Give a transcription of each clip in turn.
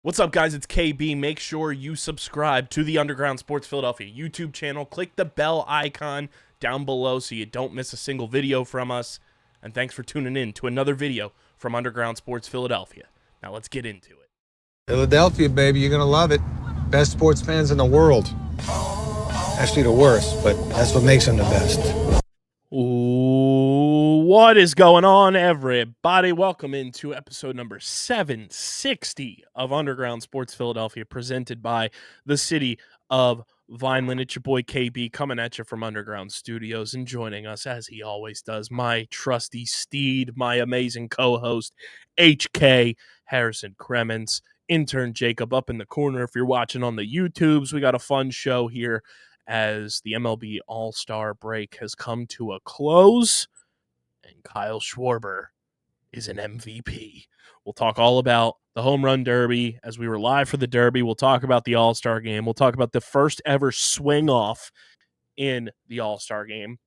What's up, guys? It's KB. Make sure you subscribe to the Underground Sports Philadelphia YouTube channel. Click the bell icon down below so you don't miss a single video from us. And thanks for tuning in to another video from Underground Sports Philadelphia. Now let's get into it. Philadelphia, baby, you're going to love it. Best sports fans in the world. Actually, the worst, but that's what makes them the best. Ooh, what is going on, everybody? Welcome into episode number 760 of Underground Sports Philadelphia, presented by the city of Vineland. It's your boy KB coming at you from Underground Studios, and joining us, as he always does, my trusty steed, my amazing co-host, HK Harrison Cremens, Intern Jacob up in the corner. If you're watching on the YouTubes, we got a fun show here as the MLB All-Star break has come to a close, and Kyle Schwarber is an MVP. We'll talk all about the home run derby as we were live for the derby. We'll talk about the All-Star game. We'll talk about the first ever swing off in the All-Star game.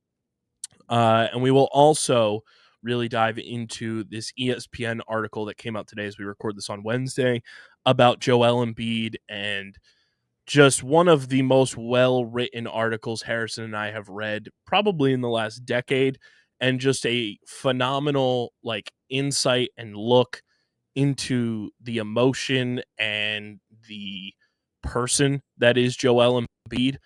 And we will also really dive into this ESPN article that came out today as we record this on Wednesday about Joel Embiid, and just one of the most well-written articles Harrison and I have read probably in the last decade, and just a phenomenal insight and look into the emotion and the person that is Joel Embiid.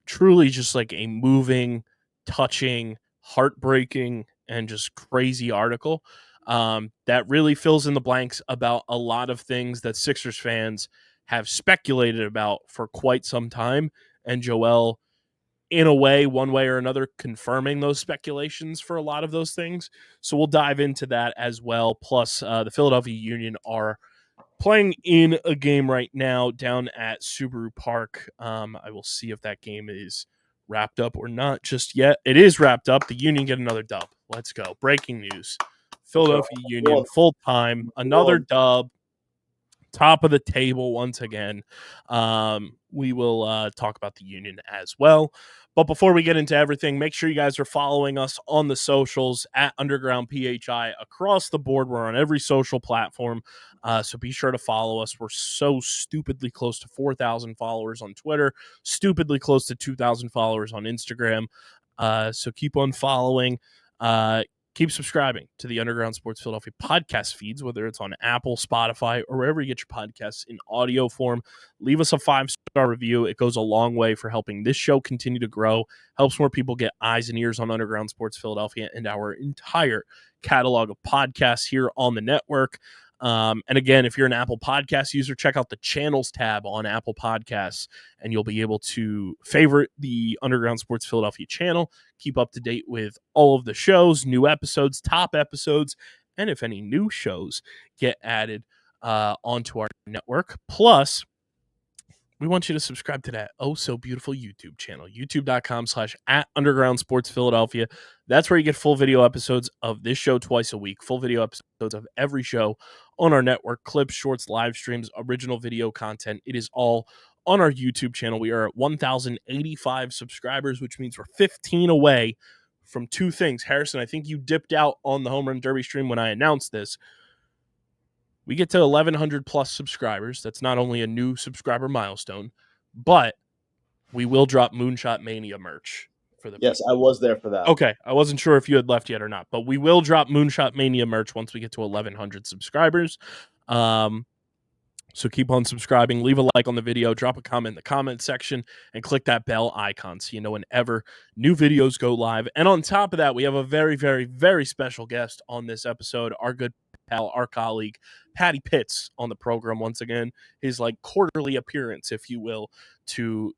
Truly just like a moving, touching, heartbreaking, and just crazy article that really fills in the blanks about a lot of things that Sixers fans have speculated about for quite some time, and Joel, in a way, one way or another, confirming those speculations for a lot of those things. So we'll dive into that as well. Plus, the Philadelphia Union are playing in a game right now down at Subaru Park. I will see if that game is wrapped up or not just yet. It is wrapped up. The Union get another dub. Let's go. Breaking news. Philadelphia Union, full time, another dub. Top of the table once again. We will talk about the Union as well. But before we get into everything, make sure you guys are following us on the socials at Underground PHI across the board. We're on every social platform, so be sure to follow us. We're so stupidly close to 4,000 followers on Twitter, stupidly close to 2,000 followers on Instagram. So keep on following. Keep subscribing to the Underground Sports Philadelphia podcast feeds, whether it's on Apple, Spotify, or wherever you get your podcasts in audio form. Leave us a 5-star review. It goes a long way for helping this show continue to grow, helps more people get eyes and ears on Underground Sports Philadelphia and our entire catalog of podcasts here on the network. And again, if you're an Apple Podcast user, check out the channels tab on Apple Podcasts, and you'll be able to favorite the Underground Sports Philadelphia channel, keep up to date with all of the shows, new episodes, top episodes, and if any new shows get added onto our network. Plus, we want you to subscribe to that so beautiful YouTube channel, youtube.com/@Underground Sports Philadelphia. That's where you get full video episodes of this show twice a week, full video episodes of every show on our network, clips, shorts, live streams, original video content. It is all on our YouTube channel. We are at 1,085 subscribers, which means we're 15 away from two things. Harrison, I think you dipped out on the Home Run Derby stream when I announced this. We get to 1,100 plus subscribers. That's not only a new subscriber milestone, but we will drop Moonshot Mania merch for the Yes, I was there for that. Okay, I wasn't sure if you had left yet or not, but we will drop Moonshot Mania merch once we get to 1,100 subscribers. So keep on subscribing, leave a like on the video, drop a comment in the comment section, and click that bell icon so you know whenever new videos go live. And on top of that, we have a very, very, very special guest on this episode, our good pal, our colleague, Patty Pitts, on the program once again. His quarterly appearance, if you will, to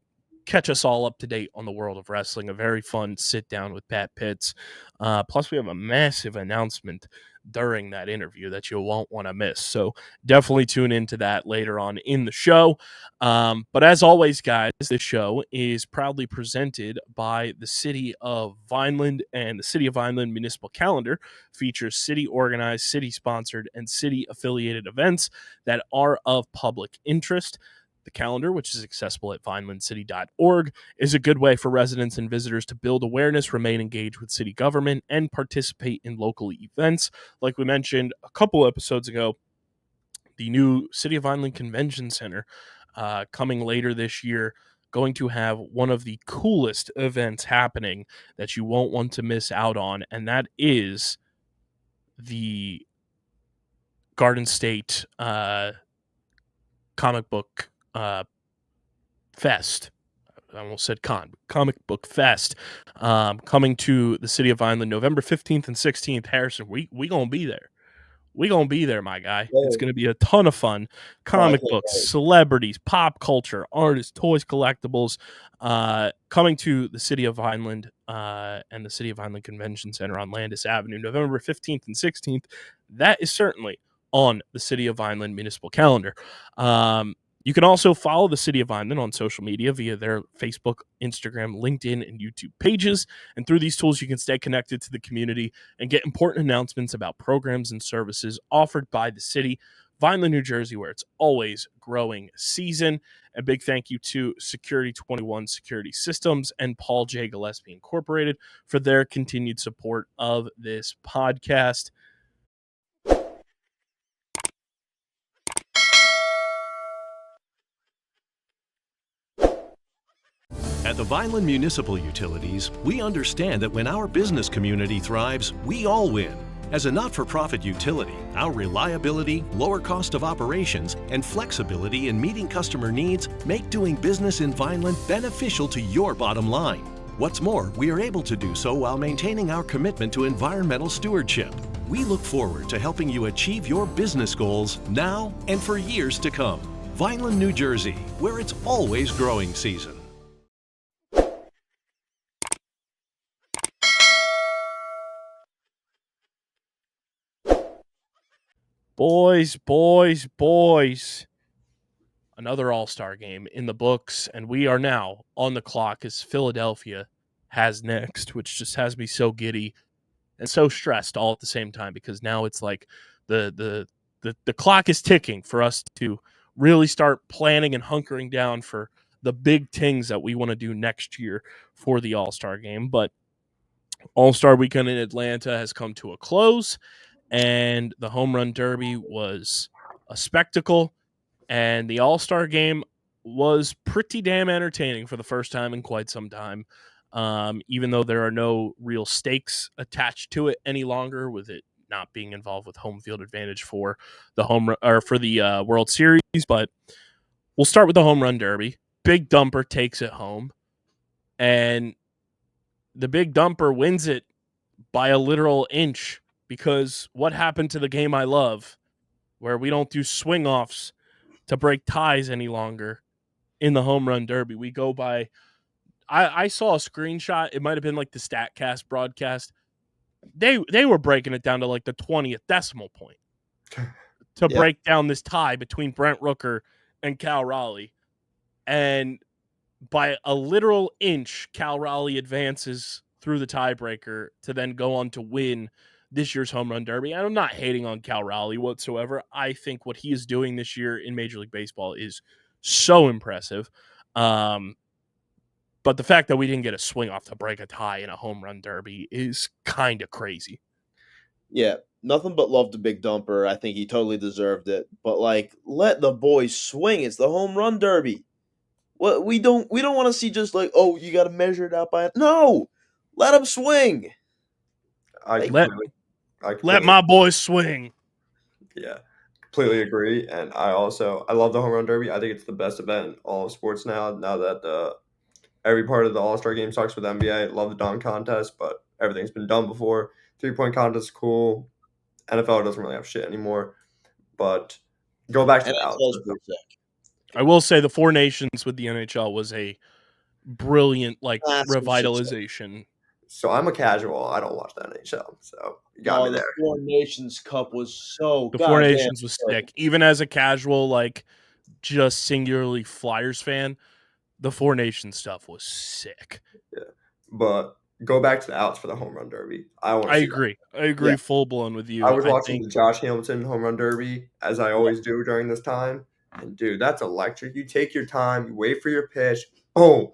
catch us all up to date on the world of wrestling. A very fun sit down with Pat Pitts. Plus, we have a massive announcement during that interview that you won't want to miss. So definitely tune into that later on in the show. But as always, guys, this show is proudly presented by the City of Vineland, and the City of Vineland Municipal Calendar features city-organized, city-sponsored, and city-affiliated events that are of public interest. The calendar, which is accessible at vinelandcity.org, is a good way for residents and visitors to build awareness, remain engaged with city government, and participate in local events. Like we mentioned a couple episodes ago, the new City of Vineland Convention Center coming later this year, going to have one of the coolest events happening that you won't want to miss out on, and that is the Garden State comic book fest. I almost said comic book fest, coming to the City of Vineland November 15th and 16th. Harrison, we gonna be there. We gonna be there, my guy. It's gonna be a ton of fun. Comic books, celebrities, pop culture, artists, toys, collectibles, coming to the City of Vineland and the City of Vineland Convention Center on Landis Avenue, November 15th and 16th. That is certainly on the City of Vineland municipal calendar. You can also follow the City of Vineland on social media via their Facebook, Instagram, LinkedIn, and YouTube pages. And through these tools, you can stay connected to the community and get important announcements about programs and services offered by the city. Vineland, New Jersey, where it's always growing season. A big thank you to Security 21 Security Systems and Paul J. Gillespie Incorporated for their continued support of this podcast. At the Vineland Municipal Utilities, we understand that when our business community thrives, we all win. As a not-for-profit utility, our reliability, lower cost of operations, and flexibility in meeting customer needs make doing business in Vineland beneficial to your bottom line. What's more, we are able to do so while maintaining our commitment to environmental stewardship. We look forward to helping you achieve your business goals now and for years to come. Vineland, New Jersey, where it's always growing season. Boys. Another All-Star game in the books, and we are now on the clock as Philadelphia has next, which just has me so giddy and so stressed all at the same time, because now it's like the clock is ticking for us to really start planning and hunkering down for the big things that we want to do next year for the All-Star game. But All-Star weekend in Atlanta has come to a close, and the Home Run Derby was a spectacle, and the All-Star game was pretty damn entertaining for the first time in quite some time. Even though there are no real stakes attached to it any longer, with it not being involved with home field advantage for the World Series. But we'll start with the Home Run Derby. Big Dumper takes it home, and the Big Dumper wins it by a literal inch, because what happened to the game I love, where we don't do swing offs to break ties any longer in the Home Run Derby? We go by, I saw a screenshot. It might have been like the StatCast broadcast. They were breaking it down to like the 20th decimal point to break down this tie between Brent Rooker and Cal Raleigh. And by a literal inch, Cal Raleigh advances through the tiebreaker to then go on to win this year's Home Run Derby. And I'm not hating on Cal Raleigh whatsoever. I think what he is doing this year in Major League Baseball is so impressive. But the fact that we didn't get a swing off to break a tie in a Home Run Derby is kind of crazy. Yeah, nothing but love to Big Dumper. I think he totally deserved it. But like, let the boys swing. It's the Home Run Derby. What we don't want to see just like, oh, you got to measure it out by no. Let them swing. Let my boys swing. Yeah, completely agree. And I love the Home Run Derby. I think it's the best event in all of sports now that every part of the All-Star game sucks with NBA. Love the dunk contest, but everything's been done before. 3-point contest is cool. NFL doesn't really have shit anymore. But go back to the Alex. I will say the Four Nations with the NHL was a brilliant revitalization. So I'm a casual. I don't watch the NHL. So you got me there. The Four Nations Cup was so The Four Nations was sick. Even as a casual, just singularly Flyers fan, the Four Nations stuff was sick. Yeah. But go back to the outs for the Home Run Derby. I agree. I agree full blown with you. I was watching the Josh Hamilton Home Run Derby, as I always do during this time. And, dude, that's electric. You take your time. You wait for your pitch. Boom.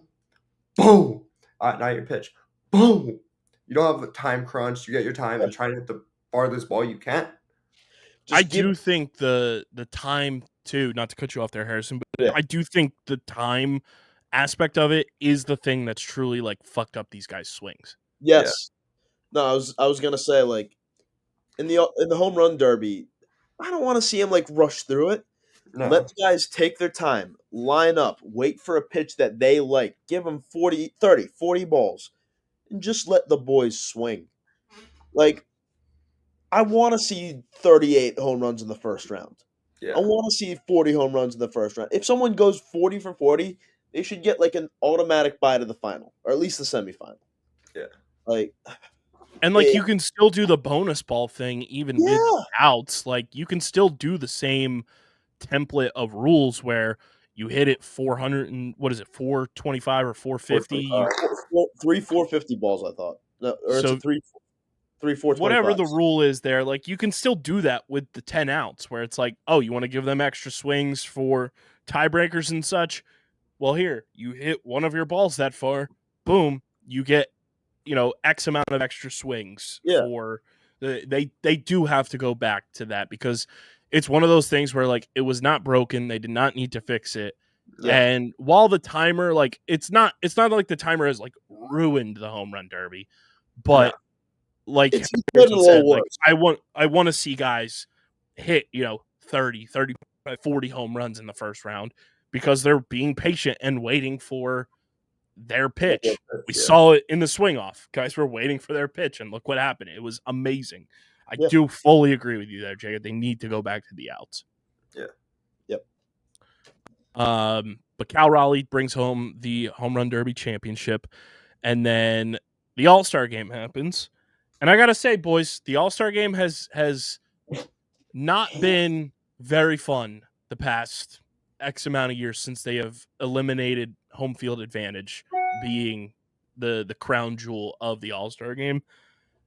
Boom. All right, now your pitch. Boom. You don't have a time crunch. You get your time and try to hit the farthest ball you can. I do think the time too, not to cut you off there, Harrison, but Yeah. I do think the time aspect of it is the thing that's truly like fucked up these guys' swings. Yes. No, I was gonna say, like, in the home run derby, I don't want to see him like rush through it. No. Let the guys take their time, line up, wait for a pitch that they like, give them 40, 30, 40 balls, and just let the boys swing. Like, I want to see 38 home runs in the first round. Yeah. I want to see 40 home runs in the first round. If someone goes 40 for 40, they should get like an automatic bye to the final, or at least the semifinal. Yeah. Like, And like you can still do the bonus ball thing even with outs. Like you can still do the same template of rules where you hit it 400 and what is it, 425 or 450? 450 balls, I thought. No, or So it's a 425. whatever the rule is there, like you can still do that with the 10 outs where it's like, oh, you want to give them extra swings for tiebreakers and such? Well, here, you hit one of your balls that far, boom, you get, X amount of extra swings for they do have to go back to that because it's one of those things where like it was not broken, they did not need to fix it. Yeah. And while the timer, like it's not like the timer has like ruined the home run derby, but like it's said, like I want to see guys hit, 30, 35, 40 home runs in the first round because they're being patient and waiting for their pitch. We saw it in the swing off. Guys were waiting for their pitch, and look what happened. It was amazing. I do fully agree with you there, Jacob. They need to go back to the outs. Yeah. Yep. But Cal Raleigh brings home the home run derby championship, and then the All-Star game happens. And I gotta say, boys, the All-Star game has not been very fun the past X amount of years since they have eliminated home field advantage being the crown jewel of the All-Star game.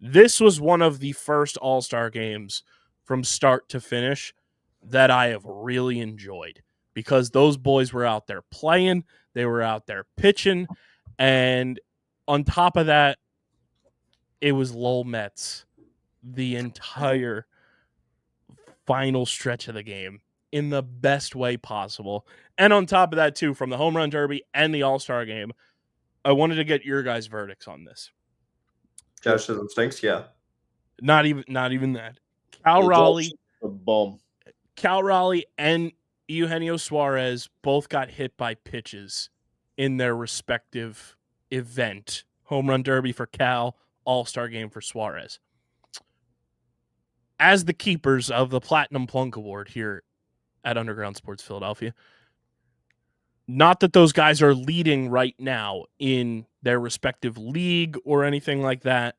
This was one of the first All-Star games from start to finish that I have really enjoyed because those boys were out there playing, they were out there pitching, and on top of that, it was Lowell Mets the entire final stretch of the game in the best way possible. And on top of that, too, from the home run derby and the All-Star game, I wanted to get your guys' verdicts on this. Josh says it stinks, yeah. Not even that. Cal Raleigh and Eugenio Suarez both got hit by pitches in their respective event. Home run derby for Cal, All-Star game for Suarez. As the keepers of the Platinum Plunk Award here at Underground Sports Philadelphia, not that those guys are leading right now in their respective league or anything like that,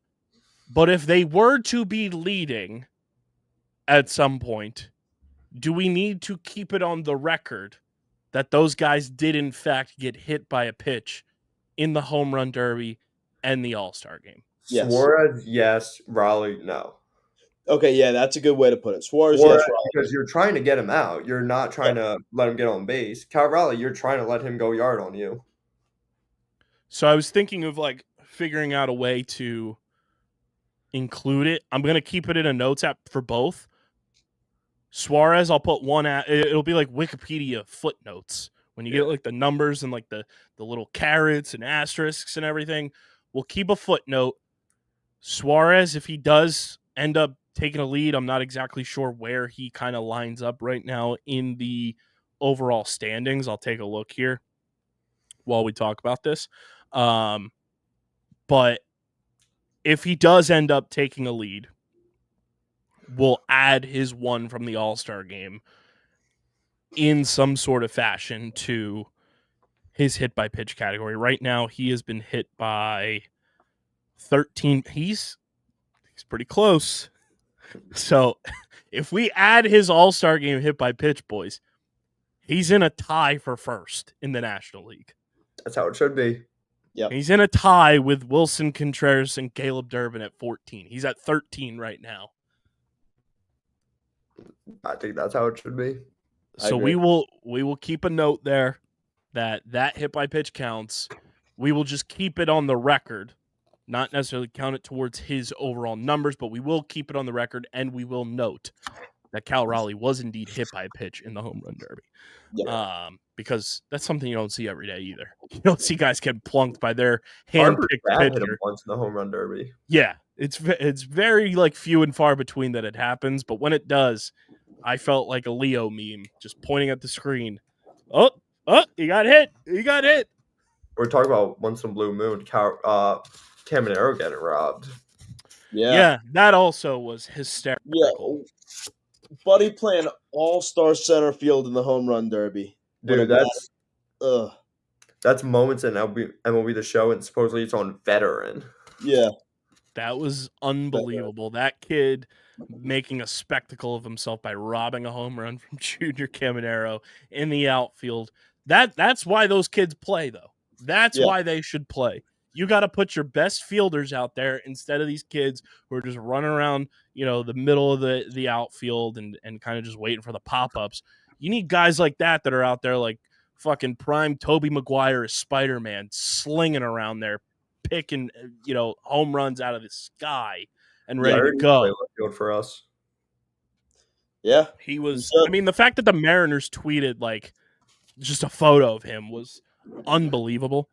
but if they were to be leading at some point, do we need to keep it on the record that those guys did in fact get hit by a pitch in the home run derby and the All-Star game? Yes. Suarez, yes. Raleigh, no. Okay, yeah, that's a good way to put it. Suarez, yes, Raleigh. Because you're trying to get him out. You're not trying to let him get on base. Cal Raleigh, you're trying to let him go yard on you. So I was thinking of like figuring out a way to include it. I'm going to keep it in a notes app for both. Suarez, I'll put one at, it'll be like Wikipedia footnotes. When you get like the numbers and like the little carrots and asterisks and everything, we'll keep a footnote. Suarez, if he does end up taking a lead, I'm not exactly sure where he kind of lines up right now in the overall standings. I'll take a look here while we talk about this. But if he does end up taking a lead, we'll add his one from the All-Star game in some sort of fashion to his hit by pitch category. Right now, he has been hit by 13. He's pretty close. So if we add his All-Star game hit by pitch, boys, he's in a tie for first in the National League. That's how it should be. Yeah, he's in a tie with Wilson Contreras and Caleb Durbin at 14. He's at 13 right now. I think that's how it should be. So we will keep a note there that hit by pitch counts. We will just keep it on the record, not necessarily count it towards his overall numbers, but we will keep it on the record and we will note that Cal Raleigh was indeed hit by a pitch in the home run derby. Yeah. Because that's something you don't see every day either. You don't see guys get plunked by their Harper's hand-picked dad hit him pitcher. once in the home run derby. Yeah, it's very like few and far between that it happens, but when it does, I felt like a Leo meme just pointing at the screen. Oh, he got hit. He got hit. We're talking about once in a blue moon, Caminero getting robbed. Yeah, that also was hysterical. Yeah, Buddy playing all-star center field in the home run derby. Dude, that's moments in MLB The Show, and supposedly it's on Veteran. Yeah. That was unbelievable. That kid making a spectacle of himself by robbing a home run from Junior Caminero in the outfield. That's why those kids play, though. That's why they should play. You got to put your best fielders out there instead of these kids who are just running around, the middle of the outfield and kind of just waiting for the pop-ups. You need guys like that are out there like fucking prime Tobey Maguire as Spider-Man, slinging around there, picking, home runs out of the sky and ready to go. Play left field for us. Yeah. He was, the fact that the Mariners tweeted like just a photo of him was unbelievable.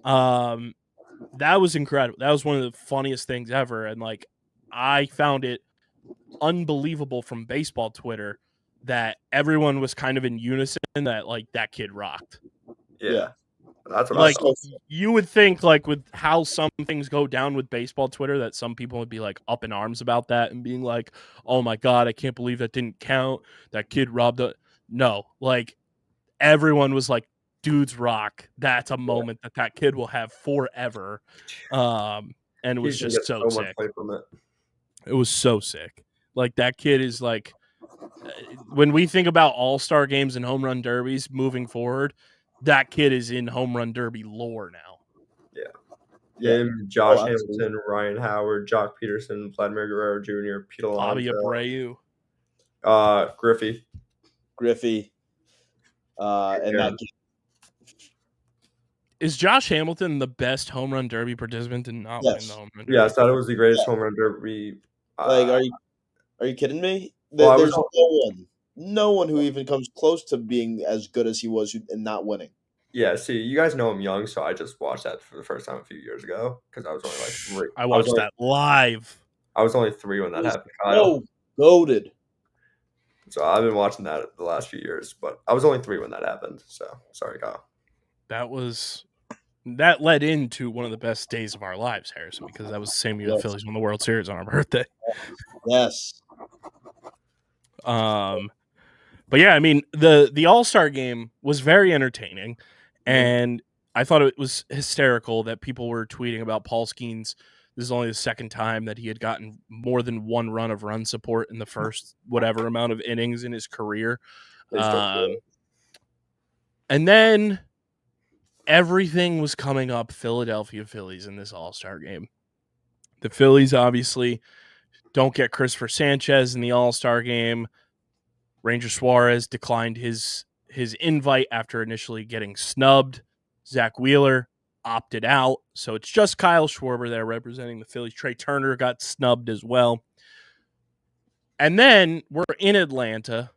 That was incredible. That was one of the funniest things ever. And like, I found it unbelievable from baseball Twitter that everyone was kind of in unison that like that kid rocked. Yeah. That's what like I saw. You would think like with how some things go down with baseball Twitter that some people would be like up in arms about that and being like, oh my God, I can't believe that didn't count. That kid robbed it. No, like everyone was like, dudes rock. That's a moment that kid will have forever. And it was just so sick. It was so sick. Like that kid is like, when we think about all-star games and home run derbies moving forward, that kid is in home run derby lore now. Yeah. Him, Josh Hamilton, Ryan Howard, Jock Peterson, Vladimir Guerrero Jr., Pete Alonso, Bobby Griffey. And that kid. Is Josh Hamilton the best home run derby participant and not win the home run derby? Yeah, I thought it was the greatest home run derby. Are you kidding me? There's no one who even comes close to being as good as he was and not winning. Yeah, see, you guys know I'm young, so I just watched that for the first time a few years ago because I was only like 3. I watched that live. I was only 3 when that happened, Kyle. Oh, goated. So I've been watching that the last few years, but I was only 3 when that happened. So sorry, Kyle. That led into one of the best days of our lives, Harrison, because that was the same year the Phillies won the World Series on our birthday. Yes. But yeah, the All-Star Game was very entertaining, and I thought it was hysterical that people were tweeting about Paul Skeens. This is only the second time that he had gotten more than one run of run support in the first whatever amount of innings in his career. And then everything was coming up Philadelphia Phillies in this All-Star Game. The Phillies obviously don't get Christopher Sanchez in the All-Star Game. Ranger Suarez declined his invite after initially getting snubbed. Zach Wheeler opted out. So it's just Kyle Schwarber there representing the Phillies. Trey Turner got snubbed as well. And then we're in Atlanta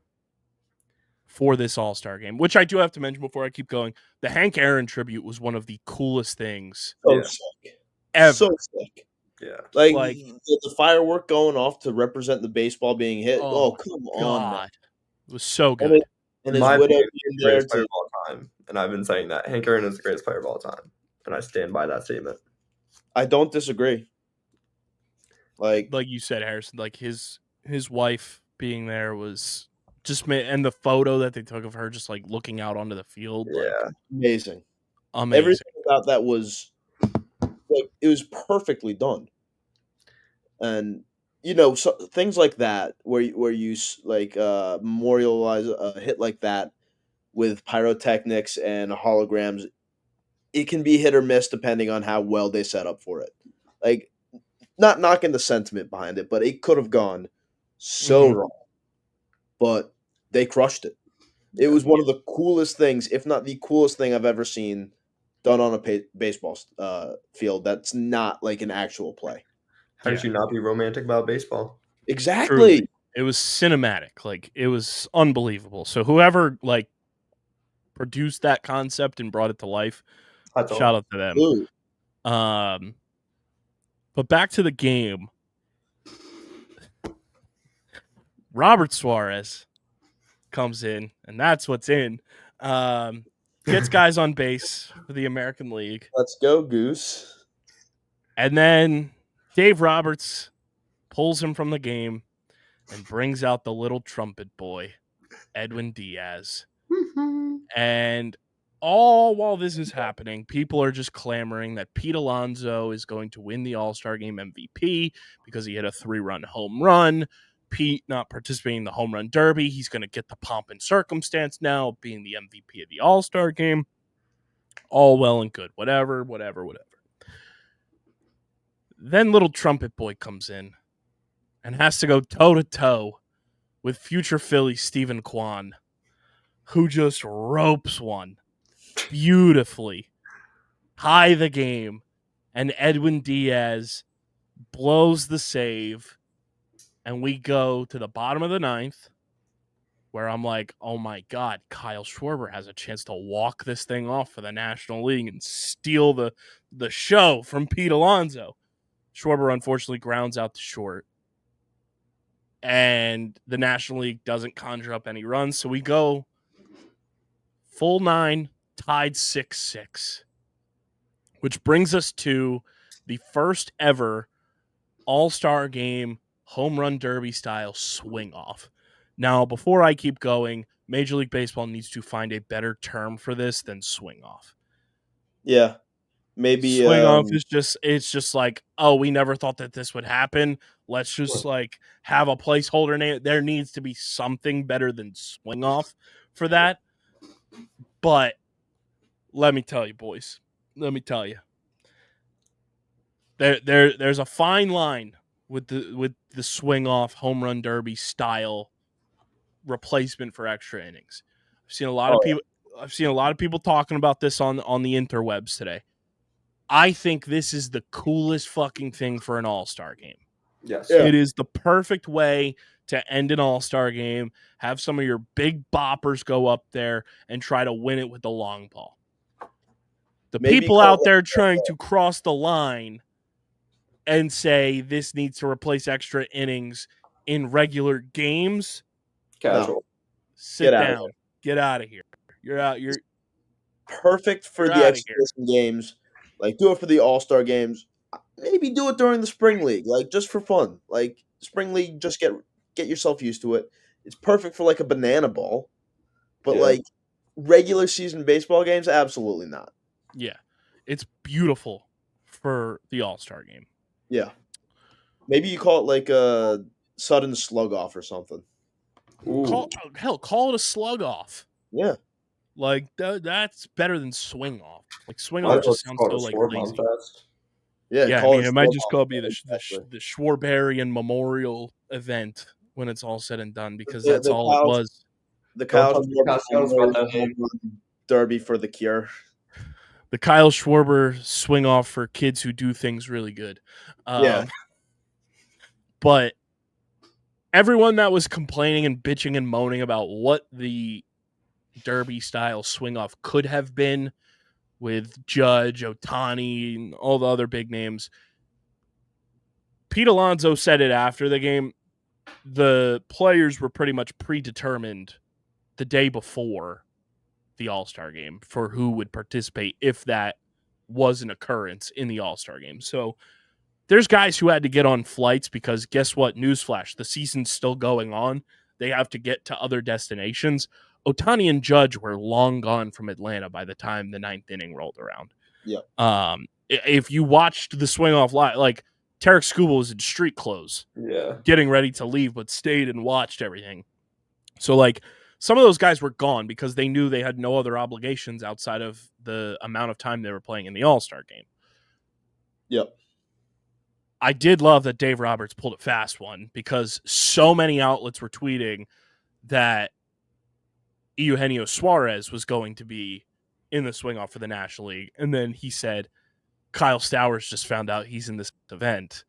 for this All-Star Game, which I do have to mention before I keep going. The Hank Aaron tribute was one of the coolest things sick. ever. So sick. Yeah. Like the firework going off to represent the baseball being hit. Oh come on. Man. It was so good. And his widow being there player of all time. And I've been saying that. Hank Aaron is the greatest player of all time. And I stand by that statement. I don't disagree. Like you said, Harrison, like his wife being there was just and the photo that they took of her just like looking out onto the field. Amazing. Everything about that was like it was perfectly done. And so, things like that where you like memorialize a hit like that with pyrotechnics and holograms, it can be hit or miss depending on how well they set up for it. Like, not knocking the sentiment behind it, but it could have gone so wrong. But they crushed it. It was one of the coolest things, if not the coolest thing I've ever seen done on a baseball field that's not like an actual play. How did you not be romantic about baseball? Exactly. It was cinematic. Like, it was unbelievable. So whoever like produced that concept and brought it to life, Hats shout off. out to them. Ooh. But back to the game. Robert Suarez comes in, and that's what's in. Gets guys on base for the American League. Let's go, Goose. And then Dave Roberts pulls him from the game and brings out the little trumpet boy, Edwin Diaz. And all while this is happening, people are just clamoring that Pete Alonso is going to win the All-Star Game MVP because he hit a 3-run home run. Pete not participating in the home run derby. He's going to get the pomp and circumstance now of being the MVP of the All-Star Game. All well and good. Whatever. Then little trumpet boy comes in and has to go toe-to-toe with future Philly Stephen Kwan, who just ropes one beautifully. Tie the game, and Edwin Diaz blows the save, and we go to the bottom of the ninth, where I'm like, oh my God, Kyle Schwarber has a chance to walk this thing off for the National League and steal the show from Pete Alonso. Schwarber unfortunately grounds out to short, and the National League doesn't conjure up any runs, so we go full 9, tied 6-6, which brings us to the first ever All-Star Game home run derby style swing off. Now, before I keep going, Major League Baseball needs to find a better term for this than swing off. Yeah. Maybe swing off is just like, oh, we never thought that this would happen. Let's just like have a placeholder name. There needs to be something better than swing off for that. But let me tell you, boys. Let me tell you. There's a fine line with the swing off home run derby style replacement for extra innings. I've seen a lot of people talking about this on the interwebs today. I think this is the coolest fucking thing for an All-Star game. Yes. Yeah. It is the perfect way to end an All-Star game, have some of your big boppers go up there and try to win it with the long ball. The Maybe people call out it there trying to cross the line and say this needs to replace extra innings in regular games, Casual. sit Get out of down. Get out of here. You're out. You're perfect for You're the outta here. exhibition games. Like, do it for the All-Star games. Maybe do it during the Spring League, like just for fun. Like Spring League, just get yourself used to it. It's perfect for like a banana ball, but Yeah. like regular season baseball games, absolutely not. Yeah. It's beautiful for the All-Star game. Yeah, maybe you call it like a sudden slug off or something. Ooh. Call it a slug off. Yeah, Like that's better than swing off. Like swing Might off as well just sounds call it so a like Schwarber lazy. Fest. yeah. Yeah, I call mean, it might slug just off. call it be Exactly. the Schwarberian Memorial event when it's all said and done, because The- that's the all it Kyle- was. The Don't Kyle tell me Kyle Schwarber's about that name. derby for the cure. The Kyle Schwarber swing off for kids who do things really good. Yeah. But everyone that was complaining and bitching and moaning about what the derby style swing off could have been with Judge, Ohtani, and all the other big names, Pete Alonso said it after the game. The players were pretty much predetermined the day before the All-Star game for who would participate if that was an occurrence in the All-Star game. So there's guys who had to get on flights because guess what? Newsflash, the season's still going on. They have to get to other destinations. Ohtani and Judge were long gone from Atlanta by the time the 9th inning rolled around. Yeah. If you watched the swing off live, like Tarek Skubal was in street clothes, Yeah. getting ready to leave, but stayed and watched everything. So like some of those guys were gone because they knew they had no other obligations outside of the amount of time they were playing in the All-Star game. Yep. I did love that Dave Roberts pulled a fast one because so many outlets were tweeting that Eugenio Suarez was going to be in the swing off for the National League. And then he said, Kyle Stowers just found out he's in this event.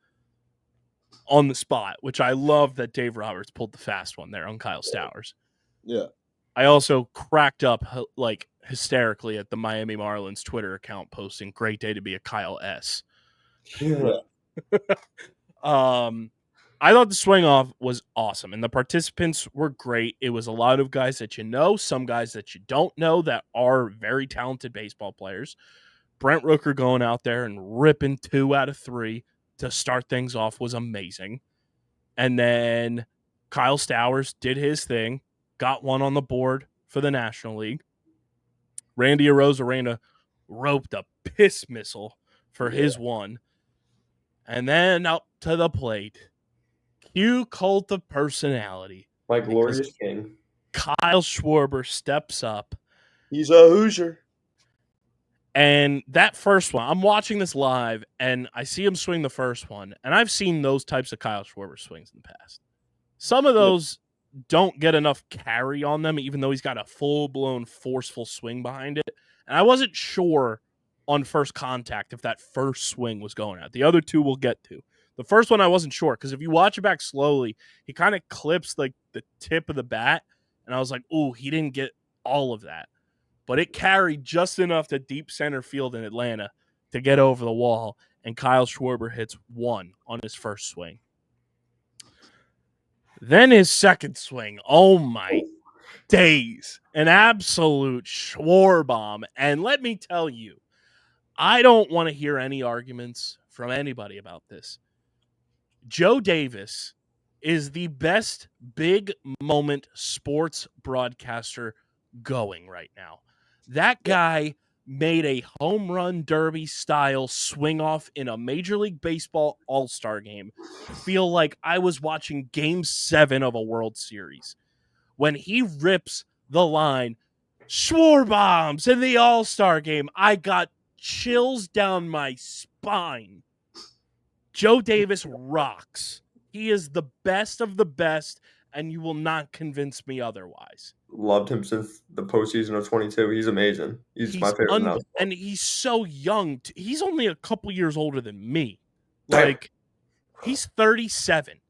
on the spot, which I love that Dave Roberts pulled the fast one there on Kyle Stowers. Yeah. I also cracked up like hysterically at the Miami Marlins Twitter account posting "Great day to be a Kyle S." Yeah. I thought the swing off was awesome, and the participants were great. It was a lot of guys that you know, some guys that you don't know that are very talented baseball players. Brent Rooker going out there and ripping 2 out of 3 to start things off was amazing. And then Kyle Stowers did his thing, got one on the board for the National League. Randy Arozarena roped a piss missile for his one. And then up to the plate, cue cult of personality. My glorious king. Kyle Schwarber steps up. He's a Hoosier. And that first one, I'm watching this live, and I see him swing the first one. And I've seen those types of Kyle Schwarber swings in the past. Some of those don't get enough carry on them, even though he's got a full-blown forceful swing behind it. And I wasn't sure on first contact if that first swing was going out. The other two we'll get to. The first one I wasn't sure, because if you watch it back slowly, he kind of clips like the tip of the bat, and I was like, ooh, he didn't get all of that. But it carried just enough to deep center field in Atlanta to get over the wall, and Kyle Schwarber hits 1 on his first swing. Then his second swing, oh my days, an absolute Schwarbomb. And let me tell you, I don't want to hear any arguments from anybody about this. Joe Davis is the best big moment sports broadcaster going right now. That guy made a home run derby style swing off in a Major League Baseball All-Star Game feel like I was watching Game 7 of a World Series. When he rips the line, Schwarbombs in the All-Star Game, I got chills down my spine. Joe Davis rocks. He is the best of the best, and you will not convince me otherwise. Loved him since the postseason of 22. He's amazing. He's my favorite now. And he's so young. He's only a couple years older than me. Like, he's 37.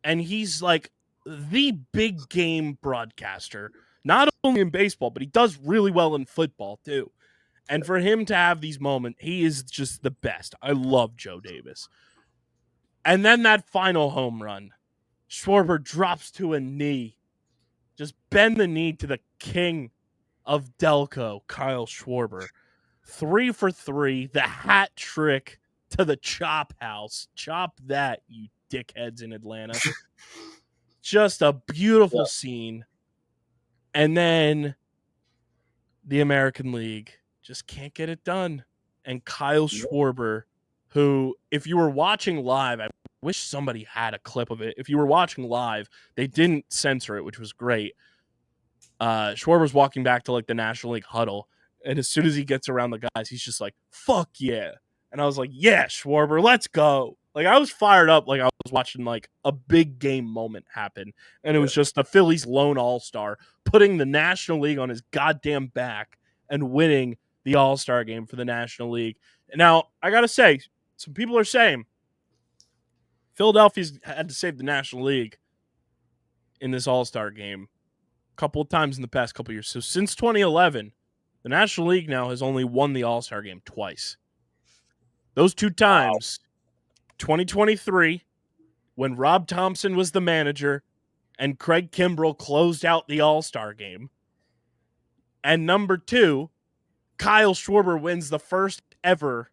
And he's like the big game broadcaster, not only in baseball, but he does really well in football too. And for him to have these moments, he is just the best. I love Joe Davis. And then that final home run, Schwarber drops to a knee. Just bend the knee to the king of Delco, Kyle Schwarber. 3 for 3, the hat trick to the chop house. Chop that, you dickheads in Atlanta. Just a beautiful scene. And then the American League just can't get it done. And Kyle Schwarber, who, if you were watching live, I wish somebody had a clip of it. If you were watching live, they didn't censor it, which was great. Schwarber's walking back to like the National League huddle, and as soon as he gets around the guys, he's just like, fuck yeah. And I was like, yeah, Schwarber, let's go. Like, I was fired up like I was watching like a big game moment happen. And it was just the Phillies lone all-star putting the National League on his goddamn back and winning the All-Star game for the National League. Now, I got to say, some people are saying Philadelphia's had to save the National League in this All-Star game a couple of times in the past couple of years. So since 2011, the National League now has only won the All-Star game twice. Those 2 times, 2023, when Rob Thompson was the manager and Craig Kimbrell closed out the All-Star game. And number 2, Kyle Schwarber wins the first ever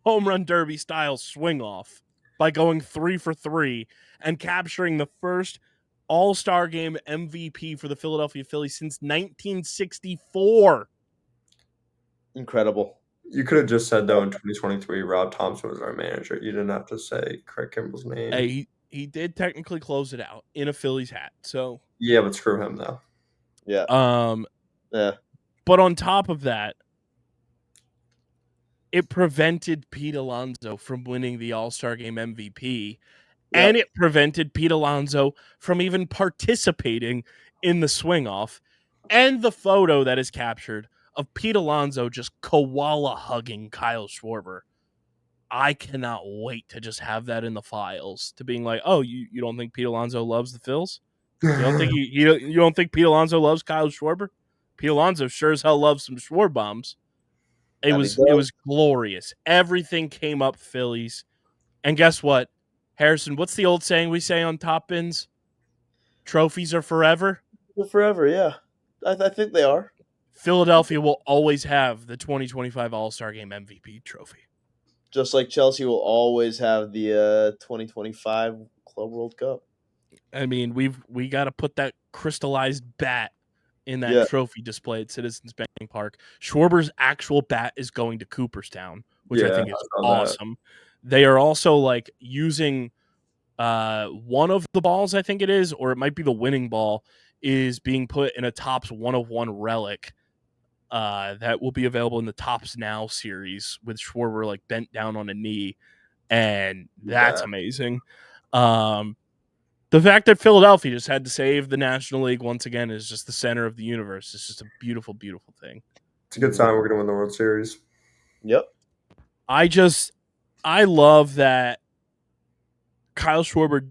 home run derby style swing off by going 3 for 3 and capturing the first All-Star Game MVP for the Philadelphia Phillies since 1964. Incredible. You could have just said, though, in 2023, Rob Thompson was our manager. You didn't have to say Craig Kimbrell's name. Hey, he did technically close it out in a Phillies hat. So yeah, but screw him, though. Yeah. Yeah. But on top of that, it prevented Pete Alonso from winning the All-Star Game MVP. Yep. And it prevented Pete Alonso from even participating in the swing-off. And the photo that is captured of Pete Alonso just koala hugging Kyle Schwarber. I cannot wait to just have that in the files, to being like, oh, you don't think Pete Alonso loves the Phils? You don't think you don't think Pete Alonso loves Kyle Schwarber? Pete Alonso sure as hell loves some Schwarber bombs. It And he was does. glorious. Everything came up Phillies. And guess what? Harrison, what's the old saying we say on Top Bins? Trophies are forever. Forever, yeah. I think they are. Philadelphia will always have the 2025 All-Star Game MVP trophy. Just like Chelsea will always have the 2025 Club World Cup. I mean, we got to put that crystallized bat in that Yeah. trophy display at Citizens Bank Park. Schwarber's actual bat is going to Cooperstown, which I think is awesome. They are also like using one of the balls, I think it is, or it might be the winning ball, is being put in a Topps 1/1 relic that will be available in the Topps Now series with Schwarber like bent down on a knee, and that's amazing. The fact that Philadelphia just had to save the National League once again is just the center of the universe. It's just a beautiful, beautiful thing. It's a good sign we're going to win the World Series. Yep. I love that Kyle Schwarber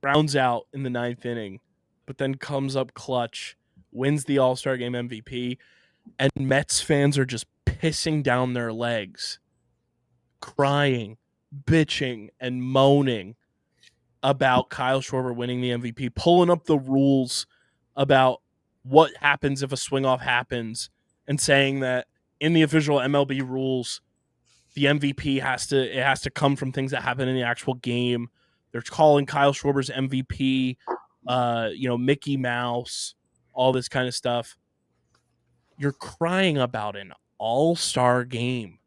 rounds out in the 9th inning, but then comes up clutch, wins the All-Star Game MVP, and Mets fans are just pissing down their legs, crying, bitching, and moaning about Kyle Schwarber winning the MVP, pulling up the rules about what happens if a swing off happens, and saying that in the official MLB rules, the MVP has to come from things that happen in the actual game. They're calling Kyle Schwarber's MVP, Mickey Mouse, all this kind of stuff. You're crying about an all-star game.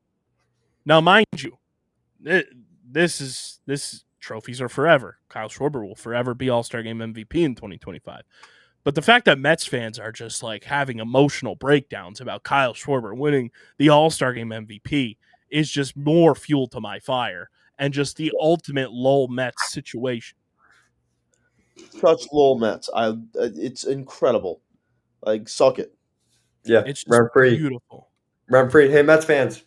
Now, mind you, this trophies are forever. Kyle Schwarber will forever be All-Star Game MVP in 2025. But the fact that Mets fans are just like having emotional breakdowns about Kyle Schwarber winning the All-Star Game MVP is just more fuel to my fire, and just the ultimate lull Mets situation. Such lull Mets. It's incredible. Like, suck it. Yeah, It's just rent free. beautiful. Rent free. Hey, Mets fans,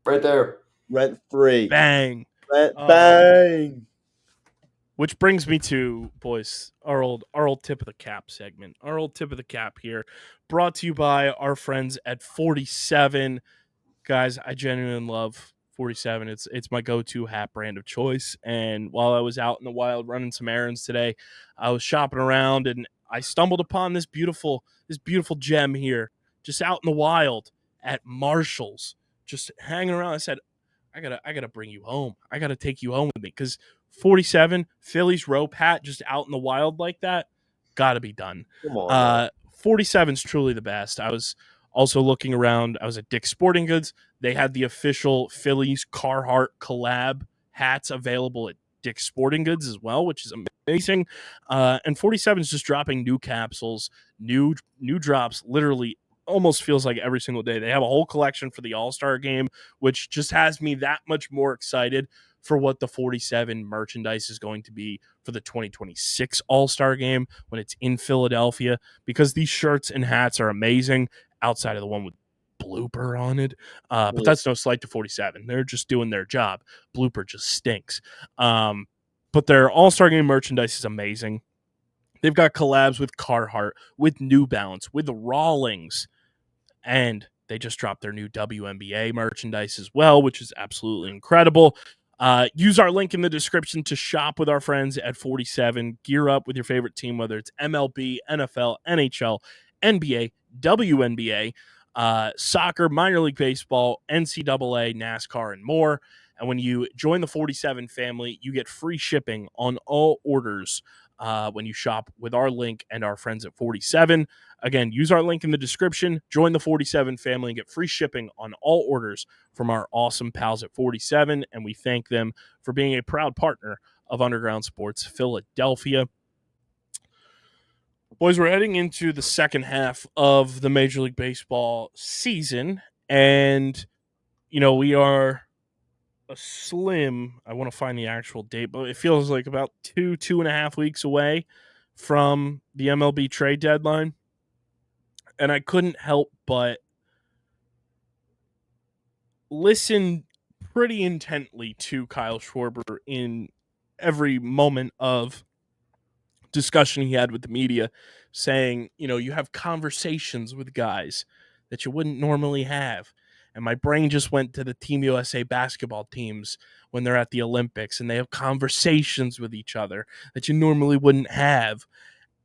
right there. Rent free. Bang. Bang. Which brings me to, boys, our old tip of the cap segment. Our old tip of the cap here, brought to you by our friends at 47. Guys, I genuinely love 47. It's my go-to hat brand of choice. And while I was out in the wild running some errands today, I was shopping around and I stumbled upon this beautiful gem here, just out in the wild at Marshall's, just hanging around. I said, I gotta bring you home. I gotta take you home with me, because 47 Phillies rope hat just out in the wild like that, gotta be done. Come on. 47's truly the best. I was also looking around. I was at Dick's Sporting Goods. They had the official Phillies Carhartt collab hats available at Dick's Sporting Goods as well, which is amazing. And 47's just dropping new capsules, new drops, literally almost feels like every single day. They have a whole collection for the All-Star Game, which just has me that much more excited for what the 47 merchandise is going to be for the 2026 All-Star Game when it's in Philadelphia, because these shirts and hats are amazing, outside of the one with Blooper on it. But that's no slight to 47. They're just doing their job. Blooper just stinks. But their All-Star Game merchandise is amazing. They've got collabs with Carhartt, with New Balance, with Rawlings, and they just dropped their new WNBA merchandise as well, which is absolutely incredible. Use our link in the description to shop with our friends at 47. Gear up with your favorite team, whether it's MLB, NFL, NHL, NBA, WNBA, soccer, minor league baseball, NCAA, NASCAR, and more. And when you join the 47 family, you get free shipping on all orders when you shop with our link and our friends at 47. Again, use our link in the description, join the 47 family, and get free shipping on all orders from our awesome pals at 47. And we thank them for being a proud partner of Underground Sports Philadelphia. Boys, we're heading into the second half of the Major League Baseball season, and, we are a slim, I want to find the actual date, but it feels like about 2.5 weeks away from the MLB trade deadline. And I couldn't help but listen pretty intently to Kyle Schwarber in every moment of discussion he had with the media, saying, you have conversations with guys that you wouldn't normally have. And my brain just went to the Team USA basketball teams when they're at the Olympics and they have conversations with each other that you normally wouldn't have.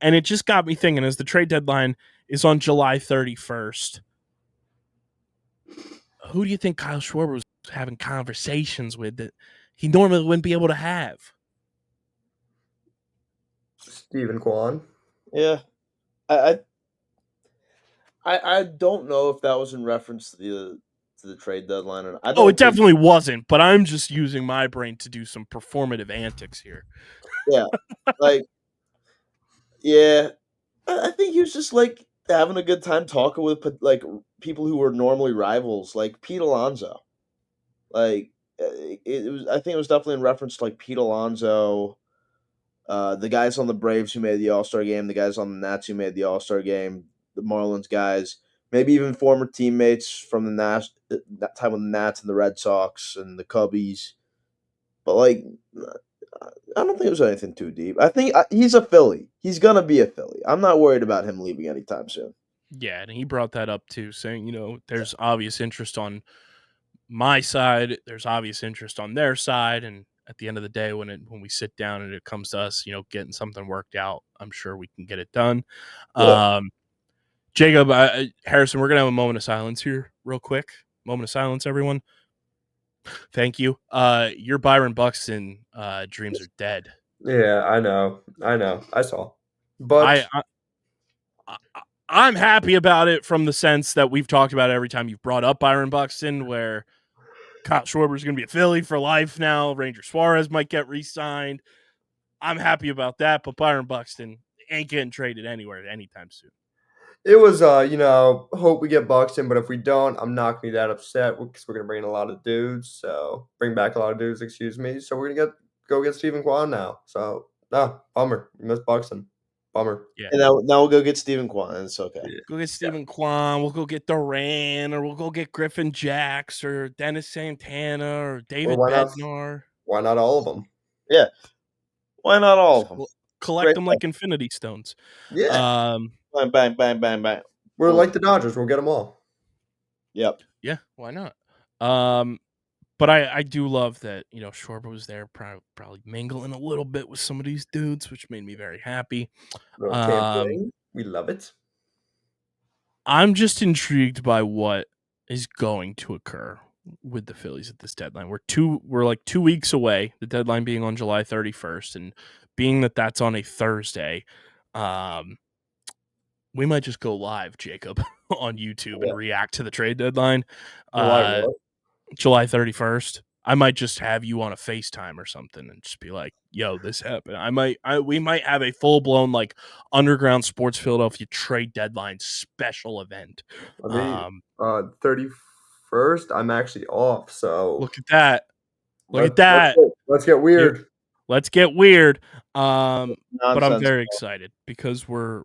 And it just got me thinking, as the trade deadline is on July 31st, who do you think Kyle Schwarber was having conversations with that he normally wouldn't be able to have? Stephen Kwan. Yeah, I don't know if that was in reference to the trade deadline, and I Oh, it don't think. definitely wasn't, but I'm just using my brain to do some performative antics here. Yeah, like, yeah, I think he was just like having a good time talking with like people who were normally rivals, like Pete Alonso. Like it was, I think it was definitely in reference to like Pete Alonso, the guys on the Braves who made the All-Star game, the guys on the Nats who made the All-Star game, the Marlins guys, maybe even former teammates from the Nats, that time with the Nats and the Red Sox and the Cubbies. But like, I don't think it was anything too deep. I think he's a Philly. He's gonna be a Philly. I'm not worried about him leaving anytime soon. Yeah, and he brought that up too, saying, there's obvious interest on my side, there's obvious interest on their side, and at the end of the day, when we sit down and it comes to us, getting something worked out, I'm sure we can get it done. Yeah. Jacob, Harrison, we're gonna have a moment of silence here, real quick. Moment of silence, everyone. Thank you. Your Byron Buxton dreams are dead. Yeah, I know. I saw. But I'm happy about it from the sense that we've talked about it every time you've brought up Byron Buxton, where Kyle Schwarber is going to be a Philly for life now. Ranger Suarez might get re-signed. I'm happy about that, but Byron Buxton ain't getting traded anywhere anytime soon. it was, hope we get Buxton, but if we don't, I'm not going to be that upset because we're going to bring in a lot of dudes. So, bring back a lot of dudes, excuse me. So, we're going to go get Stephen Kwan now. So, bummer. We missed Buxton. Bummer. Yeah. And now we'll go get Stephen Kwan. It's okay. Yeah. Go get Stephen Kwan. We'll go get Duran, or we'll go get Griffin Jacks, or Dennis Santana, or David Bednar. Why not all of them? Yeah. Why not all of them? Collect Great them like Infinity Stones. Yeah. Bang, bang, bang, bang, bang. We're like the Dodgers. We'll get them all. Yep. Yeah, why not? But I do love that, Schwarber was there probably mingling a little bit with some of these dudes, which made me very happy. We love it. I'm just intrigued by what is going to occur with the Phillies at this deadline. We're like 2 weeks away, the deadline being on July 31st, and being that that's on a Thursday, we might just go live, Jacob, on YouTube and react to the trade deadline. July 31st. I might just have you on a FaceTime or something and just be like, yo, this happened. We might have a full blown like Underground Sports Philadelphia trade deadline special event. 31st, I'm actually off. So look at that. Look at that. Let's get weird. Let's get weird. But I'm Nonsense. very excited because we're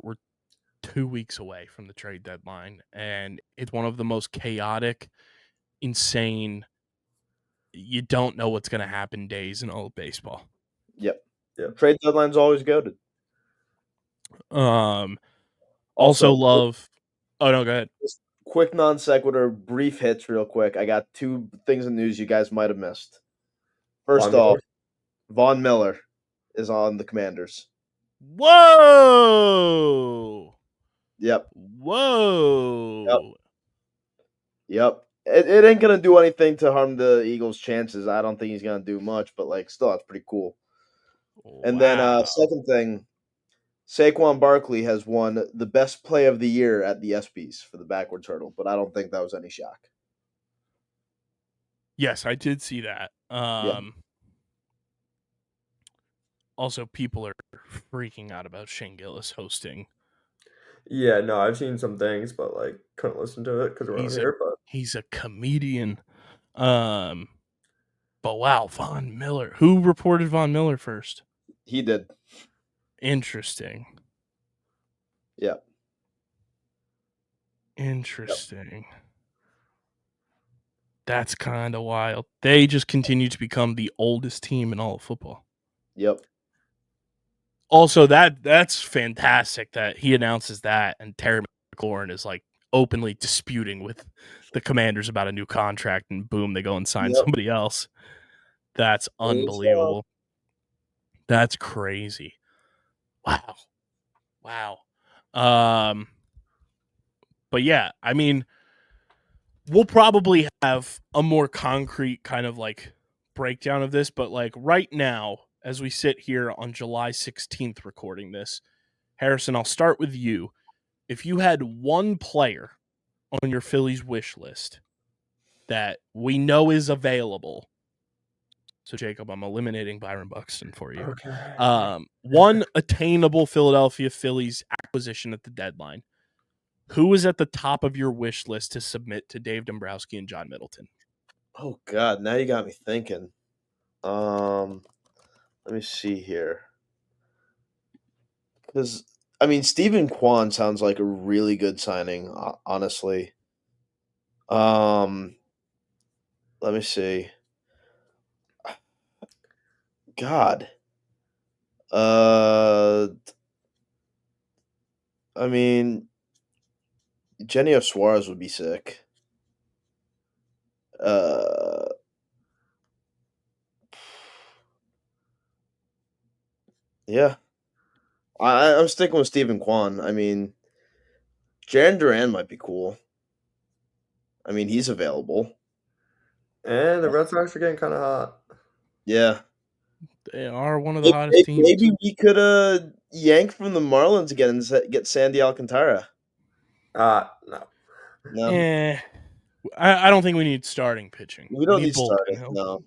2 weeks away from the trade deadline, and it's one of the most chaotic, insane, you don't know what's going to happen days in all of baseball. Yep. Trade deadline's always goated. Also love. Oh no, go ahead. Just quick non sequitur, brief hits, real quick. I got 2 things in news you guys might have missed. First off, Von Miller is on the Commanders. Whoa! Yep. Whoa! Yep. It ain't gonna do anything to harm the Eagles' chances. I don't think he's gonna do much, but like still, that's pretty cool. And then second thing, Saquon Barkley has won the best play of the year at the ESPYs for the backwards hurdle, but I don't think that was any shock. Yes, I did see that. Also, people are freaking out about Shane Gillis hosting. Yeah, no, I've seen some things, but like couldn't listen to it because we're not here. But he's a comedian. But wow, Von Miller. Who reported Von Miller first? He did. Interesting. Yeah. Interesting. That's kind of wild. They just continue to become the oldest team in all of football. Yep. Also, that's fantastic that he announces that, and Terry McLaurin is like openly disputing with the Commanders about a new contract, and boom, they go and sign somebody else. That's unbelievable. That's crazy. Wow. But yeah, I mean, we'll probably have a more concrete kind of like breakdown of this, but like right now, as we sit here on July 16th recording this, Harrison, I'll start with you. If you had one player on your Phillies wish list that we know is available, so Jacob, I'm eliminating Byron Buxton for you. Okay. One attainable Philadelphia Phillies acquisition at the deadline. Who is at the top of your wish list to submit to Dave Dombrowski and John Middleton? Oh God, now you got me thinking. Let me see here. Because I mean, Stephen Kwan sounds like a really good signing, honestly. Let me see. God. I mean, Genio Suarez would be sick. Yeah. I'm sticking with Stephen Kwan. I mean, Jaron Duran might be cool. I mean, he's available. And the Red Sox are getting kind of hot. Yeah. They are one of the hottest teams. Maybe we could yank from the Marlins again and get Sandy Alcantara. No. No. I don't think we need starting pitching. We don't need bullpen starting. help. No.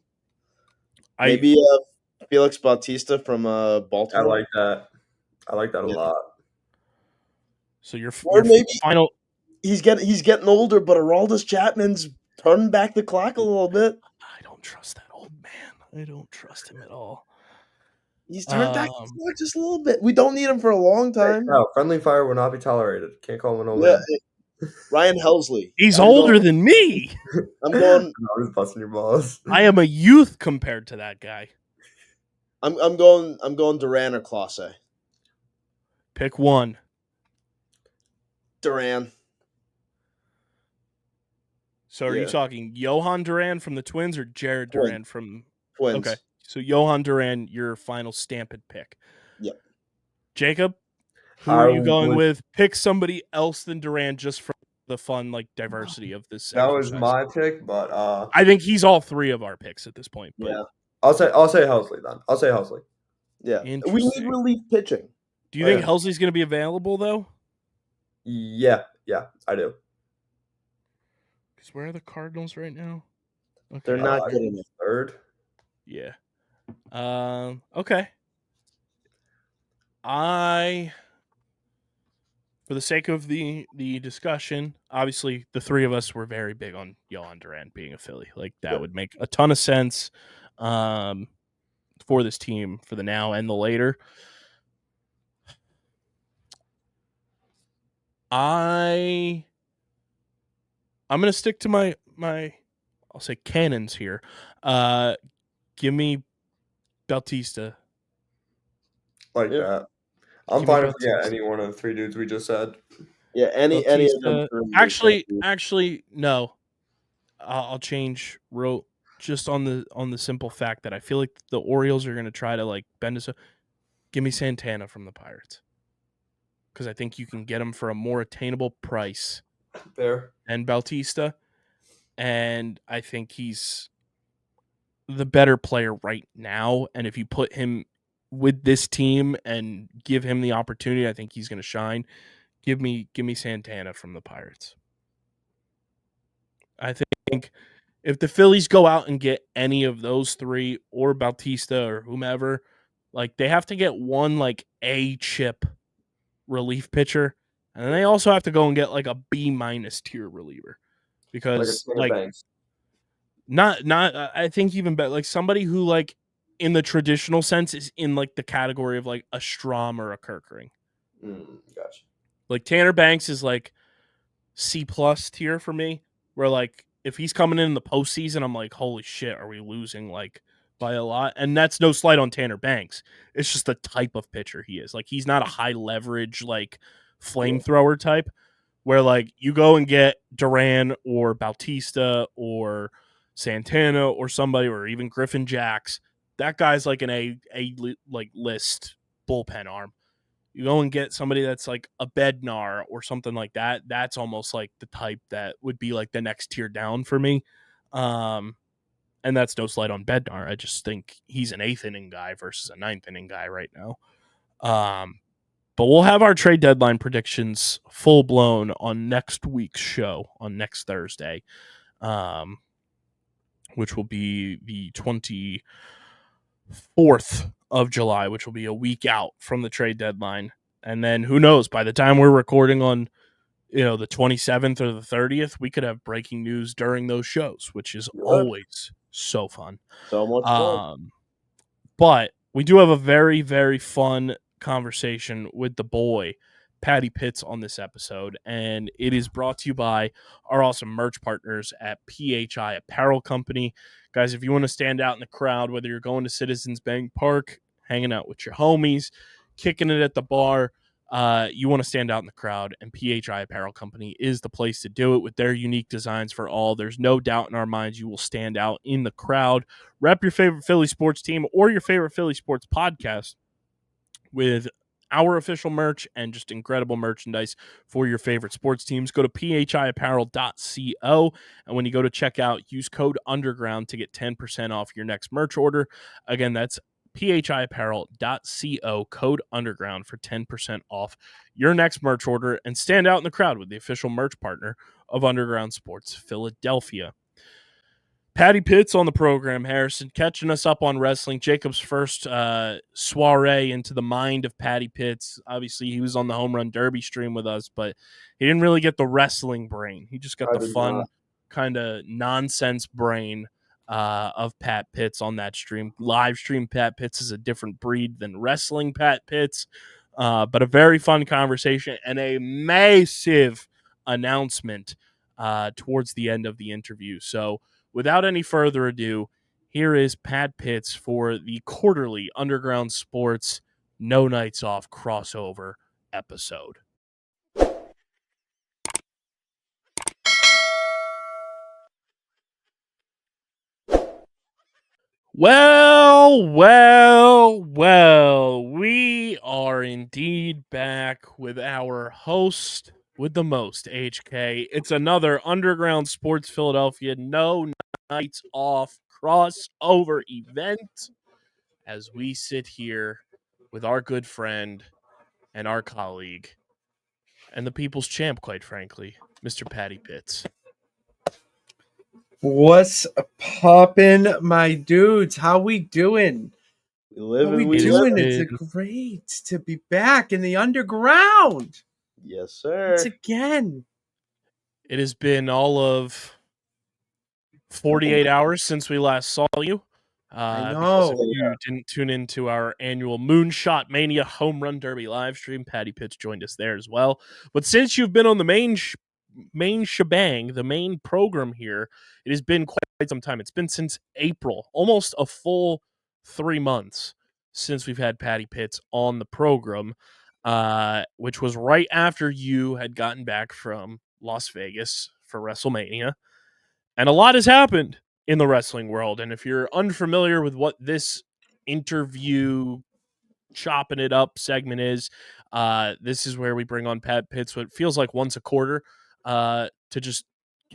Maybe Felix Bautista from I Baltimore. like that. I like that a lot. So your maybe final. He's getting older, but Aroldis Chapman's turning back the clock a little bit. I don't trust that old man. I don't trust him at all. He's turned back the clock just a little bit. We don't need him for a long time. No, friendly fire will not be tolerated. Can't call him an old man. Ryan Helsley. He's older than me. I'm going. I was busting your balls. I am a youth compared to that guy. I'm going Duran or Clase. Pick one. Duran. So are you talking Johan Duran from the Twins or Jared Duran from Twins? Okay. So Johan Duran, your final stamped pick. Yep. Jacob, who are you going with? Pick somebody else than Duran just for the fun, like diversity of this. That was my pick, but I think he's all three of our picks at this point. But yeah. I'll say Helsley then. I'll say Helsley. Yeah. We need relief pitching. Do you think Helsley's going to be available though? Yeah, I do. Because where are the Cardinals right now? Okay. They're not getting a third. Yeah. Okay. For the sake of the discussion, obviously the three of us were very big on Johan Duran being a Philly. Like that would make a ton of sense for this team for the now and the later. I'm gonna stick to my I'll say cannons here. Give me Bautista. Like that. I'm fine if we get any one of the three dudes we just said. Yeah, any of them. Actually, no. I'll change just on the simple fact that I feel like the Orioles are going to try to like bend us. Give me Santana from the Pirates because I think you can get him for a more attainable price. Fair. And Bautista, and I think he's the better player right now. And if you put him with this team and give him the opportunity, I think he's going to shine. Give me Santana from the Pirates. I think if the Phillies go out and get any of those three or Bautista or whomever, like they have to get one like A chip relief pitcher, and then they also have to go and get like a B- tier reliever because like not I think even better like somebody who like in the traditional sense is in like the category of like a Strom or a Kerkering. Gotcha. Like Tanner Banks is like C+ tier for me, where like if he's coming in the postseason, I'm like, holy shit, are we losing like by a lot? And that's no slight on Tanner Banks. It's just the type of pitcher he is. Like he's not a high leverage like flamethrower type where like you go and get Duran or Bautista or Santana or somebody or even Griffin Jacks. That guy's like an A like list bullpen arm. You go and get somebody that's like a Bednar or something like that. That's almost like the type that would be like the next tier down for me. And that's no slight on Bednar. I just think he's an 8th inning guy versus a 9th inning guy right now. But we'll have our trade deadline predictions full blown on next week's show on next Thursday, which will be the 24th of July, which will be a week out from the trade deadline. And then who knows, by the time we're recording on, the 27th or the 30th, we could have breaking news during those shows, which is always so fun. So much fun. But we do have a very, very fun conversation with the boy, Patty Pitts, on this episode. And it is brought to you by our awesome merch partners at PHI Apparel Company. Guys, if you want to stand out in the crowd, whether you're going to Citizens Bank Park, hanging out with your homies, kicking it at the bar, you want to stand out in the crowd, and PHI Apparel Company is the place to do it with their unique designs for all. There's no doubt in our minds you will stand out in the crowd. Rep your favorite Philly sports team or your favorite Philly sports podcast with our official merch and just incredible merchandise for your favorite sports teams. Go to phiapparel.co, and when you go to checkout, use code UNDERGROUND to get 10% off your next merch order. Again, that's phiapparel.co, code UNDERGROUND for 10% off your next merch order, and stand out in the crowd with the official merch partner of Underground Sports Philadelphia. Patty Pitts on the program, Harrison, catching us up on wrestling. Jacob's first soiree into the mind of Patty Pitts. Obviously, he was on the Home Run Derby stream with us, but he didn't really get the wrestling brain. He just got the fun kind of nonsense brain of Pat Pitts on that stream. Live stream Pat Pitts is a different breed than wrestling Pat Pitts, but a very fun conversation and a massive announcement towards the end of the interview. So, without any further ado, here is Pat Pitts for the quarterly Underground Sports No Nights Off crossover episode. Well, we are indeed back with our host with the most, HK. It's another Underground Sports Philadelphia No Nights Off crossover event as we sit here with our good friend and our colleague and the people's champ, quite frankly, Mr. Patty Pitts. What's poppin', my dudes? How we doing? How we doing? It's great to be back in the underground. Yes, sir. Once again. It has been all of 48 hours since we last saw you. I know. Because if you didn't tune into our annual Moonshot Mania Home Run Derby live stream, Patty Pitts joined us there as well. But since you've been on the main shebang, the main program here, it has been quite some time. It's been since April, almost a full 3 months since we've had Patty Pitts on the program, which was right after you had gotten back from Las Vegas for WrestleMania. And a lot has happened in the wrestling world. And if you're unfamiliar with what this interview chopping it up segment is, this is where we bring on Pat Pitts, what feels like once a quarter, to just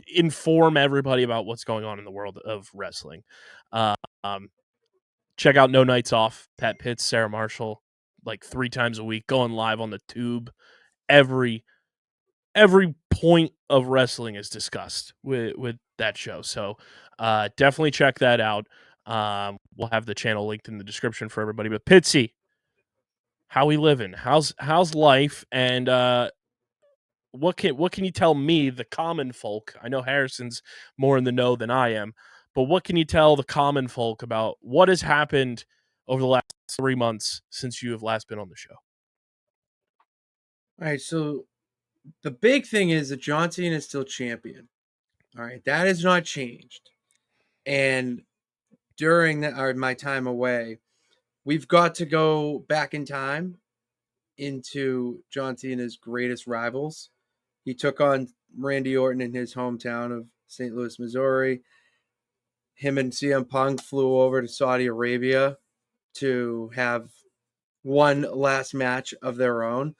inform everybody about what's going on in the world of wrestling. Check out No Nights Off, Pat Pitts, Sarah Marshall, like 3 times a week, going live on the tube. Every point of wrestling is discussed with that show. So definitely check that out. We'll have the channel linked in the description for everybody. But Pitsy, how we living? How's life? And what can you tell me, the common folk? I know Harrison's more in the know than I am, but what can you tell the common folk about what has happened over the last 3 months since you have last been on the show? All right, so the big thing is that John Cena is still champion. All right, that has not changed. And during my time away, we've got to go back in time into John Cena's greatest rivals. He took on Randy Orton in his hometown of St. Louis, Missouri. Him and CM Punk flew over to Saudi Arabia to have one last match of their own.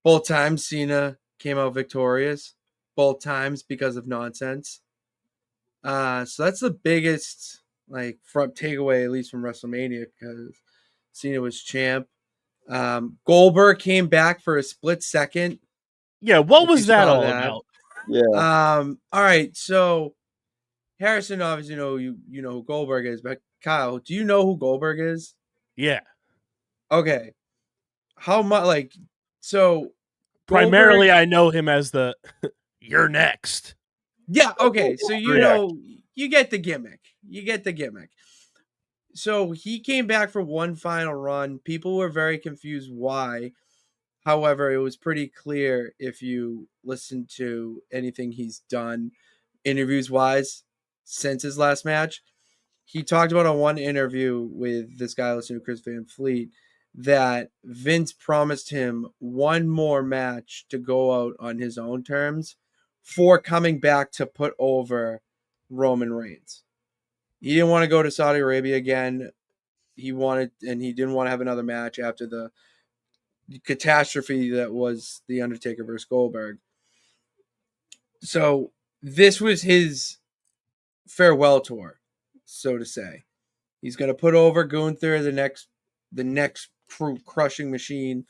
Both times Cena came out victorious. Both times because of nonsense. So that's the biggest front takeaway, at least from WrestleMania, because Cena was champ. Goldberg came back for a split second. Yeah, what was that all about? Yeah. All right, so Harrison obviously you know who Goldberg is, but Kyle, do you know who Goldberg is? Yeah. Okay. How much so Primarily, Goldberg, I know him as the "You're next." yeah, okay. So Correct. you get the gimmick. You get the gimmick. So he came back for one final run. People were very confused why. However, it was pretty clear if you listen to anything he's done interviews wise since his last match. He talked about on one interview with this guy listening to Chris Van Fleet that Vince promised him one more match to go out on his own terms for coming back to put over Roman Reigns. He didn't want to go to Saudi Arabia again. He didn't want to have another match after the catastrophe that was The Undertaker versus Goldberg. So this was his farewell tour, so to say. He's going to put over Gunther, the next crushing machine,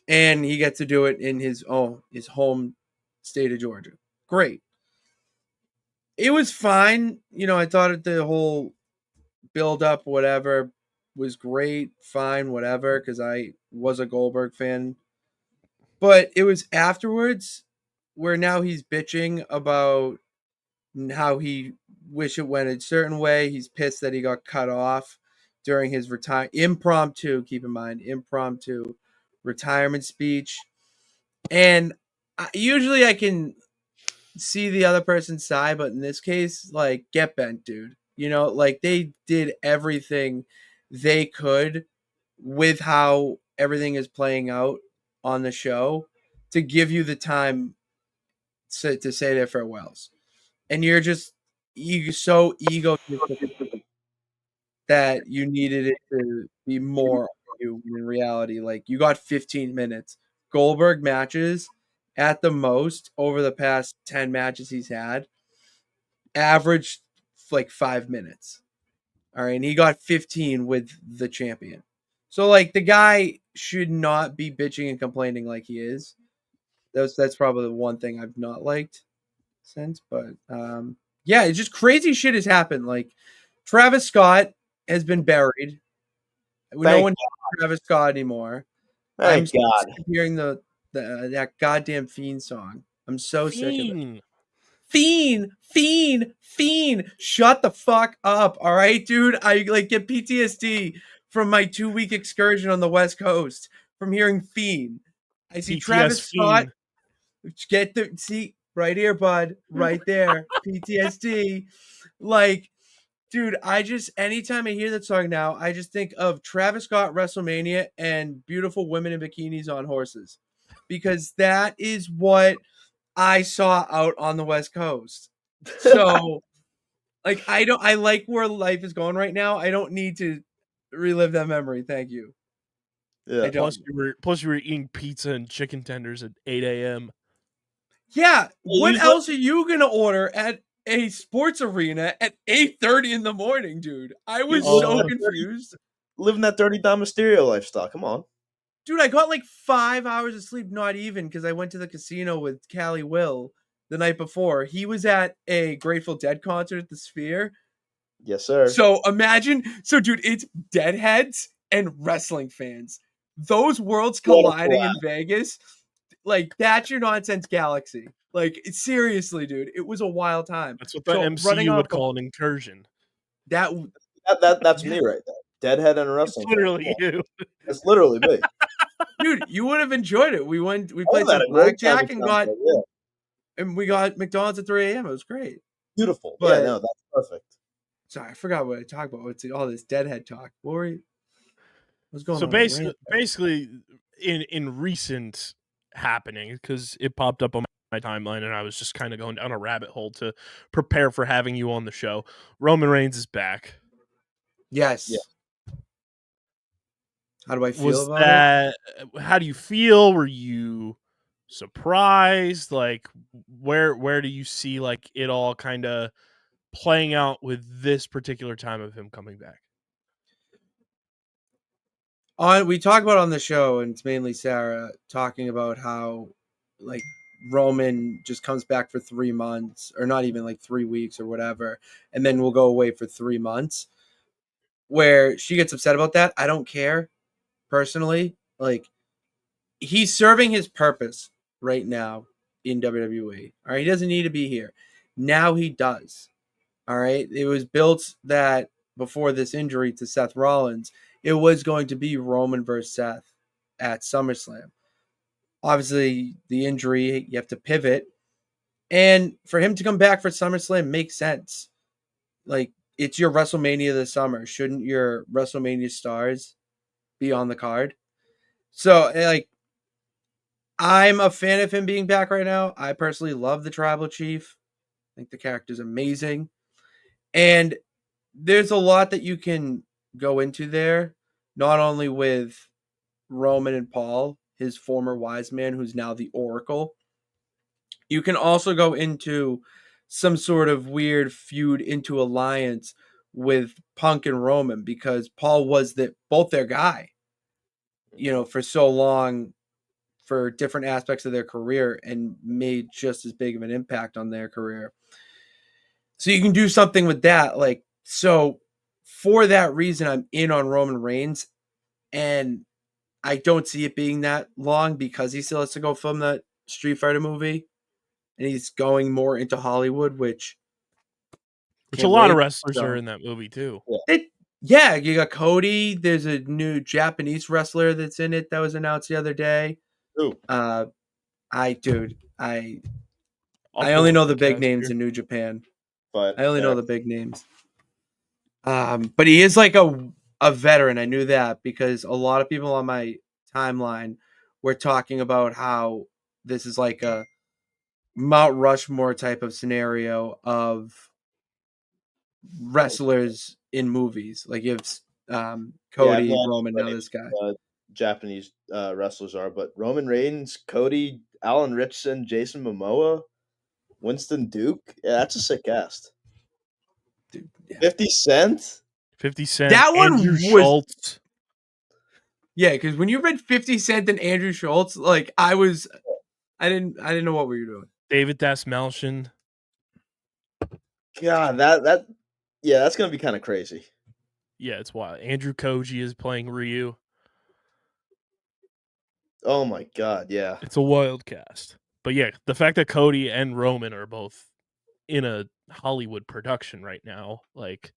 and he gets to do it in his home state of Georgia. Great. It was fine. I thought the whole build up, whatever, was great. Fine, whatever, because I was a Goldberg fan. But it was afterwards where now he's bitching about how he wish it went a certain way. He's pissed that he got cut off during his impromptu retirement speech. And usually I can see the other person's side, but in this case, get bent, dude. They did everything they could with how everything is playing out on the show to give you the time to say their farewells. And you're just so egotistic that you needed it to be more of you in reality. You got 15 minutes. Goldberg matches at the most over the past 10 matches he's had averaged 5 minutes. All right. And he got 15 with the champion. So the guy should not be bitching and complaining like he is. That's probably the one thing I've not liked since, but yeah, it's just crazy shit has happened. Travis Scott has been buried. No one knows Travis Scott anymore. Thank God. Sick of hearing that goddamn Fiend song. I'm so sick of it. Fiend. Shut the fuck up. All right, dude. I get PTSD from my 2-week excursion on the West Coast from hearing Fiend. I see Travis Scott. See right here, bud. Right there. PTSD. Dude, anytime I hear that song now, I just think of Travis Scott WrestleMania and beautiful women in bikinis on horses. Because that is what I saw out on the West Coast. So I like where life is going right now. I don't need to relive that memory. Thank you. Yeah. Plus you were eating pizza and chicken tenders at 8 a.m. Yeah. What else are you gonna order at a sports arena at 8:30 in the morning, dude? I was so confused. Living that dirty Dom Mysterio lifestyle. Come on. Dude, I got 5 hours of sleep, not even, because I went to the casino with Callie Will the night before. He was at a Grateful Dead concert at the Sphere. Yes, sir. So imagine, dude, it's Deadheads and wrestling fans. Those worlds colliding in Vegas, that's your nonsense galaxy. Seriously, dude, it was a wild time. That's what the MCU would call an incursion. That's me right there. Deadhead and a wrestling. It's literally you. That's literally me. Dude, you would have enjoyed it. We played some blackjack and got and we got McDonald's at 3 a.m. It was great. Beautiful. But Yeah, no, that's perfect. sorry, I forgot what I talked about. What's all this deadhead talk? What's going So on? basically, in recent happenings, because it popped up on my timeline, and I was just kind of going down a rabbit hole to prepare for having you on the show. Roman Reigns is back. Yes. Yeah. How do I feel Was about it? that? How do you feel? Were you surprised? Like, where do you see like it all kind of playing out with this particular time of him coming back? We talk about on the show, and it's mainly Sarah talking about how like Roman just comes back for 3 months, or not even like 3 weeks or whatever, and then we'll go away for 3 months. Where she gets upset about that, I don't care personally. Like, he's serving his purpose right now in WWE. All right, he doesn't need to be here. Now he does. All right, it was built that before this injury to Seth Rollins, it was going to be Roman versus Seth at SummerSlam. Obviously, the injury, you have to pivot. And for him to come back for SummerSlam makes sense. Like, it's your WrestleMania this summer. Shouldn't your WrestleMania stars be on the card? So, like, I'm a fan of him being back right now. I personally love the Tribal Chief. I think the character's amazing. And there's a lot that you can go into there, not only with Roman and Paul, his former wise man, who's now the Oracle. You can also go into some sort of weird feud into alliance with Punk and Roman, because Paul was both their guy, for so long, for different aspects of their career, and made just as big of an impact on their career. So you can do something with that. Like, so for that reason, I'm in on Roman Reigns, and I don't see it being that long because he still has to go film that Street Fighter movie, and he's going more into Hollywood, which a lot of wrestlers are in that movie too. Yeah, you got Cody. There's a new Japanese wrestler that's in it that was announced the other day. Ooh. I only know the big names in New Japan. But I only know the big names. But he is like a veteran. I knew that because a lot of people on my timeline were talking about how this is like a Mount Rushmore type of scenario of wrestlers in movies. Like, you have Cody, Roman, now this guy. Japanese wrestlers are, but Roman Reigns, Cody, Alan Richardson, Jason Momoa, Winston Duke. Yeah, that's a sick cast. Dude, yeah. 50 Cent. 50 Cent. That one Andrew was Schultz. Yeah, because when you read 50 Cent and Andrew Schultz, like, I didn't know what we were doing. David Dasmalchian. God, that's gonna be kind of crazy. Yeah, it's wild. Andrew Koji is playing Ryu. Oh my god, yeah. It's a wild cast. But yeah, the fact that Cody and Roman are both in a Hollywood production right now, like,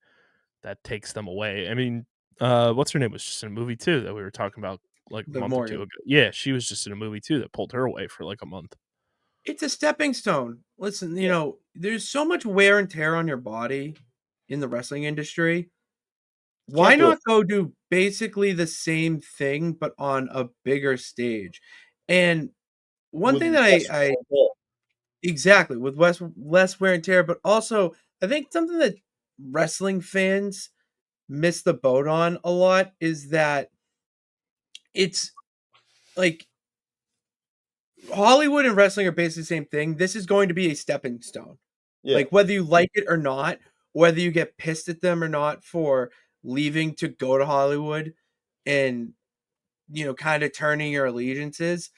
that takes them away. I mean, what's her name was just in a movie too that we were talking about like a month or two ago. Yeah, she was just in a movie too that pulled her away for like a month. It's a stepping stone. Listen, there's so much wear and tear on your body in the wrestling industry. Why not go do basically the same thing, but on a bigger stage? And one thing that I exactly, with less wear and tear, but also I think something that wrestling fans miss the boat on a lot is that it's like Hollywood and wrestling are basically the same thing. This is going to be a stepping stone. Yeah. Like, whether you like it or not, whether you get pissed at them or not for leaving to go to Hollywood and, kind of turning your allegiances,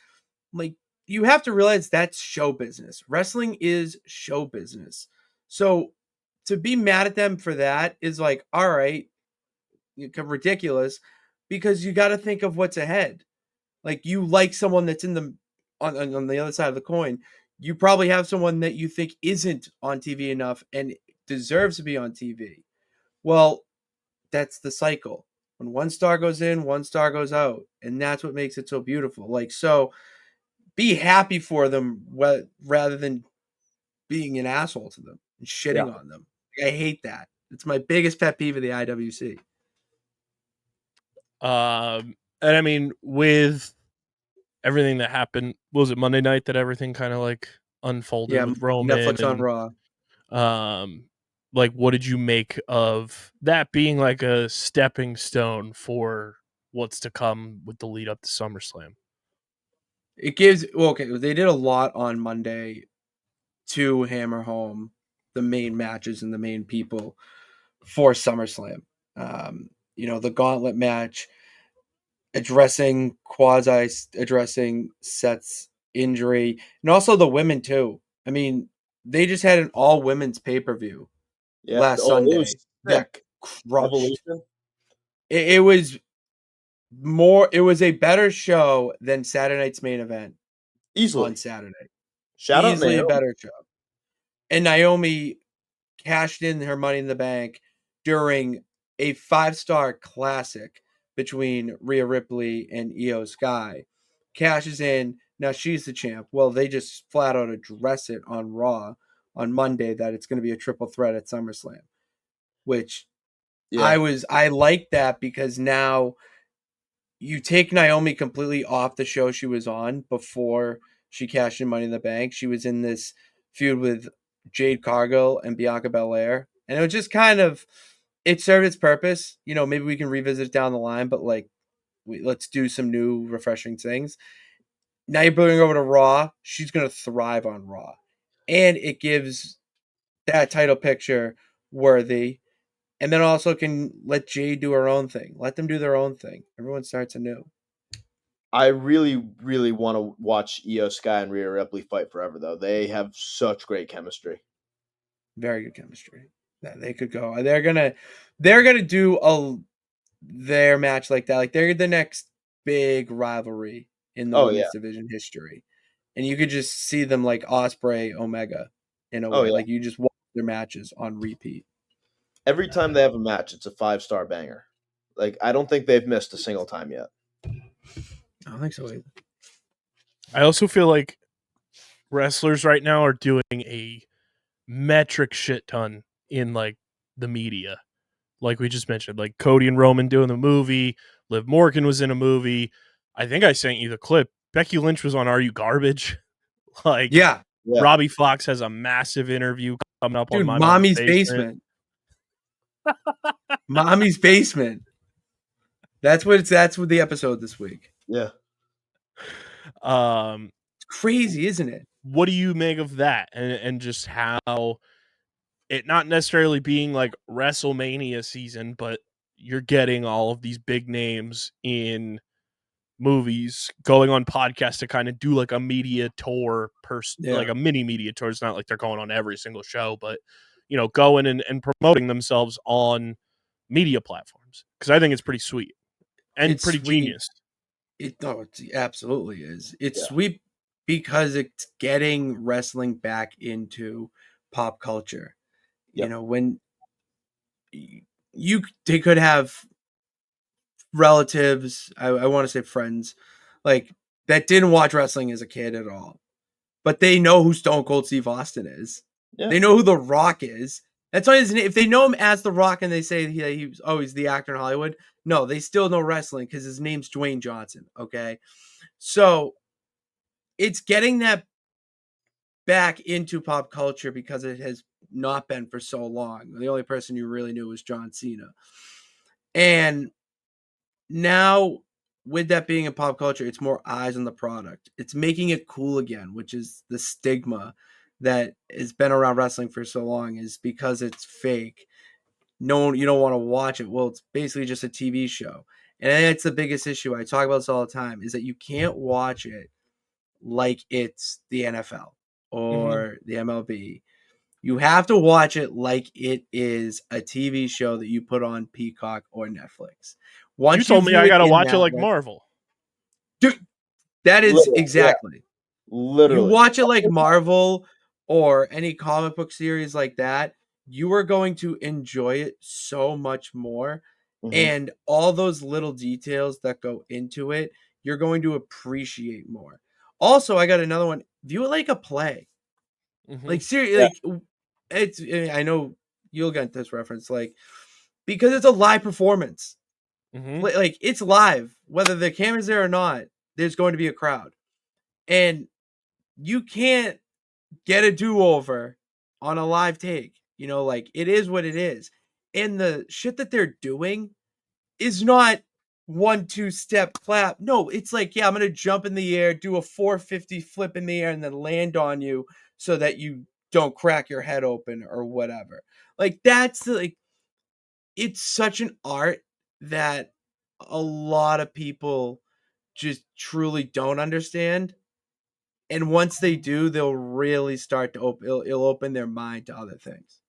like, you have to realize that's show business. Wrestling is show business. So to be mad at them for that is like, all right, ridiculous, because you got to think of what's ahead. Like, you like someone that's in the on the other side of the coin. You probably have someone that you think isn't on TV enough and deserves to be on TV. Well, that's the cycle. When one star goes in, one star goes out, and that's what makes it so beautiful. Like, so be happy for them rather than being an asshole to them and shitting on them. I hate that. It's my biggest pet peeve of the IWC. And I mean, with everything that happened, was it Monday night that everything kind of like unfolded with Roman? Netflix on Raw. Like, what did you make of that being like a stepping stone for what's to come with the lead up to SummerSlam? It gives they did a lot on Monday to hammer home the main matches and the main people for SummerSlam. The gauntlet match, addressing Seth's injury, and also the women too. I mean, they just had an all women's pay-per-view last Sunday that crushed. It was a better show than Saturday night's main event. Easily on Saturday. Easily a better show. And Naomi cashed in her Money in the Bank during a 5-star classic between Rhea Ripley and Io Sky. Cashes in. Now she's the champ. Well, they just flat out address it on Raw on Monday that it's going to be a triple threat at SummerSlam, which I like that because now you take Naomi completely off the show she was on before she cashed in Money in the Bank. She was in this feud with Jade Cargill and Bianca Belair. And it was just it served its purpose. Maybe we can revisit it down the line, but let's do some new, refreshing things. Now you're bringing her over to Raw. She's going to thrive on Raw. And it gives that title picture worthy. And then also can let Jade do her own thing. Let them do their own thing. Everyone starts anew. I really, really want to watch Io Sky and Rhea Ripley fight forever, though. They have such great chemistry. Very good chemistry. They could go. They're gonna do their match like that. Like they're the next big rivalry in the women's division history, and you could just see them like Ospreay, Omega, in a way. Like you just watch their matches on repeat. Every time they have a match, it's a 5-star banger. Like I don't think they've missed a single time yet. I don't think so either. I also feel like wrestlers right now are doing a metric shit ton in like the media. Like we just mentioned, like Cody and Roman doing the movie, Liv Morgan was in a movie. I think I sent you the clip. Becky Lynch was on Are You Garbage? Robbie Fox has a massive interview coming up on my Mommy's Basement. Mommy's Basement. That's what the episode this week. Yeah. It's crazy, isn't it? What do you make of that? And just how it not necessarily being like WrestleMania season, but you're getting all of these big names in movies going on podcasts to kind of do like a media tour like a mini media tour. It's not like they're going on every single show, but going and promoting themselves on media platforms. Cause I think it's pretty sweet and it's pretty sweet. Genius. It absolutely is. It's sweet because it's getting wrestling back into pop culture. When they could have relatives, I want to say friends, like that didn't watch wrestling as a kid at all, but they know who Stone Cold Steve Austin is. Yeah. They know who The Rock is. That's why if they know him as The Rock and they say he's the actor in Hollywood, no, they still know wrestling because his name's Dwayne Johnson. Okay, so it's getting that back into pop culture because it has not been for so long. The only person you really knew was John Cena. And now with that being in pop culture, it's more eyes on the product. It's making it cool again, which is the stigma that has been around wrestling for so long, is because it's fake. You don't want to watch it. Well, it's basically just a TV show. And it's the biggest issue. I talk about this all the time, is that you can't watch it like it's the NFL or the MLB. You have to watch it like it is a TV show that you put on Peacock or Netflix. Once you told me I got to watch it like Marvel. Dude, that is exactly. Yeah. Literally. You watch it like Marvel or any comic book series like that, you are going to enjoy it so much more. And all those little details that go into it, you're going to appreciate more. Also, I got another one. View it like a play. Mhm. Like seriously, like it's. I know you'll get this reference, like because it's a live performance. Mhm. Like it's live, whether the camera's there or not. There's going to be a crowd, and you can't get a do-over on a live take. You know, like it is what it is, and the shit that they're doing is not 1-2 step clap. No, it's like, yeah, I'm gonna jump in the air, do a 450 flip in the air, and then land on you so that you don't crack your head open or whatever. Like that's like it's such an art that a lot of people just truly don't understand. And once they do, they'll really start to open. It'll open their mind to other things.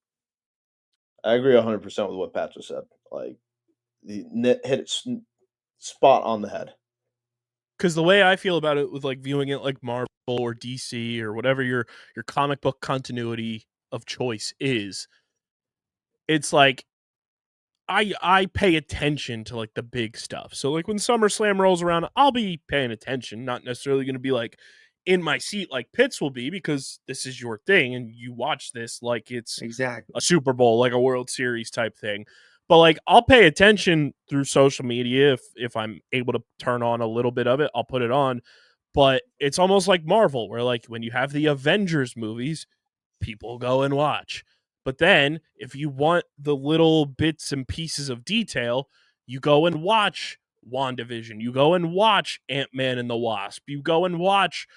I agree 100% with what Pat just said. Like, hit it spot on the head. Because the way I feel about it with like viewing it like Marvel or DC or whatever your comic book continuity of choice is, it's like I pay attention to like the big stuff. So like when SummerSlam rolls around, I'll be paying attention, not necessarily going to be like in my seat like Pitts will be, because this is your thing and you watch this like it's Exactly. a Super Bowl, like a World Series type thing. But like I'll pay attention through social media if I'm able to turn on a little bit of it, I'll put it on. But it's almost like Marvel, where like when you have the Avengers movies, people go and watch. But then if you want the little bits and pieces of detail, you go and watch WandaVision. You go and watch Ant-Man and the Wasp. You go and watch,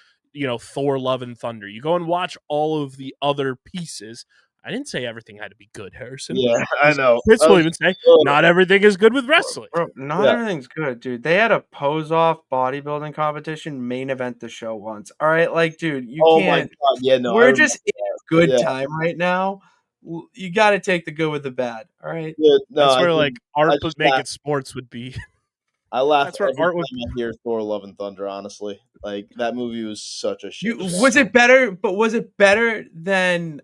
Thor Love and Thunder. You go and watch all of the other pieces. I didn't say everything had to be good, Harrison. Yeah, I know. Chris I will was even say just not everything is good with wrestling. Bro, not Yeah. everything's good, dude. They had a pose off bodybuilding competition main event the show once. All right, like, dude, you Oh my can't. god, yeah, no, I We're remember just in that. a good Yeah, time right now. You got to take the good with the bad. All right. yeah, no, That's I where can. like art I but just make laugh. it sports would be. I laugh That's where every art would. time I hear Thor: Love and Thunder. Honestly, like that movie was such a shit You show. was it better? But was it better than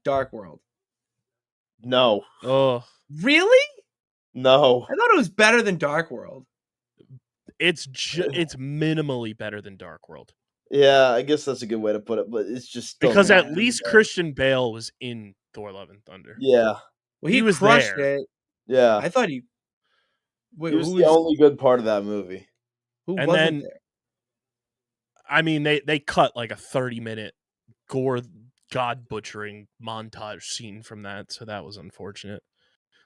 Dark World? No, Oh, Really? no. I thought it was better than Dark World. it's minimally better than Dark World. Yeah, I guess that's a good way to put it, but it's just still Because not at Okay. good least though. Christian Bale was in Thor: Love and Thunder. Yeah, Well, He he was crushed there. it. yeah. I thought he. Wait, He was the only good part of that movie. who And wasn't then there? I mean they cut like a 30-minute gore god butchering montage scene from that, so that was unfortunate.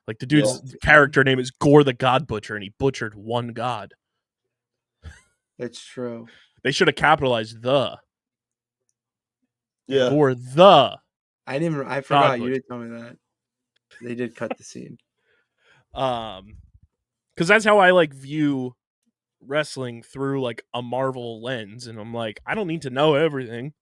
Like the Yeah, dude's character name is Gore the God Butcher, and he butchered one god. It's true. They should have capitalized the yeah. Gore the I didn't. I God forgot. You Butcher. did tell me that. They did cut the scene. Because that's how I like view wrestling, through like a Marvel lens, and I'm like, I don't need to know everything.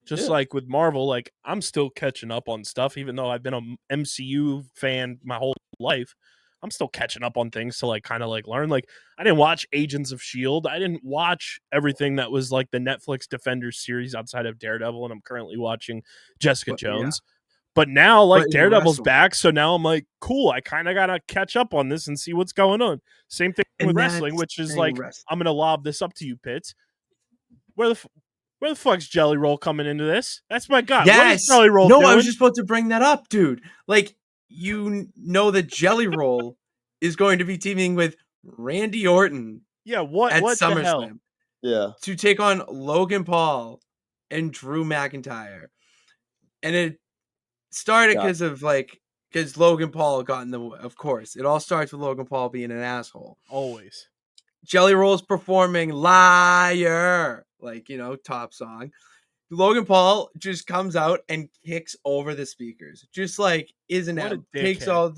Just Yeah. like with Marvel, like I'm still catching up on stuff, even though I've been a MCU fan my whole life. I'm still catching up on things to like kind of like learn. Like I didn't watch Agents of Shield. I didn't watch everything that was like the Netflix Defenders series outside of Daredevil, and I'm currently watching Jessica But, yeah. Jones. But now like But in Daredevil's wrestling. back, so now I'm like, cool. I kind of gotta catch up on this and see what's going on. Same thing And with that's wrestling, which the is thing, like, wrestling. I'm gonna lob this up to you, Pitts. Where the fuck's Jelly Roll coming into this? That's my god. What is Yes. Jelly Roll No, doing? I was just about to bring that up, dude. Like, you know that Jelly Roll is going to be teaming with Randy Orton Yeah, at what the hell? SummerSlam Yeah. to take on Logan Paul and Drew McIntyre. And it started Yeah. because Logan Paul got in the, of course, it all starts with Logan Paul being an asshole. Always. Jelly Roll's performing Liar, top song. Logan Paul just comes out and kicks over the speakers, just like What a takes dickhead. all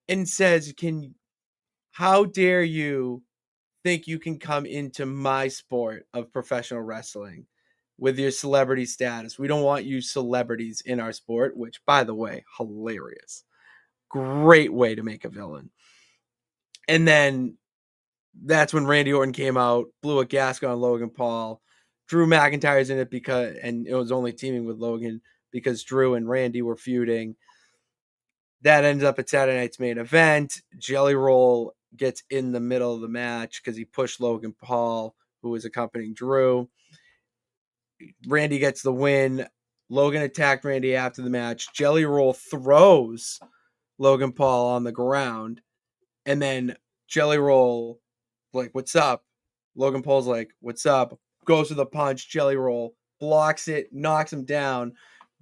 and says, how dare you think you can come into my sport of professional wrestling with your celebrity status? We don't want you celebrities in our sport, which, by the way, hilarious. Great way to make a villain. And then that's when Randy Orton came out, blew a gasket on Logan Paul. Drew McIntyre's in it and it was only teaming with Logan because Drew and Randy were feuding. That ends up at Saturday night's main event. Jelly Roll gets in the middle of the match because he pushed Logan Paul, who was accompanying Drew. Randy gets the win. Logan attacked Randy after the match. Jelly Roll throws Logan Paul on the ground, and then Jelly Roll, like, what's up? Logan Paul's like, what's up? Goes to the punch. Jelly Roll blocks it, knocks him down.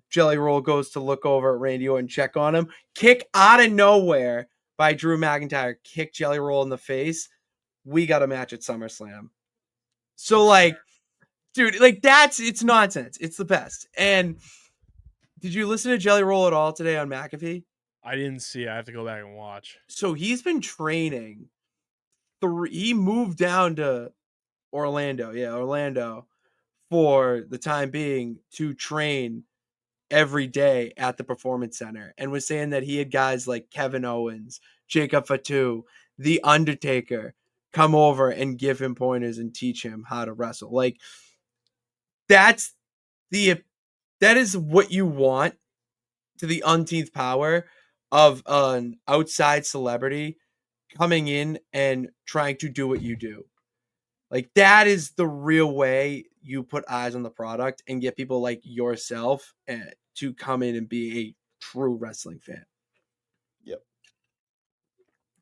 Jelly Roll goes to look over at Randy Orton, check on him. Kick out of nowhere by Drew McIntyre. Kick Jelly Roll in the face. We got a match at SummerSlam. So, like, dude, like, it's nonsense. It's the best. And did you listen to Jelly Roll at all today on McAfee? I didn't see. I have to go back and watch. So he's been training. He moved down to Orlando, for the time being to train every day at the Performance Center, and was saying that he had guys like Kevin Owens, Jacob Fatu, The Undertaker come over and give him pointers and teach him how to wrestle. Like, that is what you want, to the umpteenth power of an outside celebrity coming in and trying to do what you do. Like, that is the real way you put eyes on the product and get people like yourself to come in and be a true wrestling fan. Yep.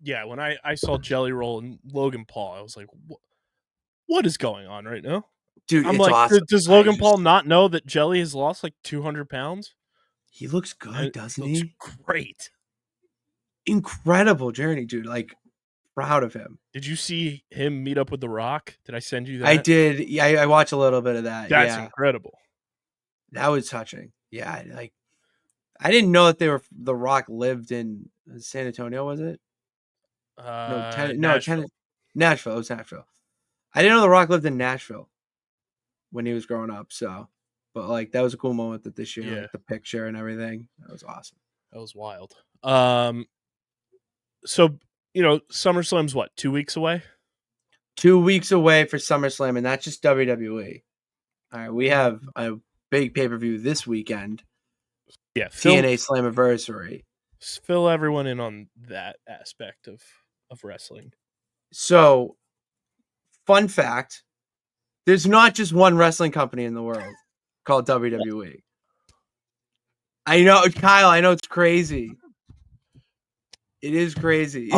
Yeah, when I saw Jelly Roll and Logan Paul, I was like, what is going on right now? Dude, I'm it's like, awesome. does Logan Paul not know that Jelly has lost like 200 pounds? He looks good, doesn't he? Looks great. Incredible journey, dude. Like, proud of him. Did you see him meet up with The Rock? Did I send you that? I did. Yeah, I watched a little bit of that. That's incredible. That was touching. Yeah, like, I didn't know that The Rock lived in San Antonio, was it? Nashville. Nashville. It was Nashville. I didn't know The Rock lived in Nashville when he was growing up. So, but like, that was a cool moment that this year, like, the picture and everything. That was awesome. That was wild. So, SummerSlam's what, 2 weeks away? 2 weeks away for SummerSlam, and that's just WWE. All right, we have a big pay-per-view this weekend. Yeah, TNA Slammiversary. Fill everyone in on that aspect of wrestling. So, fun fact, there's not just one wrestling company in the world called WWE. I know, Kyle, I know it's crazy. It is crazy.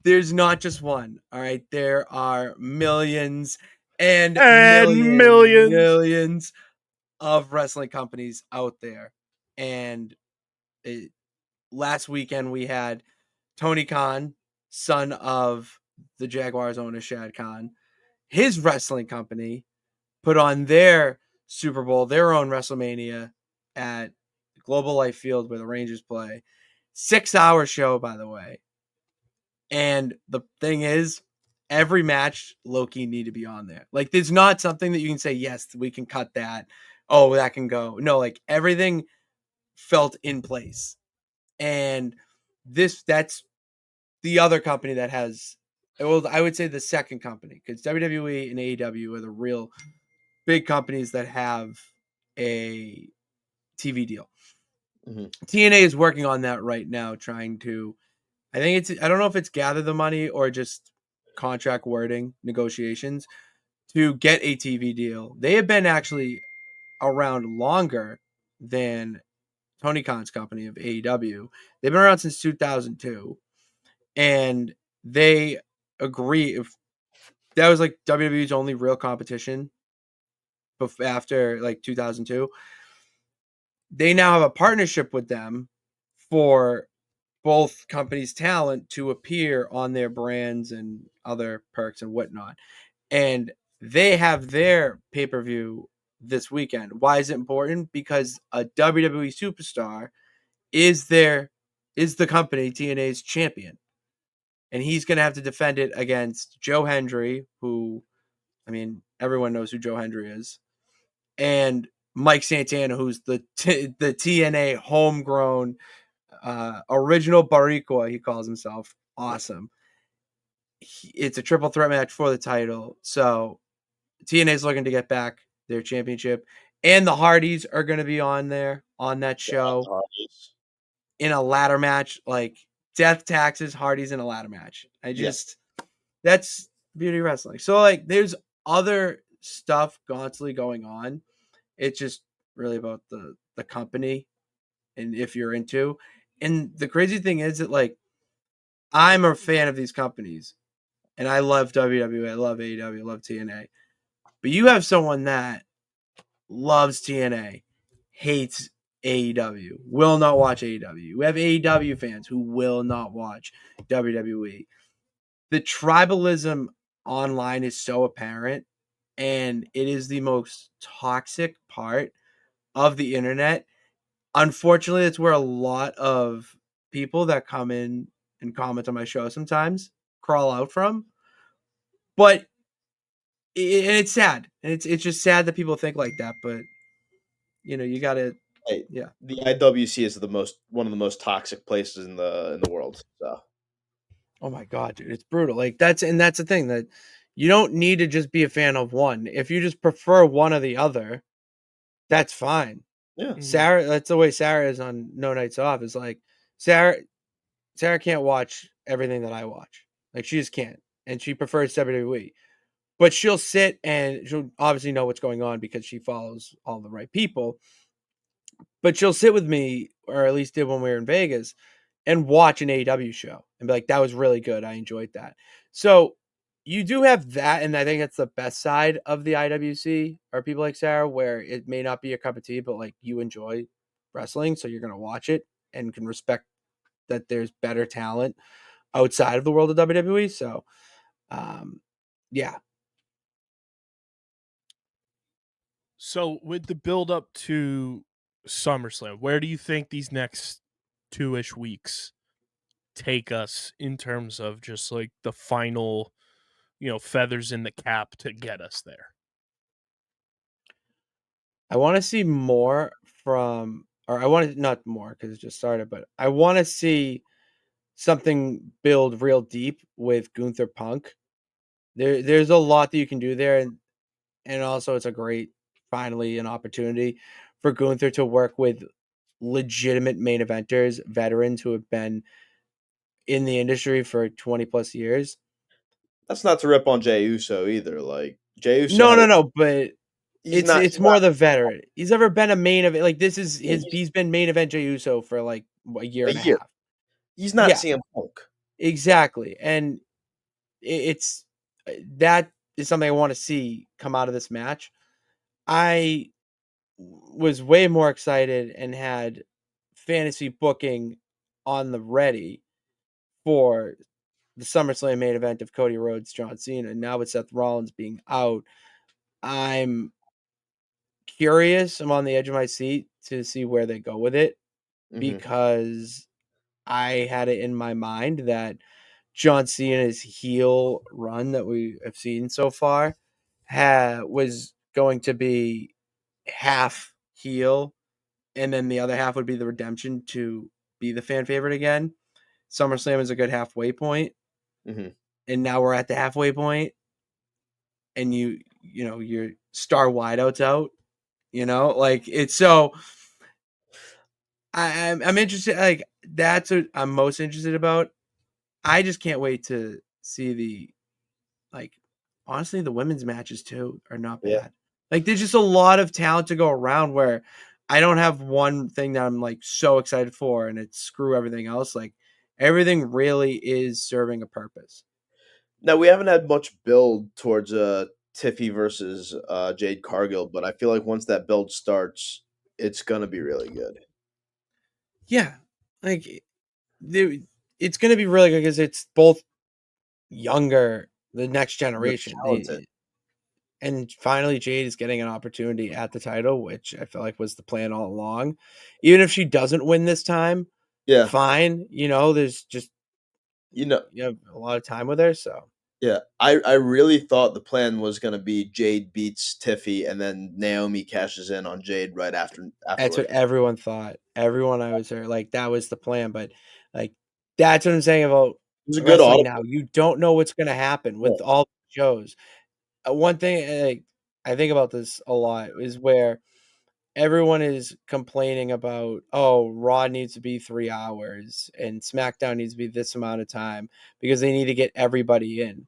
There's not just one, all right? There are millions and millions of wrestling companies out there. And last weekend we had Tony Khan, son of the Jaguars owner Shad Khan, his wrestling company put on their Super Bowl, their own WrestleMania at Global Life Field where the Rangers play. 6-hour show, by the way. And the thing is, every match low-key need to be on there. Like, there's not something that you can say, yes, we can cut that. Oh, that can go. No, like, everything felt in place. And that's the other company that has, well, I would say the second company, because WWE and AEW are the real big companies that have a TV deal. Mm-hmm. TNA is working on that right now, trying to, I don't know if it's gather the money or just contract wording negotiations to get a TV deal. They have been actually around longer than Tony Khan's company of AEW. They've been around since 2002. And they agree, if that was like WWE's only real competition after like 2002, they now have a partnership with them for both companies' talent to appear on their brands and other perks and whatnot. And they have their pay-per-view this weekend. Why is it important? Because a WWE superstar is the company TNA's champion. And he's going to have to defend it against Joe Hendry, who, I mean, everyone knows who Joe Hendry is, and Mike Santana, who's the TNA homegrown original Boricua, he calls himself. Awesome. It's a triple threat match for the title. So TNA's looking to get back their championship. And the Hardys are going to be on there on that show in a ladder match, like Death Taxes, Hardys in a ladder match. That's beauty wrestling. So, like, there's other stuff constantly going on. It's just really about the company and if you're into. And the crazy thing is that like I'm a fan of these companies and I love WWE, I love AEW, I love TNA. But you have someone that loves TNA, hates AEW, will not watch AEW. We have AEW fans who will not watch WWE. The tribalism online is so apparent, and it is the most toxic part of the internet. Unfortunately, it's where a lot of people that come in and comment on my show sometimes crawl out from. But and it's sad, and it's just sad that people think like that. But you gotta, Hey, yeah. the IWC is one of the most toxic places in the world. So Oh my god, dude, it's brutal. Like that's the thing that you don't need to just be a fan of one. If you just prefer one or the other, that's fine. yeah, Sarah, that's the way Sarah is on No Nights Off. Is like Sarah can't watch everything that I watch. Like she just can't, and she prefers WWE. But she'll sit and she'll obviously know what's going on because she follows all the right people. But she'll sit with me, or at least did when we were in Vegas, and watch an AEW show and be like, that was really good. I enjoyed that. So you do have that, and I think that's the best side of the IWC, or people like Sarah, where it may not be a cup of tea, but like you enjoy wrestling, so you're gonna watch it and can respect that there's better talent outside of the world of WWE. So yeah. So with the build up to SummerSlam, where do you think these next 2-ish weeks take us in terms of just like the final, feathers in the cap to get us there? I want to see more from, or I want to, not more because it just started, but I want to see something build real deep with Gunther Punk. There's a lot that you can do there, and also it's a great, finally, an opportunity for Gunther to work with legitimate main eventers, veterans who have been in the industry for 20 plus years. that's not to rip on Jey Uso either. Like Jey Uso, No, but he's it's not. it's more the veteran. He's never been a main event. Like this is Yeah, he's been main event Jey Uso for like a year a and a year. half. He's not Yeah, CM Punk. exactly. And it's that is something I want to see come out of this match. I was way more excited and had fantasy booking on the ready for the SummerSlam main event of Cody Rhodes, John Cena. Now with Seth Rollins being out, I'm curious. I'm on the edge of my seat to see where they go with it Hmm. because I had it in my mind that John Cena's heel run that we have seen so far was going to be half heel, and then the other half would be the redemption to be the fan favorite again. SummerSlam is a good halfway point, Hmm. and now we're at the halfway point, and your star wideouts out. Like it's so. I'm interested. Like that's what I'm most interested about. I just can't wait to see like honestly the women's matches too are not Yeah. bad. Like there's just a lot of talent to go around where I don't have one thing that I'm like so excited for and it's screw everything else. Like everything really is serving a purpose. Now we haven't had much build towards Tiffy versus Jade Cargill, but I feel like once that build starts, it's gonna be really good. Yeah. Like it's gonna be really good because it's both younger, the next They're generation. talented. And finally, Jade is getting an opportunity at the title, which I feel like was the plan all along. Even if she doesn't win this time, Yeah. fine. There's just You know, you have a lot of time with her, so yeah. I really thought the plan was gonna be Jade beats Tiffy and then Naomi cashes in on Jade right that's what afterward. everyone thought. Everyone I was there, like that was the plan. But like that's what I'm saying about It was a good wrestling now. audible. You don't know what's gonna happen Yeah. with all the shows. One thing like I think about this a lot is where everyone is complaining about, oh, Raw needs to be 3 hours and SmackDown needs to be this amount of time because they need to get everybody in.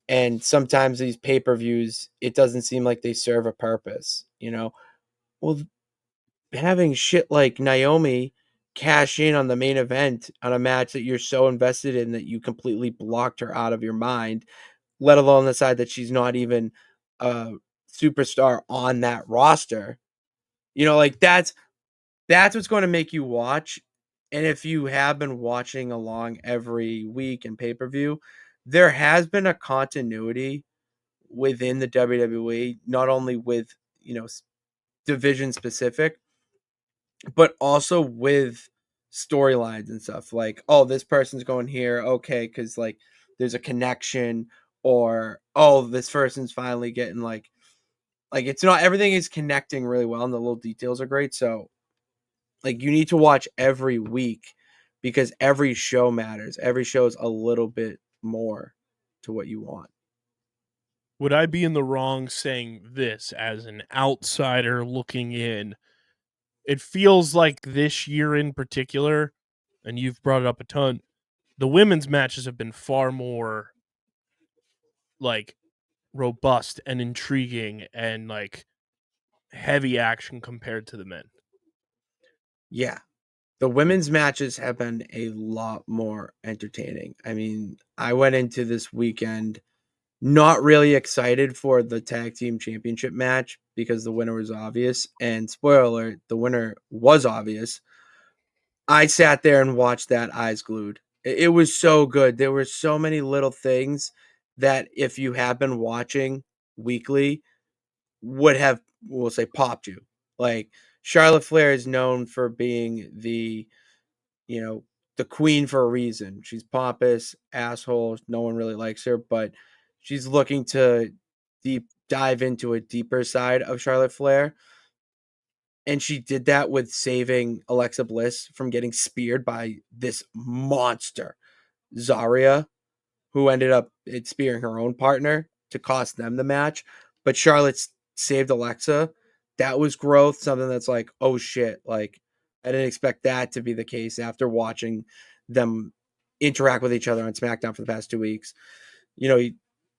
And sometimes these pay-per-views, it doesn't seem like they serve a purpose. Well, having shit like Naomi cash in on the main event on a match that you're so invested in that you completely blocked her out of your mind, let alone the side that she's not even a superstar on that roster. Like that's what's going to make you watch. And if you have been watching along every week in pay-per-view, there has been a continuity within the WWE, not only with, division specific, but also with storylines and stuff. Like, oh, this person's going here, okay, because like there's a connection, or oh, this person's finally getting like it's not everything is connecting really well, and the little details are great. So like you need to watch every week because every show matters. Every show is a little bit more to what you want. Would I be in the wrong saying this as an outsider looking in? It feels like this year in particular, and you've brought it up a ton, the women's matches have been far more like robust and intriguing and like heavy action compared to the men. Yeah. The women's matches have been a lot more entertaining. I mean, I went into this weekend not really excited for the tag team championship match because the winner was obvious. And spoiler alert, the winner was obvious. I sat there and watched that eyes glued. It was so good. There were so many little things that if you have been watching weekly would have, we'll say, popped you. Like Charlotte Flair is known for being you know, the queen for a reason. She's pompous, asshole. No one really likes her, but she's looking to dive into a deeper side of Charlotte Flair. And she did that with saving Alexa Bliss from getting speared by this monster, Zarya, who ended up spearing her own partner to cost them the match. But Charlotte saved Alexa. That was growth, something that's like, oh shit, like I didn't expect that to be the case after watching them interact with each other on SmackDown for the past 2 weeks.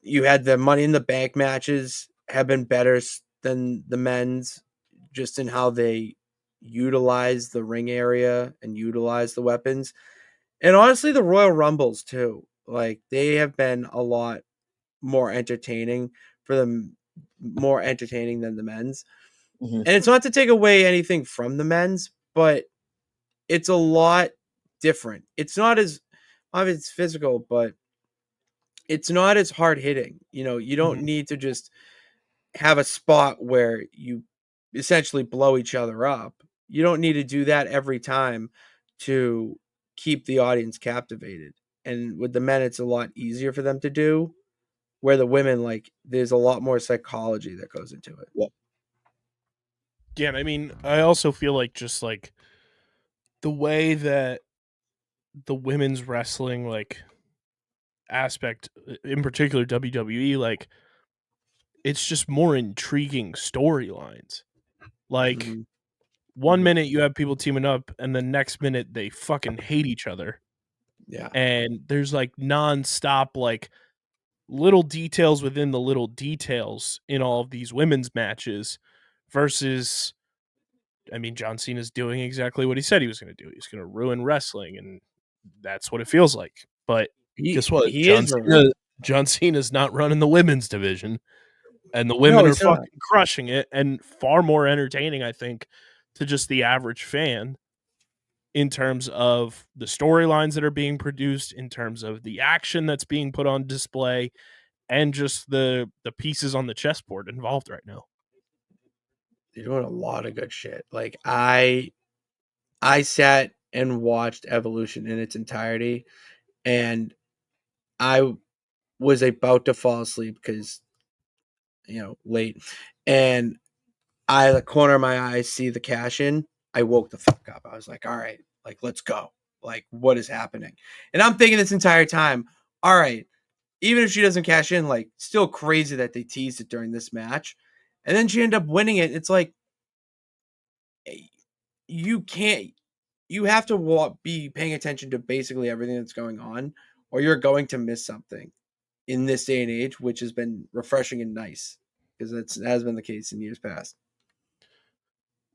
You had the Money in the Bank matches have been better than the men's, just in how they utilize the ring area and utilize the weapons. And honestly, the Royal Rumbles too. Like they have been a lot more entertaining for them, more entertaining than the men's. Mhm. And it's not to take away anything from the men's, but it's a lot different. It's not as obviously it's physical, but it's not as hard hitting. You don't need to just have a spot where you essentially blow each other up. You don't need to do that every time to keep the audience captivated. And with the men, it's a lot easier for them to do. Where the women, like, there's a lot more psychology that goes into it. Yeah. Yeah, and I mean, I also feel like just like the way that the women's wrestling like aspect, in particular WWE, like it's just more intriguing storylines. Like Mhm. one minute you have people teaming up, and the next minute they fucking hate each other, Yeah. and there's like nonstop like little details within the little details in all of these women's matches versus I mean John Cena's doing exactly what he said he was going to do. He's going to ruin wrestling and that's what it feels like. But guess what? He is a John Cena's not running the women's division and the no, women are he's not. fucking crushing it and far more entertaining I think to just the average fan in terms of the storylines that are being produced, in terms of the action that's being put on display, and just the pieces on the chessboard involved right now. They're doing a lot of good shit. Like I sat and watched Evolution in its entirety, and I was about to fall asleep because late, and I the corner of my eye see the cash in. I woke the fuck up. I was like, all right, like let's go. Like what is happening? And I'm thinking this entire time, all right, even if she doesn't cash in, like still crazy that they teased it during this match, and then she ended up winning it. It's like you can't. You have to be paying attention to basically everything that's going on, or you're going to miss something in this day and age, which has been refreshing and nice because that has been the case in years past.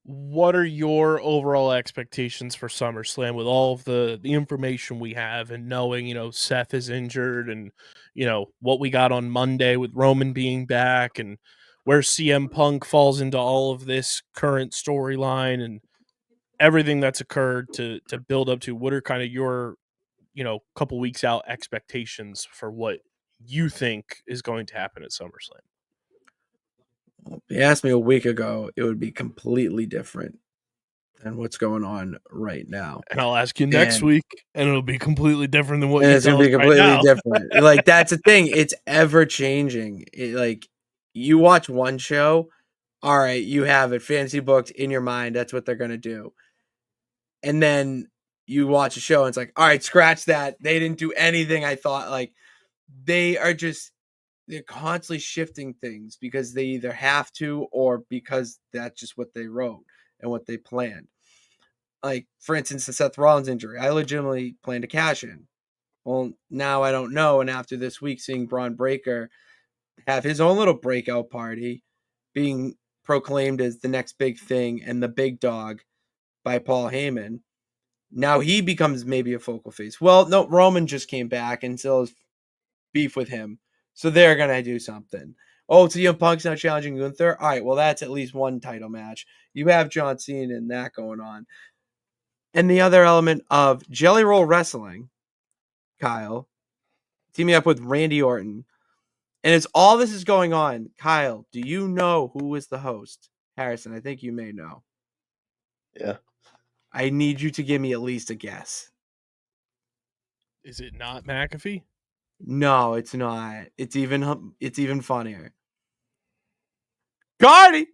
what are your overall expectations for SummerSlam with all of the information we have and knowing, Seth is injured and, what we got on Monday with Roman being back and where CM Punk falls into all of this current storyline and everything that's occurred to build up to what are kind of your, couple weeks out expectations for what you think is going to happen at SummerSlam? If you asked me a week ago, it would be completely different than what's going on right now. And I'll ask you next week, and it'll be completely different than what And you it's gonna tell us be right completely now. different. Like, that's the thing. It's ever changing. Like, you watch one show, all right, you have it fantasy booked in your mind. That's what they're gonna do. And then you watch a show, and it's like, all right, scratch that. They didn't do anything I thought. Like, they're constantly shifting things because they either have to or because that's just what they wrote and what they planned. Like, for instance, the Seth Rollins injury, I legitimately planned to cash in. Well, now I don't know. And after this week, seeing Braun Breaker have his own little breakout party, being proclaimed as the next big thing and the big dog by Paul Heyman, now he becomes maybe a focal face. Well, no, Roman just came back and still has beef with him. So they're going to do something. Oh, CM Punk's now challenging Gunther. All right, well, that's at least one title match. You have John Cena and that going on. And the other element of Jelly Roll Wrestling, Kyle, teaming up with Randy Orton. And as all this is going on, Kyle, do you know who is the host? Harrison, I think you may know. Yeah. I need you to give me at least a guess. Is it not McAfee? No, it's not. It's even funnier. Cardi!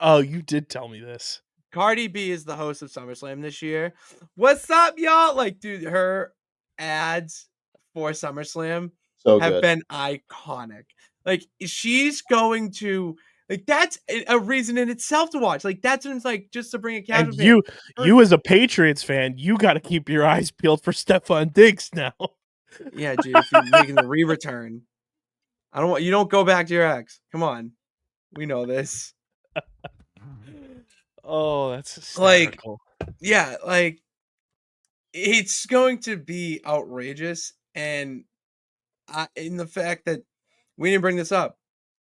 Oh, you did tell me this. Cardi B is the host of SummerSlam this year. What's up, y'all? Like, dude, her ads for SummerSlam have been iconic. Like, she's going to, like, that's a reason in itself to watch. Like, that's when it's like, just to bring a casual And fan. you as a Patriots fan, you got to keep your eyes peeled for Stephon Diggs now. Yeah, dude, if you're making the re-return. You don't go back to your ex. Come on. We know this. Oh, that's hysterical. Like, it's going to be outrageous. And in the fact that we didn't bring this up,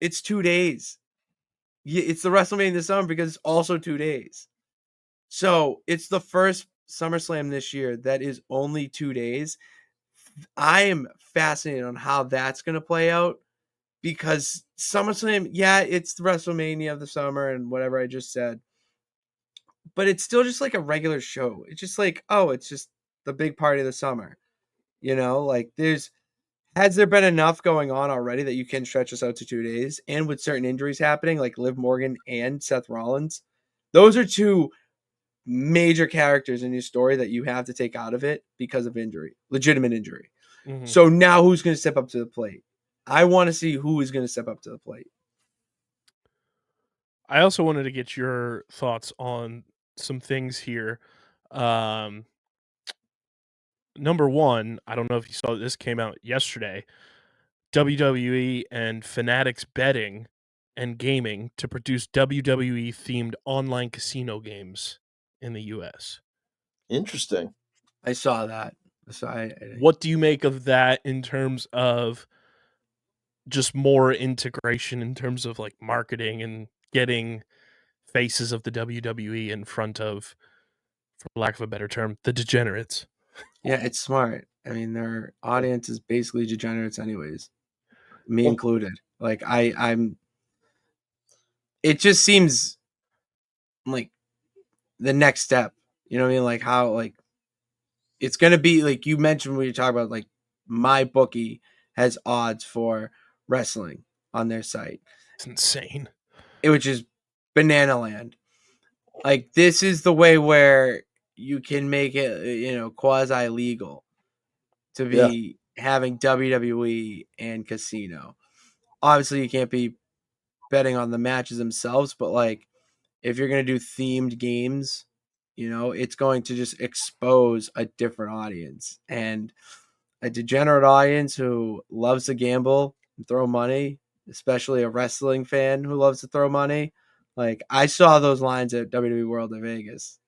it's 2 days. It's the WrestleMania this summer because it's also 2 days. So it's the first SummerSlam this year that is only 2 days. I am fascinated on how that's going to play out because SummerSlam, yeah, it's the WrestleMania of the summer and whatever I just said, but it's still just like a regular show. It's just like, oh, it's just the big party of the summer. Like has there been enough going on already that you can stretch this out to 2 days? And with certain injuries happening, like Liv Morgan and Seth Rollins, those are two major characters in your story that you have to take out of it because of injury, legitimate injury. Mm-hmm. So now who's going to step up to the plate? I want to see who is going to step up to the plate. I also wanted to get your thoughts on some things here. Number one, I don't know if you saw this came out yesterday. WWE and Fanatics Betting and Gaming to produce WWE themed online casino games in the US. Interesting. I saw that. What do you make of that in terms of just more integration in terms of like marketing and getting faces of the WWE in front of, for lack of a better term, the degenerates? Yeah, it's smart. I mean, their audience is basically degenerates anyways, me included. Like I'm it just seems like the next step. You know what I mean? Like how like it's gonna be like you mentioned when you talk about like my bookie has odds for wrestling on their site. It's insane. Which is banana land. Like this is the way where you can make it, quasi legal to be having WWE and casino. Obviously, you can't be betting on the matches themselves, but like if you're going to do themed games, it's going to just expose a different audience and a degenerate audience who loves to gamble and throw money, especially a wrestling fan who loves to throw money. Like, I saw those lines at WWE World in Vegas.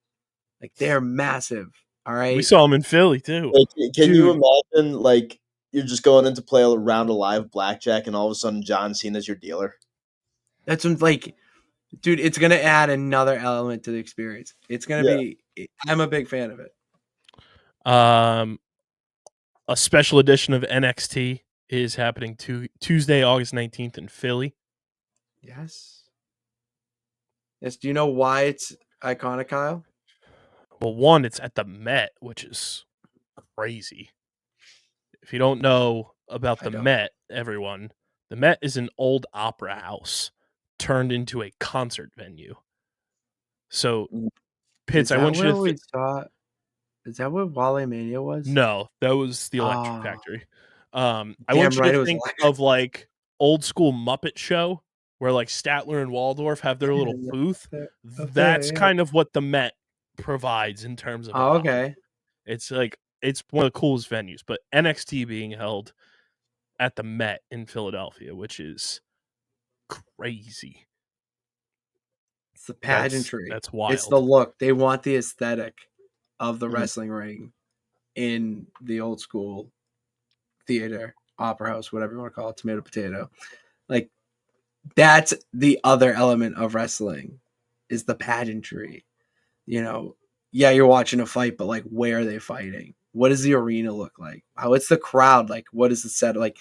Like, they're massive. All right. We saw him in Philly too. Like, can you Dude. imagine, like, you're just going in to play a round of live blackjack, and all of a sudden John Cena's your dealer? That's like, dude, it's gonna add another element to the experience. It's gonna be. I'm a big fan of it. A special edition of NXT is happening Tuesday, August 19th in Philly. Yes. Yes. Do you know why it's iconic, Kyle? Well, one, it's at the Met, which is crazy. If you don't know about the Met, everyone, the Met is an old opera house turned into a concert venue. So, Pitts, I want you to Is that what Wale Mania was? No, that was the Electric Factory. I want you to think of like old school Muppet Show where like Statler and Waldorf have their little booth. That's kind of what the Met provides in terms of okay. It's like it's one of the coolest venues, but NXT being held at the Met in Philadelphia, which is crazy. It's the pageantry. That's wild. It's the look. They want the aesthetic of the wrestling ring in the old school theater, opera house, whatever you want to call it, tomato potato. Like, that's the other element of wrestling is the pageantry. You know, yeah, you're watching a fight, but like, where are they fighting? What does the arena look like? What's the crowd like? What is the set like?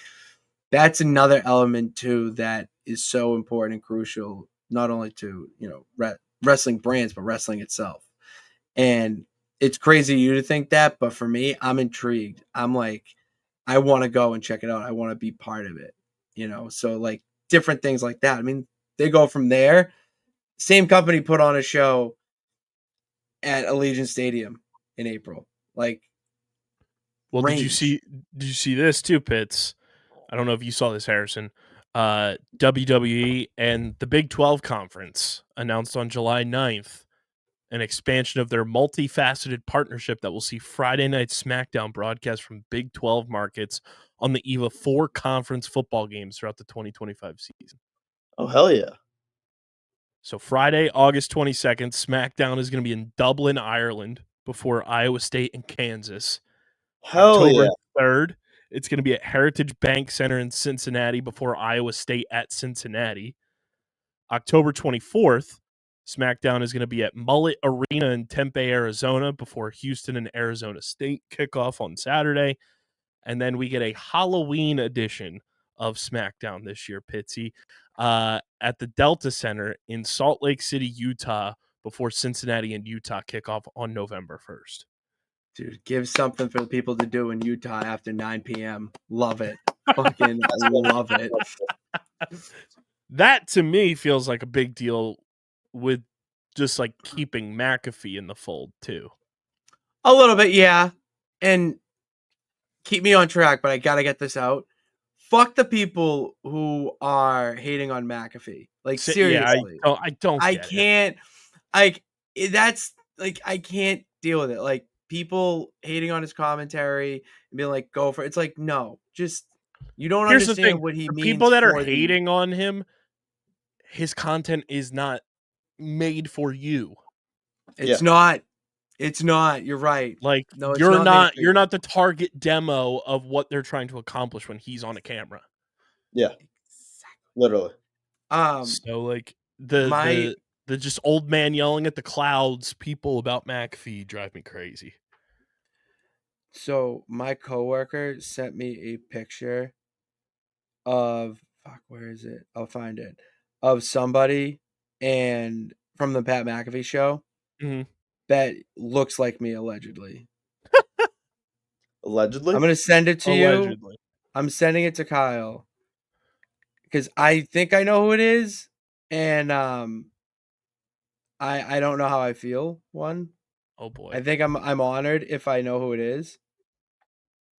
That's another element too that is so important and crucial, not only to, you know, wrestling brands, but wrestling itself. And it's crazy you to think that, but for me, I'm intrigued. I'm like, I want to go and check it out. I want to be part of it, you know? So like different things like that. I mean, they go from there. Same company put on a show at Allegiant Stadium in April. Like, well, did you see this too, Pitts? I don't know if you saw this, Harrison. WWE and the Big 12 Conference announced on July 9th an expansion of their multifaceted partnership that will see Friday Night SmackDown broadcast from Big 12 markets on the eve of 4 conference football games throughout the 2025 season. Oh, hell yeah. So Friday, August 22nd, SmackDown is going to be in Dublin, Ireland, before Iowa State and Kansas. October 3rd, it's going to be at Heritage Bank Center in Cincinnati before Iowa State at Cincinnati. October 24th, SmackDown is going to be at Mullet Arena in Tempe, Arizona before Houston and Arizona State kickoff on Saturday. And then we get a Halloween edition of SmackDown this year, Pitsy, at the Delta Center in Salt Lake City, Utah before Cincinnati and Utah kickoff on November 1st. Dude, give something for the people to do in Utah after 9 p.m. Love it. Fucking love it. That, to me, feels like a big deal with just, like, keeping McAfee in the fold, too. A little bit, yeah. And keep me on track, but I got to get this out. Fuck the people who are hating on McAfee. Like, seriously. Yeah, I don't I can't, that's, like, I can't deal with it. Like, people hating on his commentary and being like, go for it. It's like, no, just, you don't understand what he means. People that are hating on him, his content is not made for you. It's not. It's not. You're right. Like, no, you're not the target demo of what they're trying to accomplish when he's on a camera. Yeah. Literally. So like the just old man yelling at the clouds, people about McAfee drive me crazy. So my coworker sent me a picture of where is it? I'll find it. Of somebody and from the Pat McAfee show that looks like me allegedly. Allegedly? I'm gonna send it to you. I'm sending it to Kyle because I think I know who it is, and I don't know how I feel. One. Oh boy. I think I'm honored if I know who it is.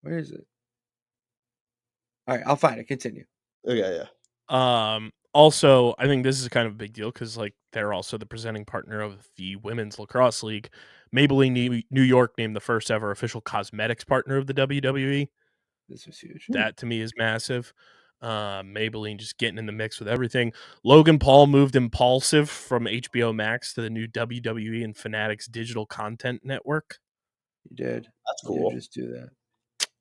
Where is it? All right, I'll find it. Continue. Okay, yeah. Also, I think this is kind of a big deal because like they're also the presenting partner of the Women's Lacrosse League. Maybelline New York named the first ever official cosmetics partner of the WWE. This was huge. That to me is massive. Maybelline just getting in the mix with everything. Logan Paul moved Impulsive from HBO Max to the new WWE and Fanatics digital content network. You did. That's You cool. did just do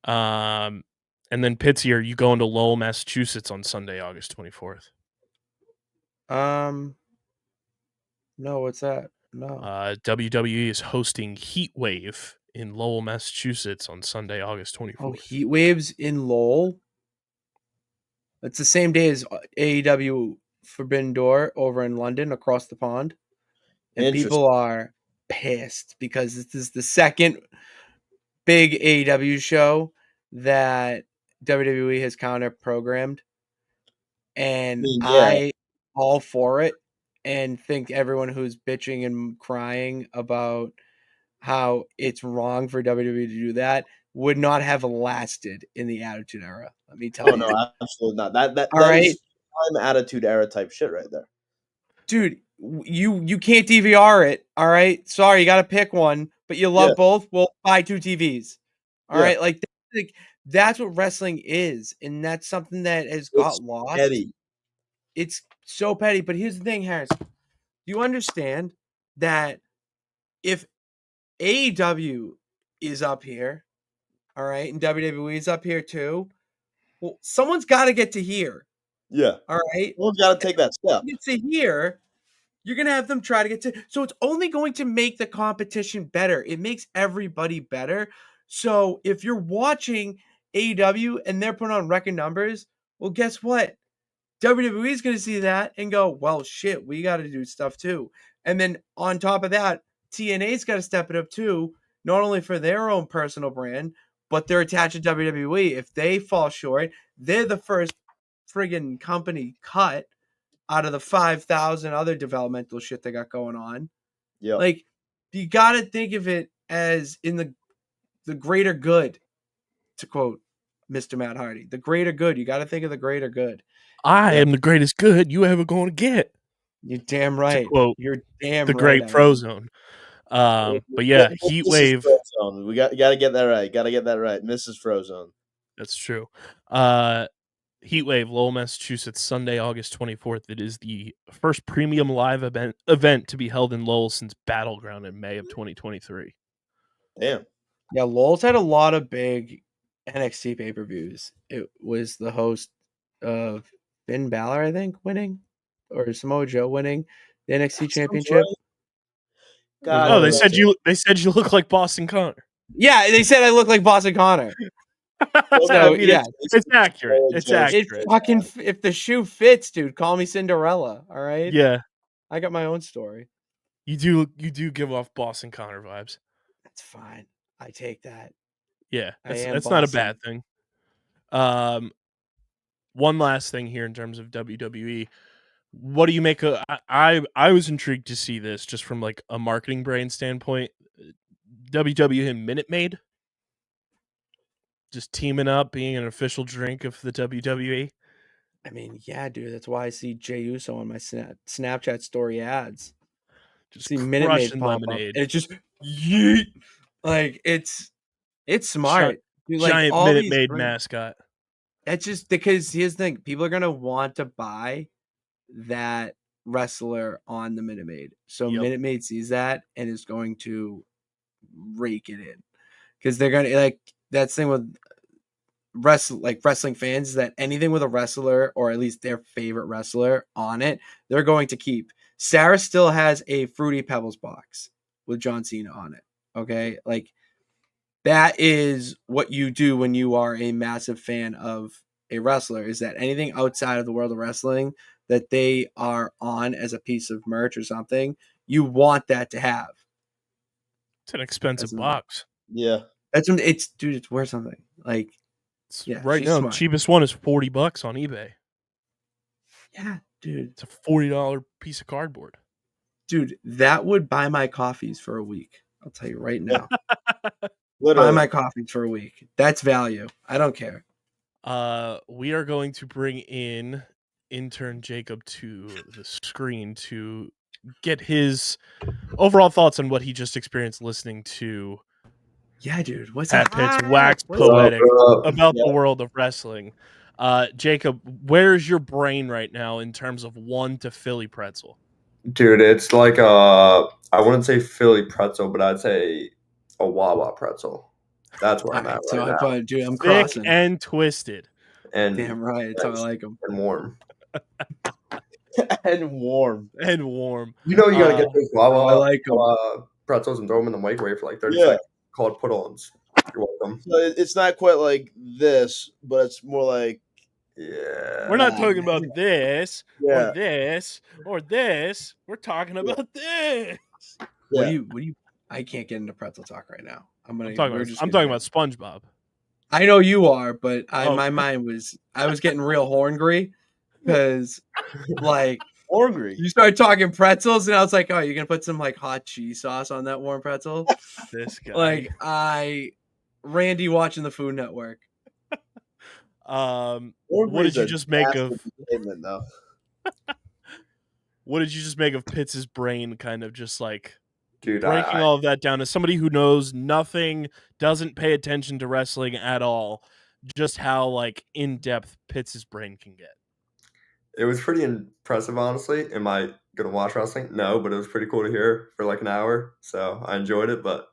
that. And then Pitsy, are you going to Lowell, Massachusetts on Sunday, August 24th? No, what's that? No. WWE is hosting Heat Wave in Lowell, Massachusetts on Sunday, August 24th. Oh, Heat Waves in Lowell? It's the same day as AEW Forbidden Door over in London across the pond. And people are pissed because this is the second big AEW show that WWE has counter programmed. And I all for it and think everyone who's bitching and crying about how it's wrong for WWE to do that would not have lasted in the Attitude Era. Let me tell you. Oh, no, absolutely not. That right? is prime Attitude Era type shit right there. Dude, you can't DVR it, all right? Sorry, you got to pick one, but you love both. Well, buy 2 TVs. All right? Like that's what wrestling is, and that's something that has got lost. Petty. It's so petty, but here's the thing, Harris. Do you understand that if AEW is up here, all right, and WWE is up here too, well, someone's got to get to here. Yeah. All right? Someone's got to take that step. Get to here, you're going to have them try to get to. So it's only going to make the competition better. It makes everybody better. So if you're watching AEW and they're putting on record numbers, well, guess what? WWE is going to see that and go, well, shit, we got to do stuff too. And then on top of that, TNA's got to step it up too, not only for their own personal brand, but they're attached to WWE. If they fall short, they're the first friggin' company cut out of the 5,000 other developmental shit they got going on. Yeah. Like, you got to think of it as in the greater good, to quote Mr. Matt Hardy. The greater good. You got to think of the greater good. I am the greatest good you ever going to get. You're damn right. To quote You're damn the right. Great Frozone. But yeah, Heat Wave. Frozone. We got to get that right. Got to get that right. Mrs. Frozone. That's true. Heat Wave, Lowell, Massachusetts, Sunday, August 24th. It is the first premium live event to be held in Lowell since Battleground in May of 2023. Damn. Yeah, Lowell's had a lot of big NXT pay-per-views. It was the host of Finn Balor, I think, winning, or Samoa Joe winning the NXT Championship. God, oh, they said you look like Boston Connor. Yeah, they said I look like Boston Connor. So yeah, it's accurate. It's accurate. It fucking, if the shoe fits, dude, call me Cinderella. All right. Yeah, I got my own story. You do give off Boston Connor vibes. That's fine. I take that. Yeah, that's not a bad thing. One last thing here in terms of WWE. What do you make of? I was intrigued to see this just from like a marketing brain standpoint. WWE and Minute Maid just teaming up, being an official drink of the WWE. I mean, yeah, dude. That's why I see Jey Uso on my Snapchat story ads. Just see Minute Maid pop lemonade. Up, and it's just yeet. Like it's smart. Dude, like, giant Minute Maid mascot. That's just because here's the thing: people are gonna want to buy that wrestler on the Minute Maid. So Minute Maid sees that and is going to rake it in because they're gonna like that's the thing with wrestling fans is that anything with a wrestler or at least their favorite wrestler on it, they're going to keep. Sarah still has a Fruity Pebbles box with John Cena on it. Okay, like that is what you do when you are a massive fan of a wrestler. Is that anything outside of the world of wrestling that they are on as a piece of merch or something, you want that to have. It's an expensive box. Yeah. That's when it's worth something. Like right now, the cheapest one is $40 on eBay. Yeah, dude. It's a $40 piece of cardboard. Dude, that would buy my coffees for a week. I'll tell you right now. Buy my coffees for a week. That's value. I don't care. We are going to bring in Intern Jacob to the screen to get his overall thoughts on what he just experienced listening to. Yeah, dude. What's Pat Pitt's Wax Poetic about the world of wrestling. Jacob, where's your brain right now in terms of 1 to Philly pretzel? Dude, it's like I wouldn't say Philly pretzel, but I'd say a Wawa pretzel. That's where All I'm at right, so right I now. probably, dude, I'm Thick crossing. and twisted. And Damn right, that's how I like them. and warm. And warm. And warm. You know you gotta get those I Wawa like 'em. pretzels and throw them in the microwave for like 30 Yeah. seconds. Called put-ons. You're welcome. So it's not quite like this, but it's more like Yeah. We're not talking about this Yeah. or this or this. We're talking about this. What Yeah. do you? I can't get into pretzel talk right now. I'm talking about SpongeBob. I know you are, but Oh. my mind was, I was getting real horngry because like Ornery. you started talking pretzels and I was like, oh, you're gonna put some like hot cheese sauce on that warm pretzel? This guy. Like Randy watching the Food Network. What did you just make of? Statement, though. What did you just make of Pitts' brain? Kind of just like Dude, breaking all of that down as somebody who knows nothing, doesn't pay attention to wrestling at all. Just how like in depth Pitts' brain can get. it was pretty impressive, honestly. Am I gonna watch wrestling? No, but it was pretty cool to hear for like an hour. So I enjoyed it, but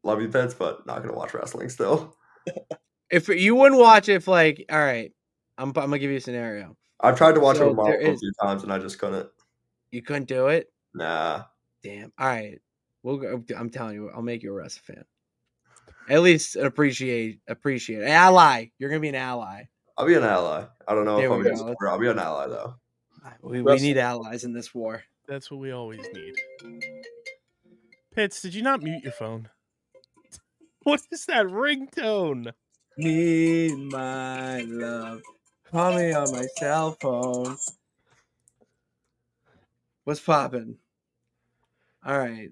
love you, Pets, but not gonna watch wrestling still. If you wouldn't watch it, like, all right, I'm gonna give you a scenario. I've tried to watch So it with there a is- few times and I just couldn't. You couldn't do it? Nah. Damn. All right. We'll go, I'm telling you, I'll make you a wrestling fan. At least appreciate an ally. You're gonna be an ally. I'll be an ally. I don't know There if I'm we gonna go. support. I'll be an ally though. We Wrestling. need allies in this war. That's what we always need. Pitts, did you not mute your phone? What is that ringtone? Need my love. Call me on my cell phone. What's poppin'? All right.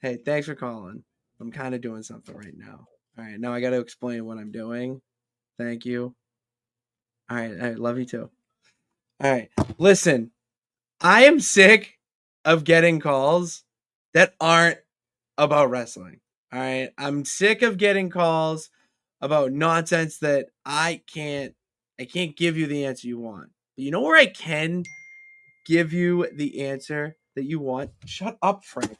Hey, thanks for calling. I'm kind of doing something right now. All right. Now I got to explain what I'm doing. Thank you. All right. Love you too. All right. Listen, I am sick of getting calls that aren't about wrestling. All right. I'm sick of getting calls about nonsense that I can't give you the answer you want. But you know where I can give you the answer that you want? Shut up, Frank.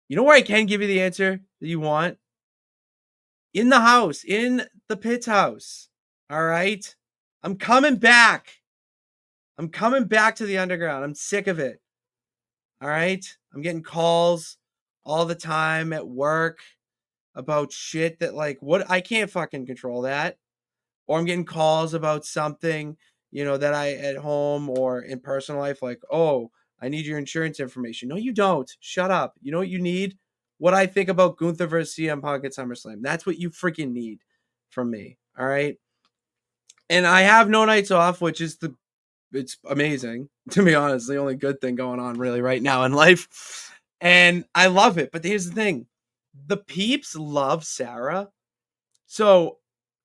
You know where I can give you the answer that you want? In the house, in the Pitts house. All right? I'm coming back. I'm coming back to the underground. I'm sick of it. All right? I'm getting calls all the time at work about shit that, like, what, I can't fucking control that. Or I'm getting calls about something, you know, that I at home or in personal life, like, oh, I need your insurance information. No, you don't. Shut up. You know what you need? What I think about Gunther versus CM Punk at SummerSlam. That's what you freaking need from me. All right. And I have no nights off, which is it's amazing, to be honest. The only good thing going on really right now in life. And I love it. But here's the thing. The peeps love Sarah. So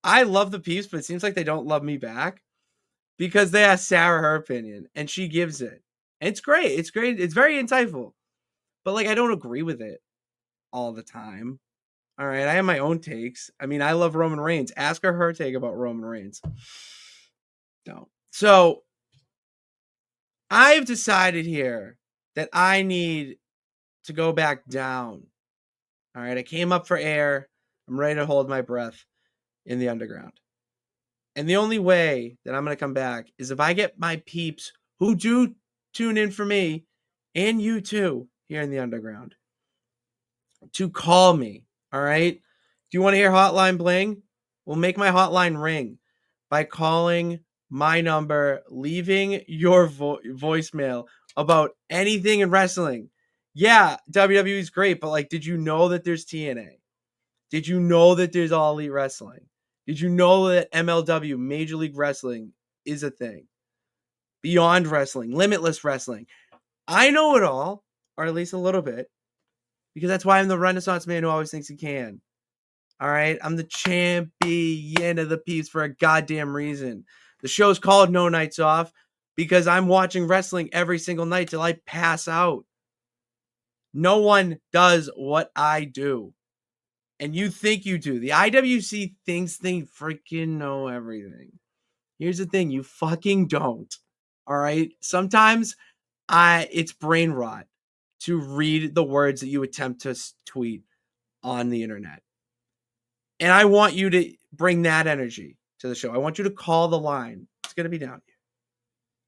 I love the peeps, but it seems like they don't love me back because they ask Sarah her opinion and she gives it. And it's great. It's great. It's very insightful. But like, I don't agree with it all the time. All right. I have my own takes. I mean, I love Roman Reigns. Ask her take about Roman Reigns. No. So I've decided here that I need to go back down. All right. I came up for air. I'm ready to hold my breath in the underground. And the only way that I'm going to come back is if I get my peeps who do tune in for me and you too here in the underground to call me. All right. Do you want to hear hotline bling? We'll make my hotline ring by calling my number, leaving your voicemail about anything in wrestling. Yeah, WWE is great, but like, did you know that there's TNA? Did you know that there's All Elite Wrestling? Did you know that MLW, Major League Wrestling, is a thing? Beyond Wrestling, Limitless Wrestling. I know it all, or at least a little bit, because that's why I'm the Renaissance man who always thinks he can. All right? I'm the champion of the peeps for a goddamn reason. The show's called No Nights Off because I'm watching wrestling every single night till I pass out. No one does what I do. and you think you do. The IWC thinks they freaking know everything. Here's the thing, you fucking don't. All right? Sometimes it's brain rot to read the words that you attempt to tweet on the internet. And I want you to bring that energy to the show. I want you to call the line. It's going to be down here.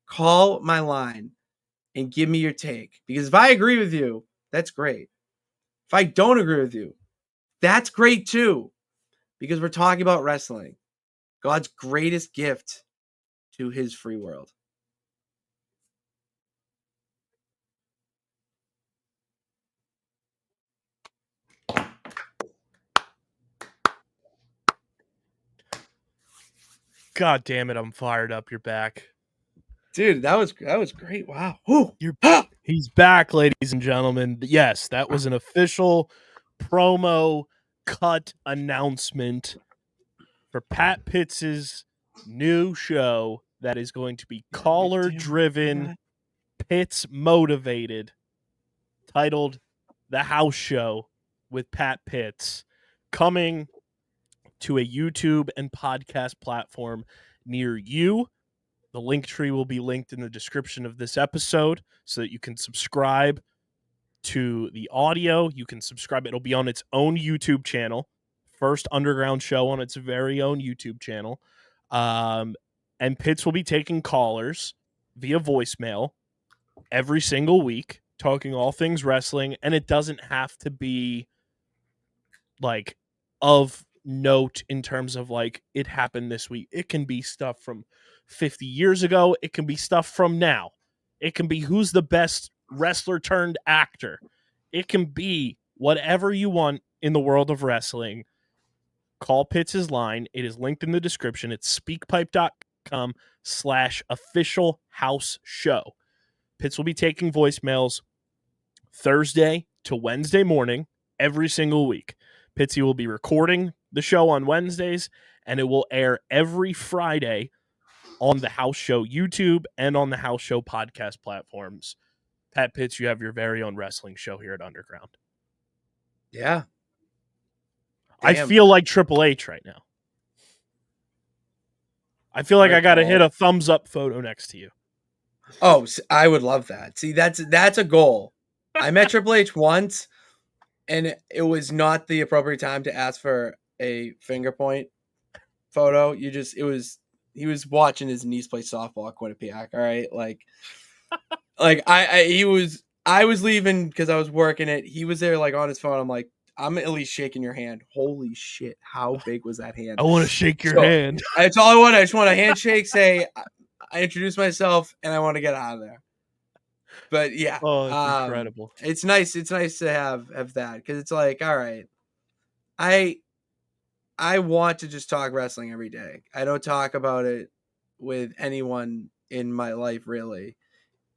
Call my line and give me your take. Because if I agree with you, that's great. If I don't agree with you, that's great too. Because we're talking about wrestling. God's greatest gift to his free world. God damn it, I'm fired up. You're back. Dude, that was great. Wow. Ooh. He's back, ladies and gentlemen. Yes, that was an official promo cut announcement for Pat Pitts' new show that is going to be caller driven, Pitts motivated, titled The House Show with Pat Pitts, coming to a YouTube and podcast platform near you. The link tree will be linked in the description of this episode so that you can subscribe to the audio. You can subscribe. It'll be on its own YouTube channel. First underground show on its very own YouTube channel. And Pitts will be taking callers via voicemail every single week, talking all things wrestling. And it doesn't have to be like of note in terms of like it happened this week. It can be stuff from 50 years ago. It can be stuff from now. It can be who's the best wrestler turned actor. It can be whatever you want in the world of wrestling. Call Pitts' line. It is linked in the description. It's speakpipe.com/official house show. Pitts will be taking voicemails Thursday to Wednesday morning every single week. Pitsy will be recording the show on Wednesdays, and it will air every Friday on the House Show YouTube and on the House Show podcast platforms. Pat Pitts, you have your very own wrestling show here at Underground. Yeah. I feel like Triple H right now. I feel like I got to hit a thumbs up photo next to you. Oh, I would love that. See, that's a goal. I met Triple H once, and it was not the appropriate time to ask for a finger point photo. He was watching his niece play softball at Quinnipiac. All right, I was leaving because I was working it. He was there like on his phone. I'm like, I'm at least shaking your hand. Holy shit, how big was that hand? I want to shake your hand. That's all I want. I just want a handshake. Say I introduce myself and I want to get out of there. But yeah, it's incredible. It's nice. It's nice to have that because it's like, all right, I want to just talk wrestling every day. I don't talk about it with anyone in my life really,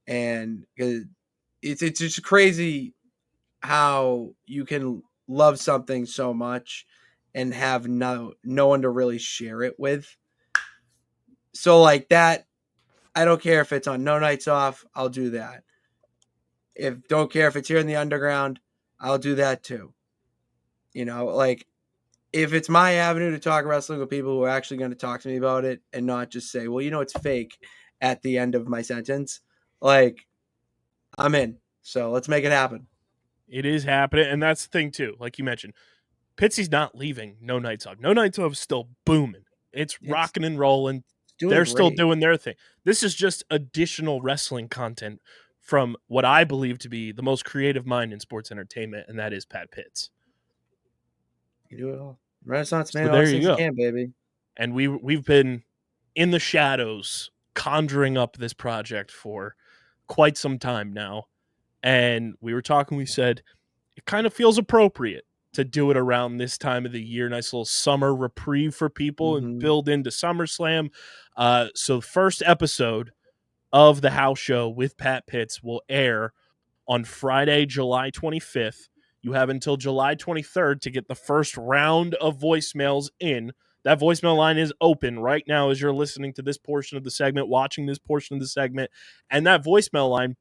and it's just crazy how you can love something so much and have no one to really share it with. So like that, I don't care if it's on No Nights Off, I'll do that. Don't care if it's here in the underground, I'll do that too. You know, like if it's my avenue to talk wrestling with people who are actually going to talk to me about it and not just say, well, you know, it's fake at the end of my sentence, like I'm in. So let's make it happen. It is happening. And that's the thing too. Like you mentioned, Pitsy's not leaving No Nights Off. No Nights Off is still booming. It's rocking and rolling. They're still doing their thing. This is just additional wrestling content from what I believe to be the most creative mind in sports entertainment, and that is Pat Pitts. You do it all. Renaissance man, so there you go, baby. And we've been in the shadows conjuring up this project for quite some time now. And we were talking, we said it kind of feels appropriate to do it around this time of the year. Nice little summer reprieve for people and build into SummerSlam. So the first episode of the House Show with Pat Pitts will air on Friday, July 25th. You have until July 23rd to get the first round of voicemails in. That voicemail line is open right now as you're listening to this portion of the segment, watching this portion of the segment. And that voicemail line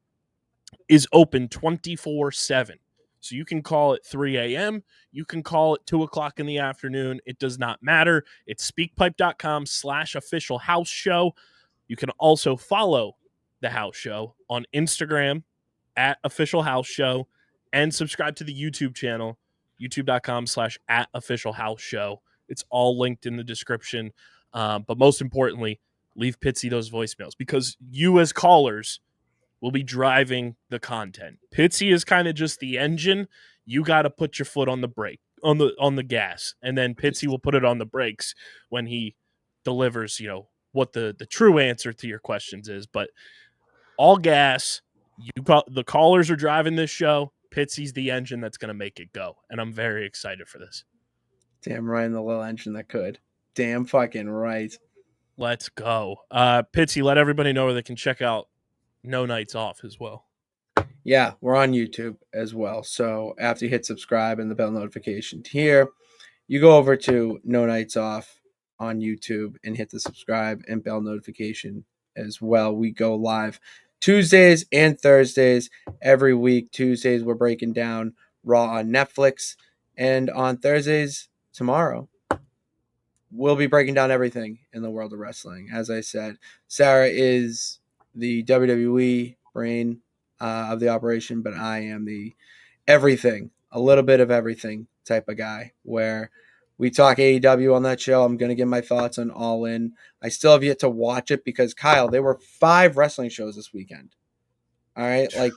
is open 24/7. So you can call it 3 a.m. You can call it 2 o'clock in the afternoon. It does not matter. It's speakpipe.com/official house show. You can also follow the house show on Instagram at official house show and subscribe to the YouTube channel, youtube.com/@official house show. It's all linked in the description. But most importantly, leave Pitsy those voicemails because you as callers will be driving the content. Pitsy is kind of just the engine. You got to put your foot on the brake, on the gas, and then Pitsy will put it on the brakes when he delivers, what the true answer to your questions is. But all gas, the callers are driving this show. Pitsy's the engine that's going to make it go, and I'm very excited for this. Damn right, in the little engine that could. Damn fucking right. Let's go. Pitsy, let everybody know where they can check out No Nights Off as well. Yeah, we're on YouTube as well. So after you hit subscribe and the bell notification here, you go over to No Nights Off on YouTube and hit the subscribe and bell notification as well. We go live Tuesdays and Thursdays every week. Tuesdays, we're breaking down Raw on Netflix. And on Thursdays, tomorrow, we'll be breaking down everything in the world of wrestling. As I said, Sarah is the WWE brain of the operation, but I am the everything, a little bit of everything type of guy, where we talk AEW on that show. I'm going to give my thoughts on All In. I still have yet to watch it because, Kyle, there were 5 wrestling shows this weekend. All right? Like,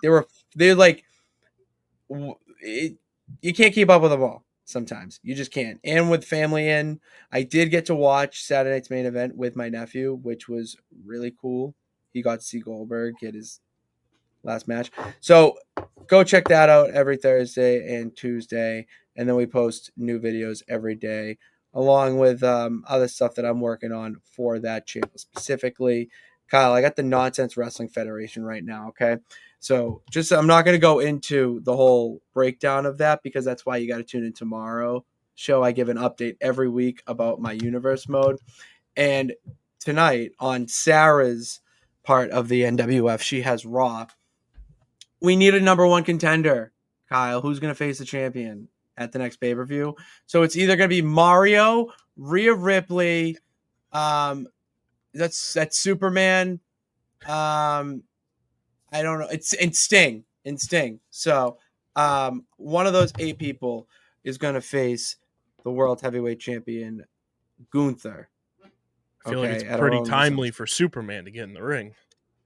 you can't keep up with them all sometimes. You just can't. And with family in, I did get to watch Saturday night's main event with my nephew, which was really cool. He got to see Goldberg get his last match. So go check that out every Thursday and Tuesday. And then we post new videos every day, along with other stuff that I'm working on for that channel specifically. Kyle, I got the Nonsense Wrestling Federation right now, okay? So I'm not going to go into the whole breakdown of that because that's why you got to tune in tomorrow. Show I give an update every week about my universe mode. And tonight on Sarah's part of the NWF, she has Raw. We need a number 1 contender, Kyle. Who's going to face the champion at the next pay-per-view? So it's either going to be Mario, Rhea Ripley, that's Superman. I don't know. It's Sting. So one of those 8 people is going to face the world heavyweight champion, Gunther. I feel like it's pretty timely for Superman to get in the ring.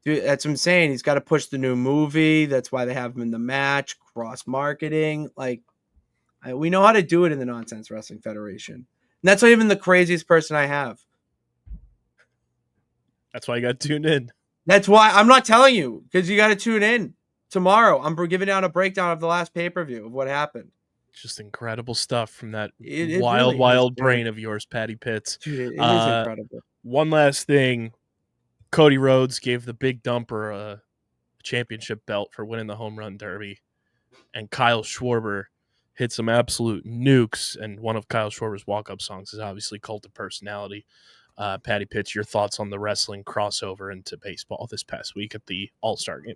Dude, that's what I'm saying. He's got to push the new movie. That's why they have him in the match. Cross-marketing. Like, we know how to do it in the Nonsense Wrestling Federation. And that's not even the craziest person I have. That's why you got to tune in. That's why I'm not telling you, because you got to tune in tomorrow. I'm giving out a breakdown of the last pay-per-view of what happened. Just incredible stuff from that wild really brain of yours, Patty Pitts. Dude, it is incredible. One last thing. Cody Rhodes gave the Big Dumper a championship belt for winning the Home Run Derby. And Kyle Schwarber hit some absolute nukes. And one of Kyle Schwarber's walk-up songs is obviously Cult of Personality. Patty Pitts, your thoughts on the wrestling crossover into baseball this past week at the All-Star Game?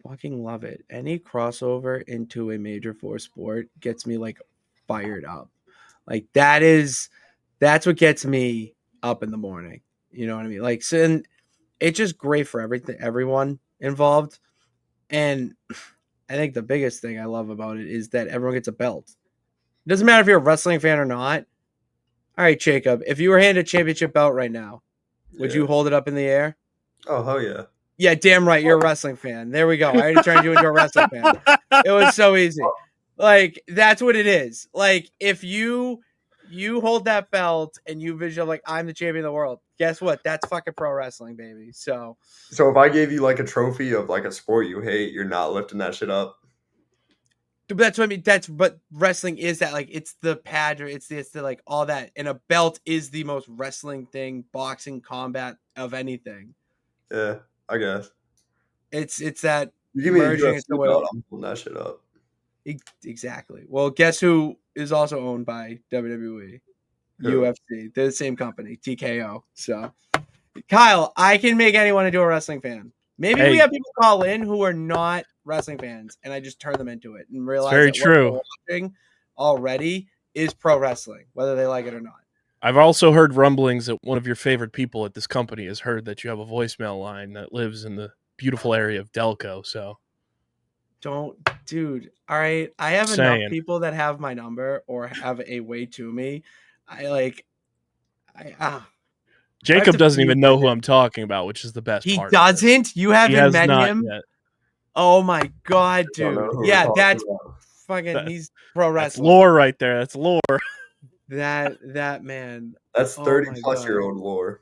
Fucking love it. Any crossover into a major 4 sport gets me like fired up. Like that's what gets me up in the morning. You know what I mean? Like, so, and it's just great for everyone involved. And I think the biggest thing I love about it is that everyone gets a belt. It doesn't matter if you're a wrestling fan or not. All right, Jacob, if you were handed a championship belt right now, would you hold it up in the air? Oh, hell yeah. Yeah, damn right. You're a wrestling fan. There we go. I already turned you into a wrestling fan. It was so easy. Like, that's what it is. Like, if you hold that belt and you visual like, I'm the champion of the world, guess what? That's fucking pro wrestling, baby. So if I gave you like a trophy of like a sport you hate, you're not lifting that shit up. But that's what I mean. But wrestling is that, like, it's the pageant, it's the like all that, and a belt is the most wrestling thing, boxing, combat of anything. Yeah, I guess it's that you give me merging a into belt, I'm pulling that shit up. Exactly. Well, guess who is also owned by WWE, UFC? They're the same company, TKO. So, Kyle, I can make anyone into a wrestling fan. Maybe we have people call in who are not wrestling fans, and I just turn them into it and It's realize very that what they're true. watching already is pro wrestling, whether they like it or not. I've also heard rumblings that one of your favorite people at this company has heard that you have a voicemail line that lives in the beautiful area of Delco. So Dude. All right, I have Saying. enough people that have my number or have a way to me. Jacob doesn't even know who I'm talking about, which is the best He part. doesn't? You haven't has met not him? yet. Oh my god, Don't know dude. who we're Yeah, talking that's about. fucking he's pro That's wrestling. lore right there. That's lore. That man. That's Oh 30 my plus God. year old lore.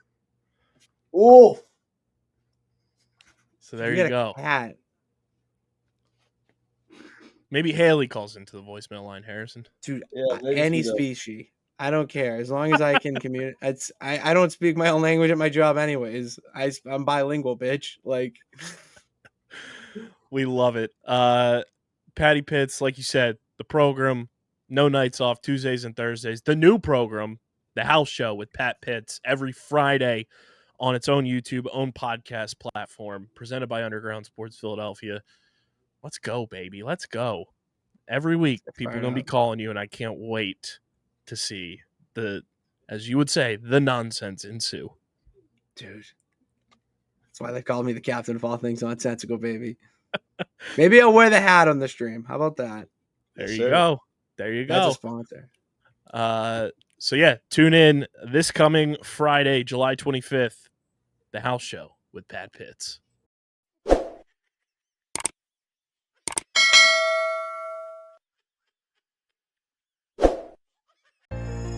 Oh, So there you go. Cat. Maybe Haley calls into the voicemail line, Harrison. Dude, yeah, maybe any she does. species. I don't care. As long as I can communicate. I don't speak my own language at my job anyways. I'm bilingual, bitch. Like, We love it. Patty Pitts, like you said, the program, no nights off, Tuesdays and Thursdays. The new program, the house show with Pat Pitts, every Friday on its own YouTube, own podcast platform, presented by Underground Sports Philadelphia. Let's go, baby. Let's go. Every week, people are going to be calling you, and I can't wait to see as you would say, the nonsense ensue. dude. That's why they call me the captain of all things nonsensical, baby. Maybe I'll wear the hat on the stream. How about that? There Yes, you sir. go. There you That's a go. sponsor. So yeah, tune in this coming Friday, July 25th, the house show with Pat Pitts.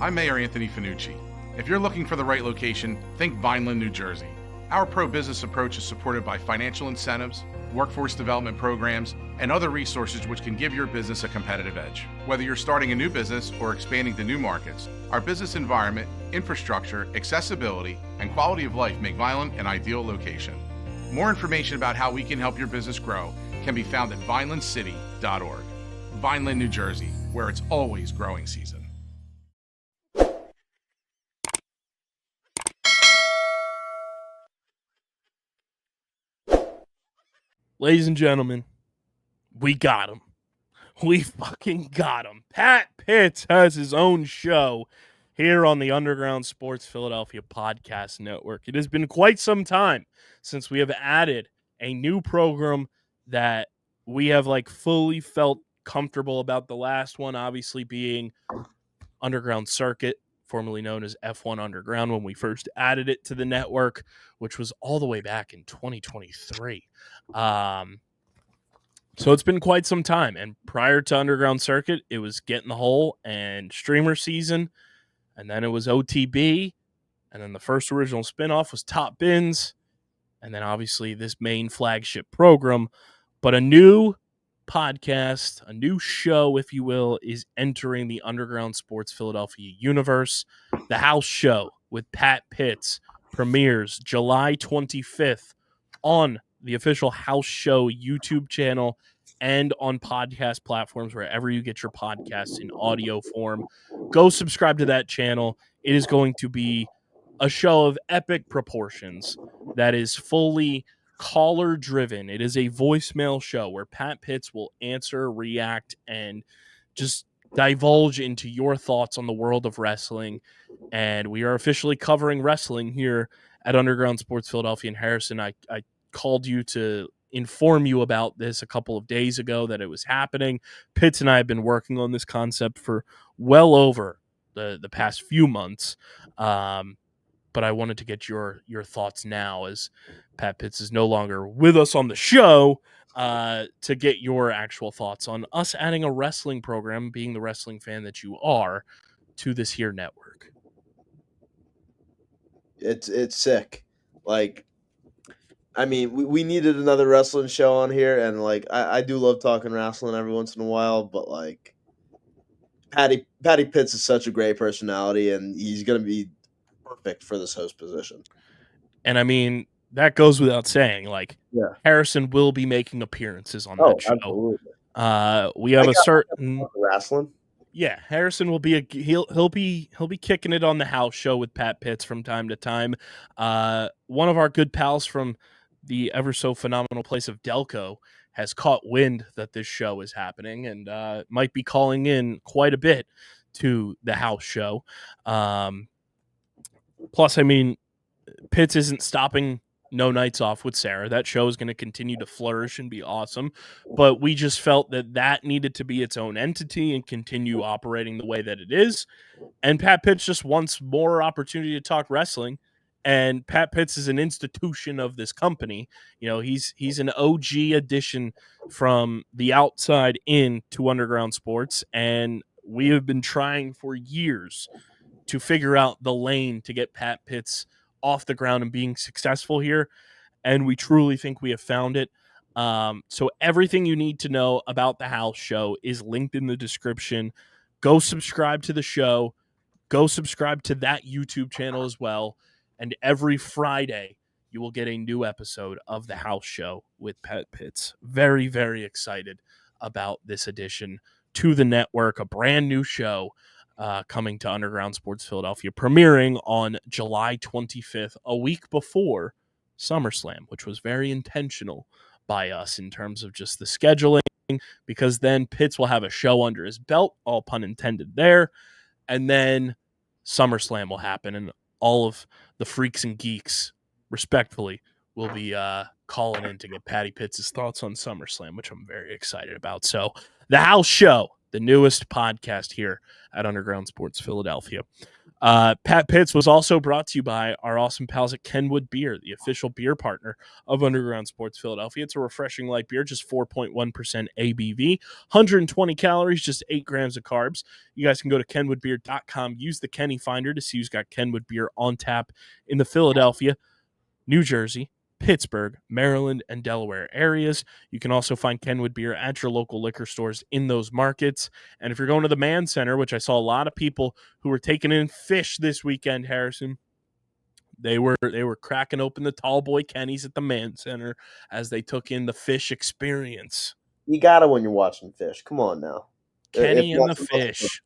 I'm Mayor Anthony Finucci. If you're looking for the right location, think Vineland, New Jersey. Our pro-business approach is supported by financial incentives, workforce development programs, and other resources which can give your business a competitive edge. Whether you're starting a new business or expanding to new markets, our business environment, infrastructure, accessibility, and quality of life make Vineland an ideal location. More information about how we can help your business grow can be found at vinelandcity.org. Vineland, New Jersey, where it's always growing season. Ladies and gentlemen, we got him. We fucking got him. Pat Pitts has his own show here on the Underground Sports Philadelphia Podcast Network. It has been quite some time since we have added a new program that we have fully felt comfortable about. The last one obviously being Underground Circuit, formerly known as F1 Underground, when we first added it to the network, which was all the way back in 2023. So it's been quite some time. And prior to Underground Circuit, it was Get in the Hole and Streamer Season. And then it was OTB. And then the first original spinoff was Top Bins. And then obviously this main flagship program. But a new podcast, a new show, if you will, is entering the Underground Sports Philadelphia universe. The House Show with Pat Pitts premieres July 25th on the official House Show YouTube channel and on podcast platforms wherever you get your podcasts in audio form. Go subscribe to that channel. It is going to be a show of epic proportions that is fully caller driven. It is a voicemail show where Pat Pitts will answer, react, and just divulge into your thoughts on the world of wrestling. And we are officially covering wrestling here at Underground Sports Philadelphia in Harrison. I called you to inform you about this a couple of days ago that it was happening. Pitts and I have been working on this concept for well over the past few months. But I wanted to get your thoughts now, as Pat Pitts is no longer with us on the show, to get your actual thoughts on us adding a wrestling program, being the wrestling fan that you are, to this here network. It's sick. I mean, we needed another wrestling show on here, and I do love talking wrestling every once in a while, but Patty Pitts is such a great personality, and he's gonna be perfect for this host position. And I mean, that goes without saying. Yeah. Harrison will be making appearances on that show. Absolutely. We have a certain wrestling. Yeah, Harrison will be he'll be kicking it on the house show with Pat Pitts from time to time. One of our good pals from the ever so phenomenal place of Delco has caught wind that this show is happening and might be calling in quite a bit to the house show. Plus, I mean, Pitts isn't stopping No Nights Off with Sarah. That show is going to continue to flourish and be awesome. But we just felt that needed to be its own entity and continue operating the way that it is. And Pat Pitts just wants more opportunity to talk wrestling. And Pat Pitts is an institution of this company. You know, he's an OG addition from the outside in to Underground Sports. And we have been trying for years to figure out the lane to get Pat Pitts off the ground and being successful here. And we truly think we have found it. So everything you need to know about the house show is linked in the description. Go subscribe to the show. Go subscribe to that YouTube channel as well. And every Friday, you will get a new episode of the house show with Pat Pitts. Very, very excited about this addition to the network. A brand new show coming to Underground Sports Philadelphia, premiering on July 25th, a week before SummerSlam, which was very intentional by us in terms of just the scheduling, because then Pitts will have a show under his belt, all pun intended there, and then SummerSlam will happen, and all of the freaks and geeks, respectfully, will be calling in to get Patty Pitts' thoughts on SummerSlam, which I'm very excited about. So the house show, the newest podcast here at Underground Sports Philadelphia. Pat Pitts was also brought to you by our awesome pals at Kenwood Beer, the official beer partner of Underground Sports Philadelphia. It's a refreshing light beer, just 4.1% ABV, 120 calories, just 8 grams of carbs. You guys can go to kenwoodbeer.com, use the Kenny Finder to see who's got Kenwood Beer on tap in the Philadelphia, New Jersey, Pittsburgh, Maryland, and Delaware areas. You can also find Kenwood Beer at your local liquor stores in those markets. And if you're going to the Man Center, which I saw a lot of people who were taking in fish this weekend, Harrison, they were cracking open the tall boy Kenny's at the Man Center as they took in the fish experience. You got it when you're watching fish. Come on now. Kenny and the fish.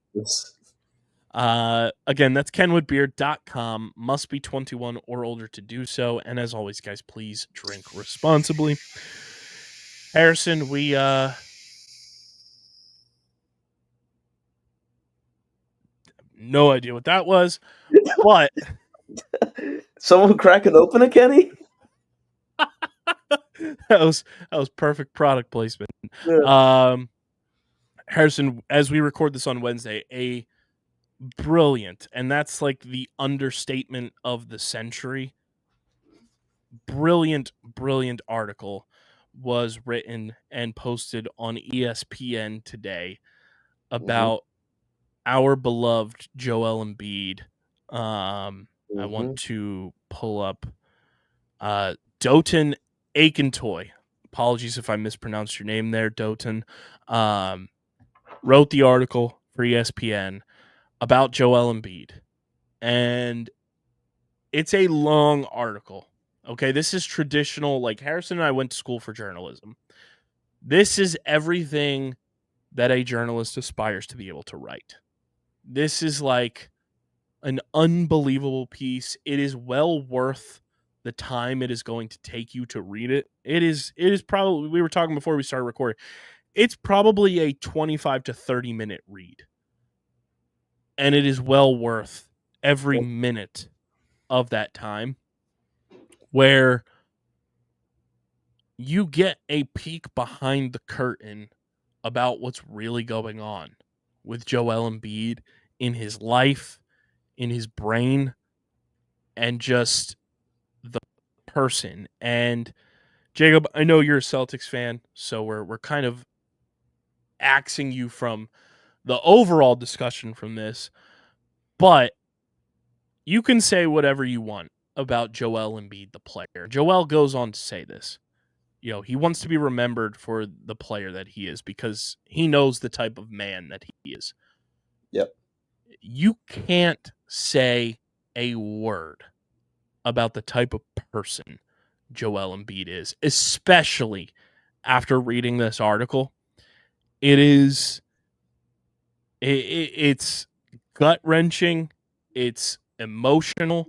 Again, that's kenwoodbeer.com. Must be 21 or older to do so. And as always, guys, please drink responsibly. Harrison, we no idea what that was, but someone cracking open a Kenny? that was perfect product placement. Yeah. Harrison, as we record this on Wednesday, a brilliant, and that's like the understatement of the century, brilliant article was written and posted on ESPN today about our beloved Joel Embiid. I want to pull up Doton Akintoy. Apologies if I mispronounced your name there, Doton. Wrote the article for ESPN about Joel Embiid. And it's a long article. Okay, this is traditional. Like, Harrison and I went to school for journalism. This is everything that a journalist aspires to be able to write. This is like an unbelievable piece. It is well worth the time it is going to take you to read it. It is probably, we were talking before we started recording, it's probably a 25 to 30 minute read. And it is well worth every minute of that time, where you get a peek behind the curtain about what's really going on with Joel Embiid in his life, in his brain, and just the person. And Jacob, I know you're a Celtics fan, so we're kind of axing you from the overall discussion from this, but you can say whatever you want about Joel Embiid, the player. Joel goes on to say this. You know, he wants to be remembered for the player that he is because he knows the type of man that he is. Yep. You can't say a word about the type of person Joel Embiid is, especially after reading this article. It's gut-wrenching. It's emotional.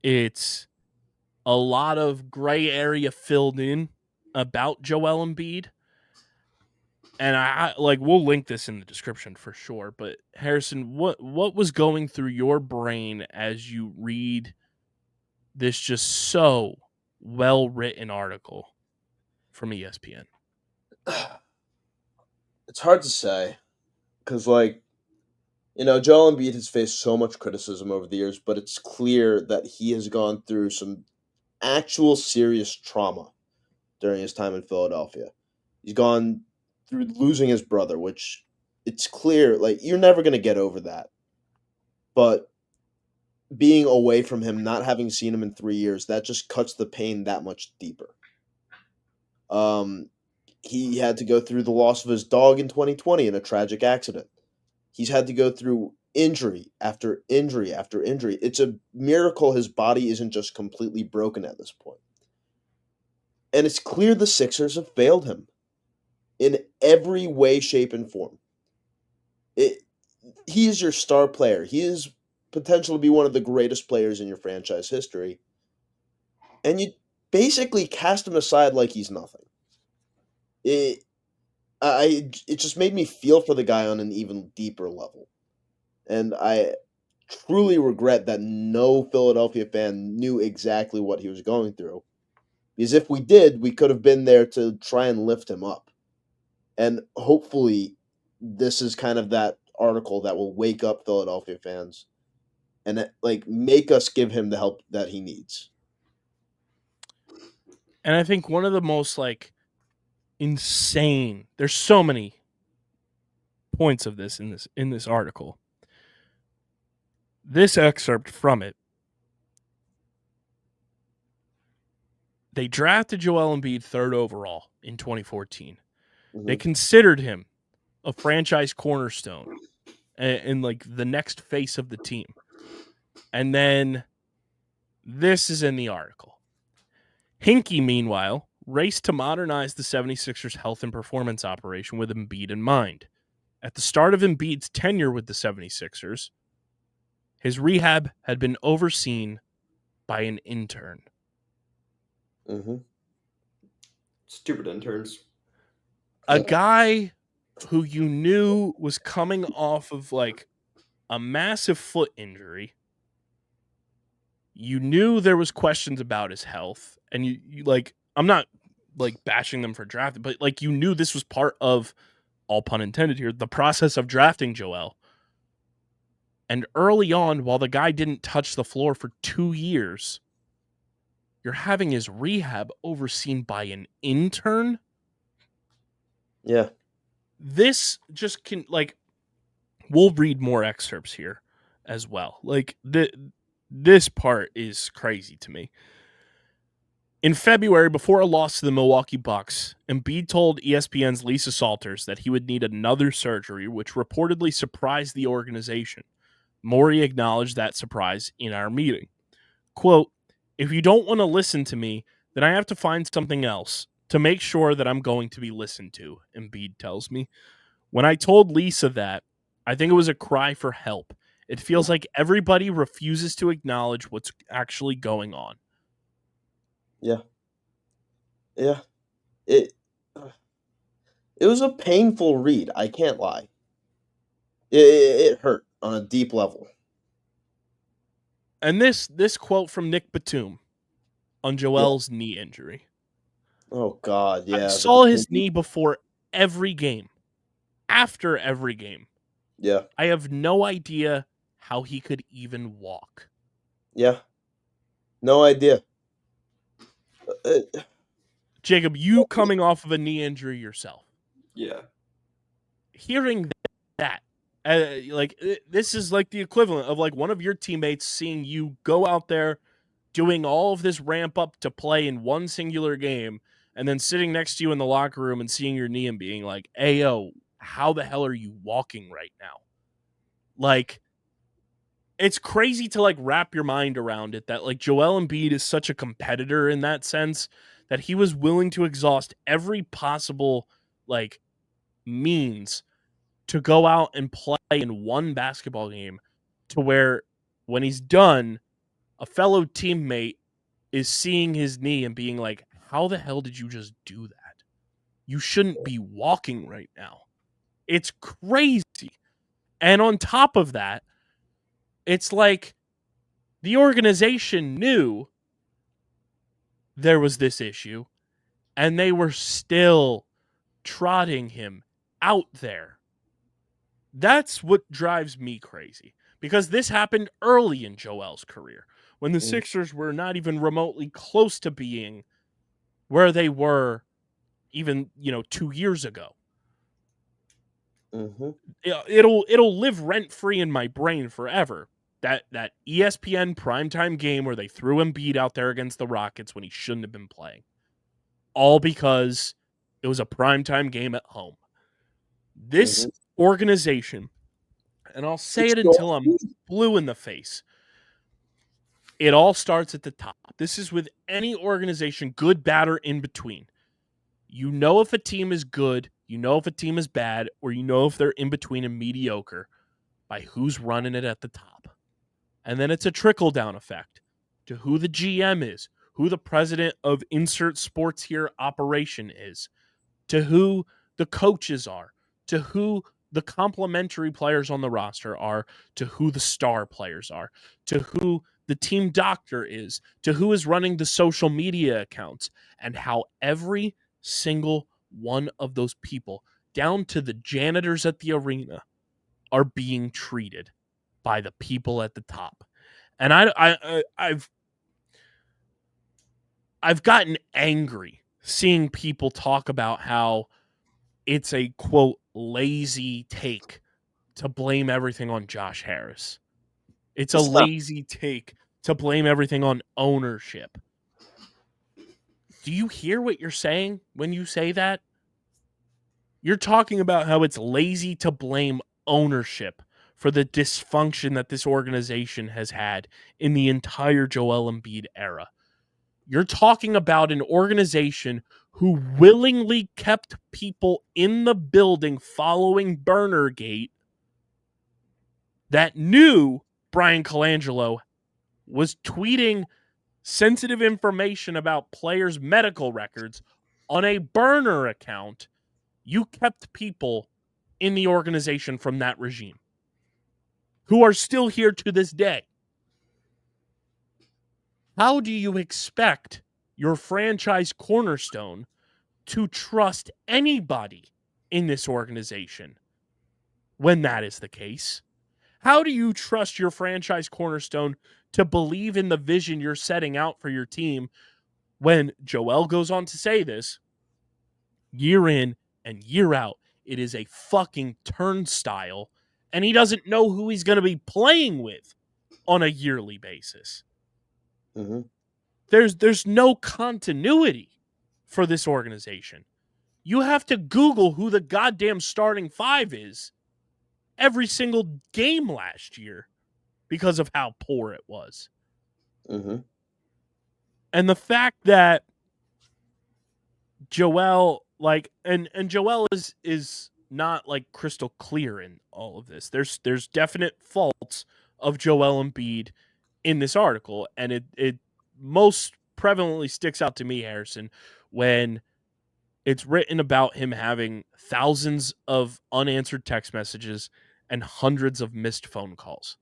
It's a lot of gray area filled in about Joel Embiid. and I like we'll link this in the description for sure. But Harrison, what was going through your brain as you read this just so well written article from ESPN? It's hard to say because, like, Joel Embiid has faced so much criticism over the years, but it's clear that he has gone through some actual serious trauma during his time in Philadelphia. He's gone through losing his brother, which it's clear, like, you're never going to get over that. But being away from him, not having seen him in 3 years, that just cuts the pain that much deeper. He had to go through the loss of his dog in 2020 in a tragic accident. He's had to go through injury after injury after injury. It's a miracle his body isn't just completely broken at this point. And it's clear the Sixers have failed him in every way, shape, and form. He is your star player. He is potential to be one of the greatest players in your franchise history. And you basically cast him aside like he's nothing. It just made me feel for the guy on an even deeper level. And I truly regret that no Philadelphia fan knew exactly what he was going through. Because if we did, we could have been there to try and lift him up. And hopefully this is kind of that article that will wake up Philadelphia fans and make us give him the help that he needs. And I think one of the most insane, there's so many points of this in this article. This excerpt from it. They drafted Joel Embiid 3rd overall in 2014. Mm-hmm. They considered him a franchise cornerstone and the next face of the team. And then this is in the article. Hinkie, meanwhile, raced to modernize the 76ers' health and performance operation with Embiid in mind. At the start of Embiid's tenure with the 76ers, his rehab had been overseen by an intern. Mm-hmm. Stupid interns. A guy who you knew was coming off of a massive foot injury. You knew there was questions about his health, and you I'm not bashing them for drafting, but you knew this was part of, all pun intended here, the process of drafting Joel. And early on, while the guy didn't touch the floor for 2 years, you're having his rehab overseen by an intern? Yeah. This just can, we'll read more excerpts here as well. This part is crazy to me. In February, before a loss to the Milwaukee Bucks, Embiid told ESPN's Lisa Salters that he would need another surgery, which reportedly surprised the organization. Morey acknowledged that surprise in our meeting. Quote, "If you don't want to listen to me, then I have to find something else to make sure that I'm going to be listened to," Embiid tells me. "When I told Lisa that, I think it was a cry for help. It feels like everybody refuses to acknowledge what's actually going on." Yeah. Yeah. It was a painful read. I can't lie. It hurt on a deep level. And this quote from Nick Batum on Joel's knee injury. Oh, God, yeah. I saw his knee before every game, after every game. Yeah. I have no idea how he could even walk. Yeah. No idea. Jacob, you coming off of a knee injury yourself. Yeah. Hearing that, this is like the equivalent of one of your teammates seeing you go out there doing all of this ramp up to play in one singular game and then sitting next to you in the locker room and seeing your knee and being like, "Hey, yo, how the hell are you walking right now?" It's crazy to wrap your mind around it that Joel Embiid is such a competitor in that sense that he was willing to exhaust every possible means to go out and play in one basketball game, to where when he's done, a fellow teammate is seeing his knee and being like, "How the hell did you just do that?" you shouldn't be walking right now. It's crazy. And on top of that, it's like the organization knew there was this issue, and they were still trotting him out there. That's what drives me crazy, because this happened early in Joel's career when the Sixers were not even remotely close to being where they were even, 2 years ago. Mm-hmm. It'll live rent free in my brain forever. That ESPN primetime game where they threw Embiid out there against the Rockets when he shouldn't have been playing. All because it was a primetime game at home. This organization, and I'll say it until I'm blue in the face, it all starts at the top. This is with any organization, good, bad, or in between. You know if a team is good, you know if a team is bad, or you know if they're in between and mediocre by who's running it at the top. And then it's a trickle-down effect to who the GM is, who the president of insert sports here operation is, to who the coaches are, to who the complementary players on the roster are, to who the star players are, to who the team doctor is, to who is running the social media accounts, and how every single one of those people, down to the janitors at the arena, are being treated by the people at the top. And I've gotten angry seeing people talk about how it's a, quote, lazy take to blame everything on Josh Harris. It's a lazy take to blame everything on ownership. Do you hear what you're saying when you say that? You're talking about how it's lazy to blame ownership for the dysfunction that this organization has had in the entire Joel Embiid era. You're talking about an organization who willingly kept people in the building following Burnergate that knew Brian Colangelo was tweeting sensitive information about players' medical records on a burner account. You kept people in the organization from that regime who are still here to this day. How do you expect your franchise cornerstone to trust anybody in this organization when that is the case? How do you trust your franchise cornerstone to believe in the vision you're setting out for your team when Joel goes on to say this year in and year out? It is a fucking turnstile, and he doesn't know who he's going to be playing with on a yearly basis. Mm-hmm. There's no continuity for this organization. You have to Google who the goddamn starting five is every single game last year because of how poor it was. Mm-hmm. And the fact that Joel, and Joel is not like crystal clear in all of this. There's definite faults of Joel Embiid in this article, and it most prevalently sticks out to me, Harrison, when it's written about him having thousands of unanswered text messages and hundreds of missed phone calls.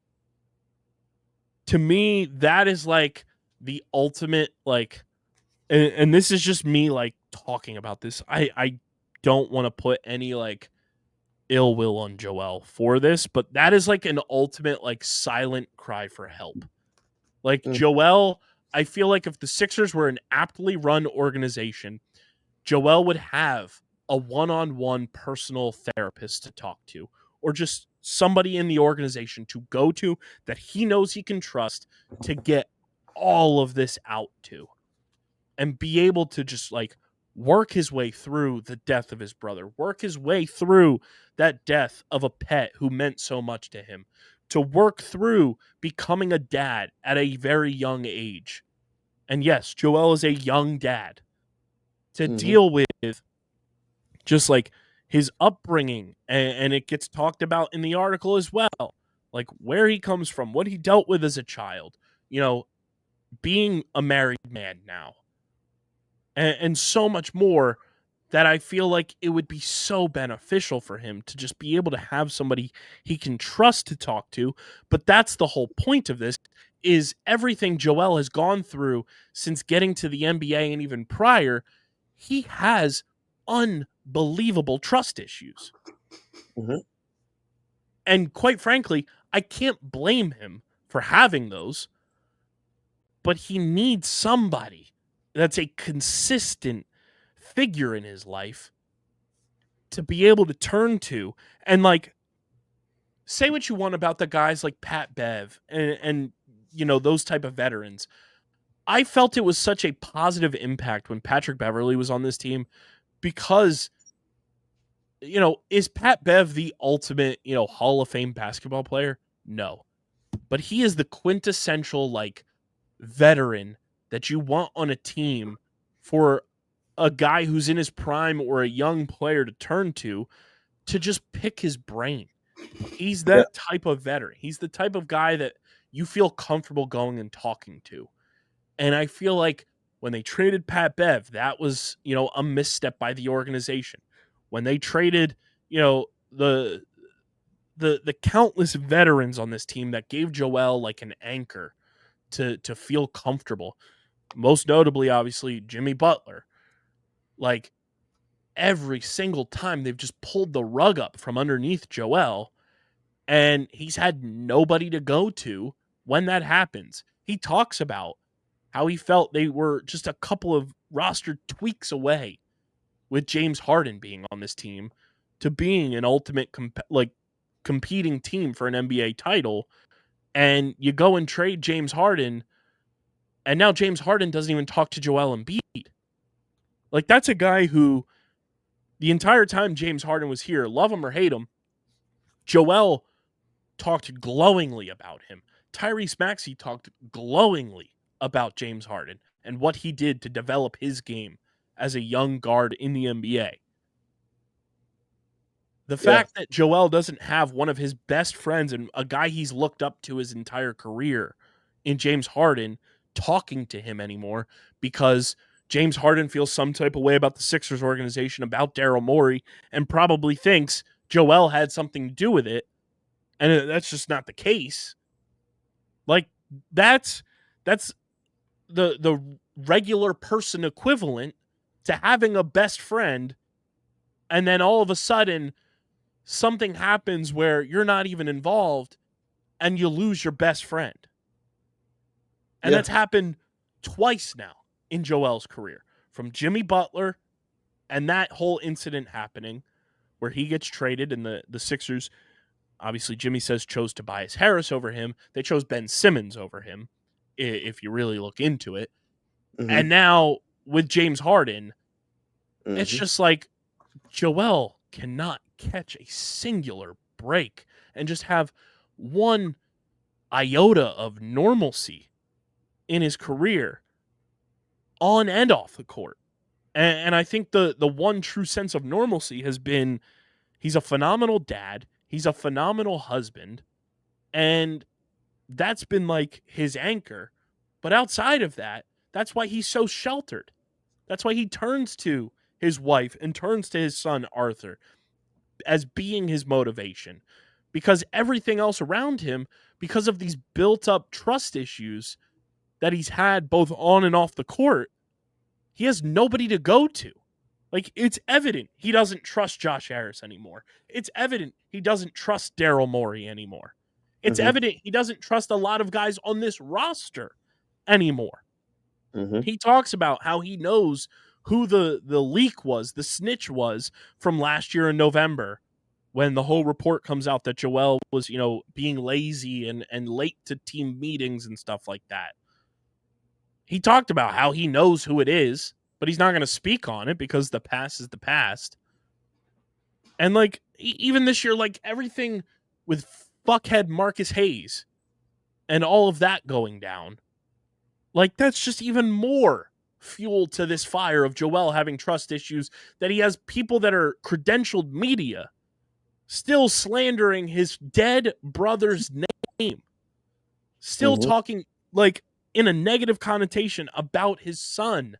To me, that is like the ultimate, and this is just me talking about this. I don't want to put any ill will on Joel for this, but that is like an ultimate silent cry for help. Joel, I feel like if the Sixers were an aptly run organization, Joel would have a one-on-one personal therapist to talk to, or just somebody in the organization to go to that he knows he can trust to get all of this out to, and be able to just work his way through the death of his brother, work his way through that death of a pet who meant so much to him, to work through becoming a dad at a very young age. And yes, Joel is a young dad. To deal with just his upbringing, and it gets talked about in the article as well, where he comes from, what he dealt with as a child, being a married man now, and so much more that I feel like it would be so beneficial for him to just be able to have somebody he can trust to talk to. But that's the whole point of this, is everything Joel has gone through since getting to the NBA and even prior, he has unbelievable trust issues. Mhm. And quite frankly, I can't blame him for having those, but he needs somebody that's a consistent figure in his life to be able to turn to. And like, say what you want about the guys like Pat Bev and you know, those type of veterans. I felt it was such a positive impact when Patrick Beverley was on this team because, you know, is Pat Bev the ultimate, you know, Hall of Fame basketball player? No. But he is the quintessential, like, veteran that you want on a team for a guy who's in his prime or a young player to turn to just pick his brain. He's that type of veteran. He's the type of guy that you feel comfortable going and talking to. And I feel like when they traded Pat Bev, that was, you know, a misstep by the organization. When they traded, you know, the countless veterans on this team that gave Joel like an anchor to feel comfortable. Most notably, obviously, Jimmy Butler. Like, every single time they've just pulled the rug up from underneath Joel, and he's had nobody to go to when that happens. He talks about how he felt they were just a couple of roster tweaks away with James Harden being on this team to being an ultimate competing team for an NBA title. And you go and trade James Harden, and now James Harden doesn't even talk to Joel Embiid. Like, that's a guy who the entire time James Harden was here, love him or hate him, Joel talked glowingly about him. Tyrese Maxey talked glowingly about James Harden and what he did to develop his game as a young guard in the NBA. The fact that Joel doesn't have one of his best friends and a guy he's looked up to his entire career in James Harden talking to him anymore because James Harden feels some type of way about the Sixers organization, about Daryl Morey, and probably thinks Joel had something to do with it. And that's just not the case. Like, that's the regular person equivalent to having a best friend, and then all of a sudden something happens where you're not even involved and you lose your best friend. And that's happened twice now in Joel's career, from Jimmy Butler and that whole incident happening where he gets traded and the Sixers, obviously Jimmy says, chose Tobias Harris over him. They chose Ben Simmons over him, if you really look into it. Mm-hmm. And now with James Harden, it's just like Joel cannot catch a singular break and just have one iota of normalcy in his career on and off the court. And I think the one true sense of normalcy has been he's a phenomenal dad, he's a phenomenal husband, and that's been like his anchor. But outside of that, that's why he's so sheltered. That's why he turns to his wife and turns to his son, Arthur, as being his motivation. Because everything else around him, because of these built-up trust issues that he's had both on and off the court, he has nobody to go to. Like, it's evident he doesn't trust Josh Harris anymore. It's evident he doesn't trust Daryl Morey anymore. It's evident he doesn't trust a lot of guys on this roster anymore. He talks about how he knows who the leak was, the snitch was from last year in November when the whole report comes out that Joel was, you know, being lazy and late to team meetings and stuff like that. He talked about how he knows who it is, but he's not going to speak on it because the past is the past. And like, even this year, like everything with fuckhead Marcus Hayes and all of that going down, like that's just even more fuel to this fire of Joel having trust issues, that he has people that are credentialed media still slandering his dead brother's name, still talking like in a negative connotation about his son.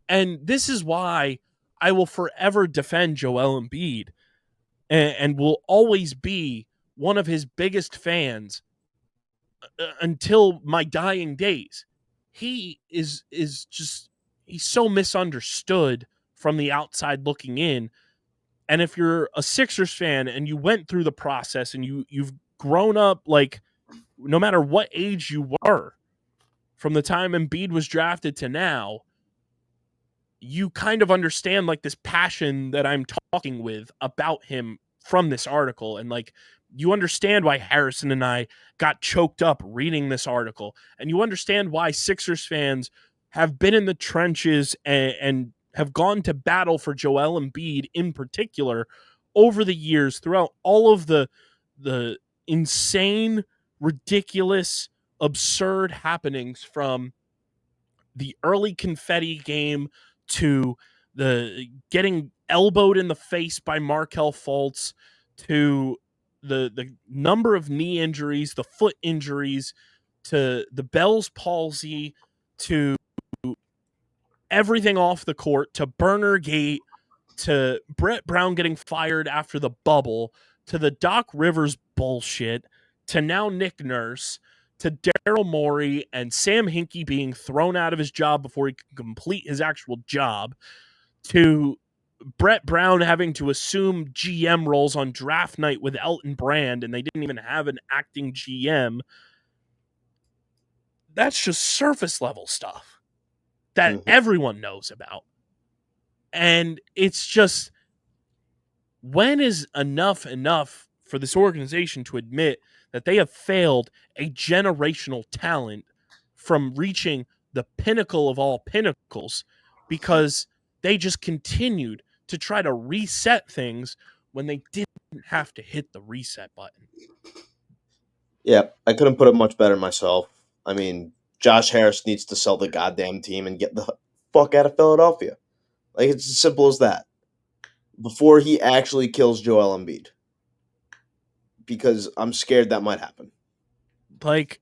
And this is why I will forever defend Joel Embiid and will always be one of his biggest fans until my dying days. He is just, he's so misunderstood from the outside looking in. And if you're a Sixers fan and you went through the process and you've grown up, like, no matter what age you were, from the time Embiid was drafted to now, you kind of understand like this passion that I'm talking with about him from this article. And like, you understand why Harrison and I got choked up reading this article. And you understand why Sixers fans have been in the trenches and have gone to battle for Joel Embiid in particular over the years throughout all of the insane, ridiculous, absurd happenings from the early confetti game to the getting elbowed in the face by Markelle Fultz to the number of knee injuries, the foot injuries, to the Bell's palsy, to everything off the court, to Burner Gate, to Brett Brown getting fired after the bubble, to the Doc Rivers bullshit, to now Nick Nurse, to Daryl Morey and Sam Hinkie being thrown out of his job before he can complete his actual job, to Brett Brown having to assume GM roles on draft night with Elton Brand, and they didn't even have an acting GM. That's just surface level stuff that everyone knows about. And it's just, when is enough for this organization to admit that they have failed a generational talent from reaching the pinnacle of all pinnacles because they just continued to try to reset things when they didn't have to hit the reset button? Yeah, I couldn't put it much better myself. I mean, Josh Harris needs to sell the goddamn team and get the fuck out of Philadelphia. Like, it's as simple as that. Before he actually kills Joel Embiid. Because I'm scared that might happen. Like,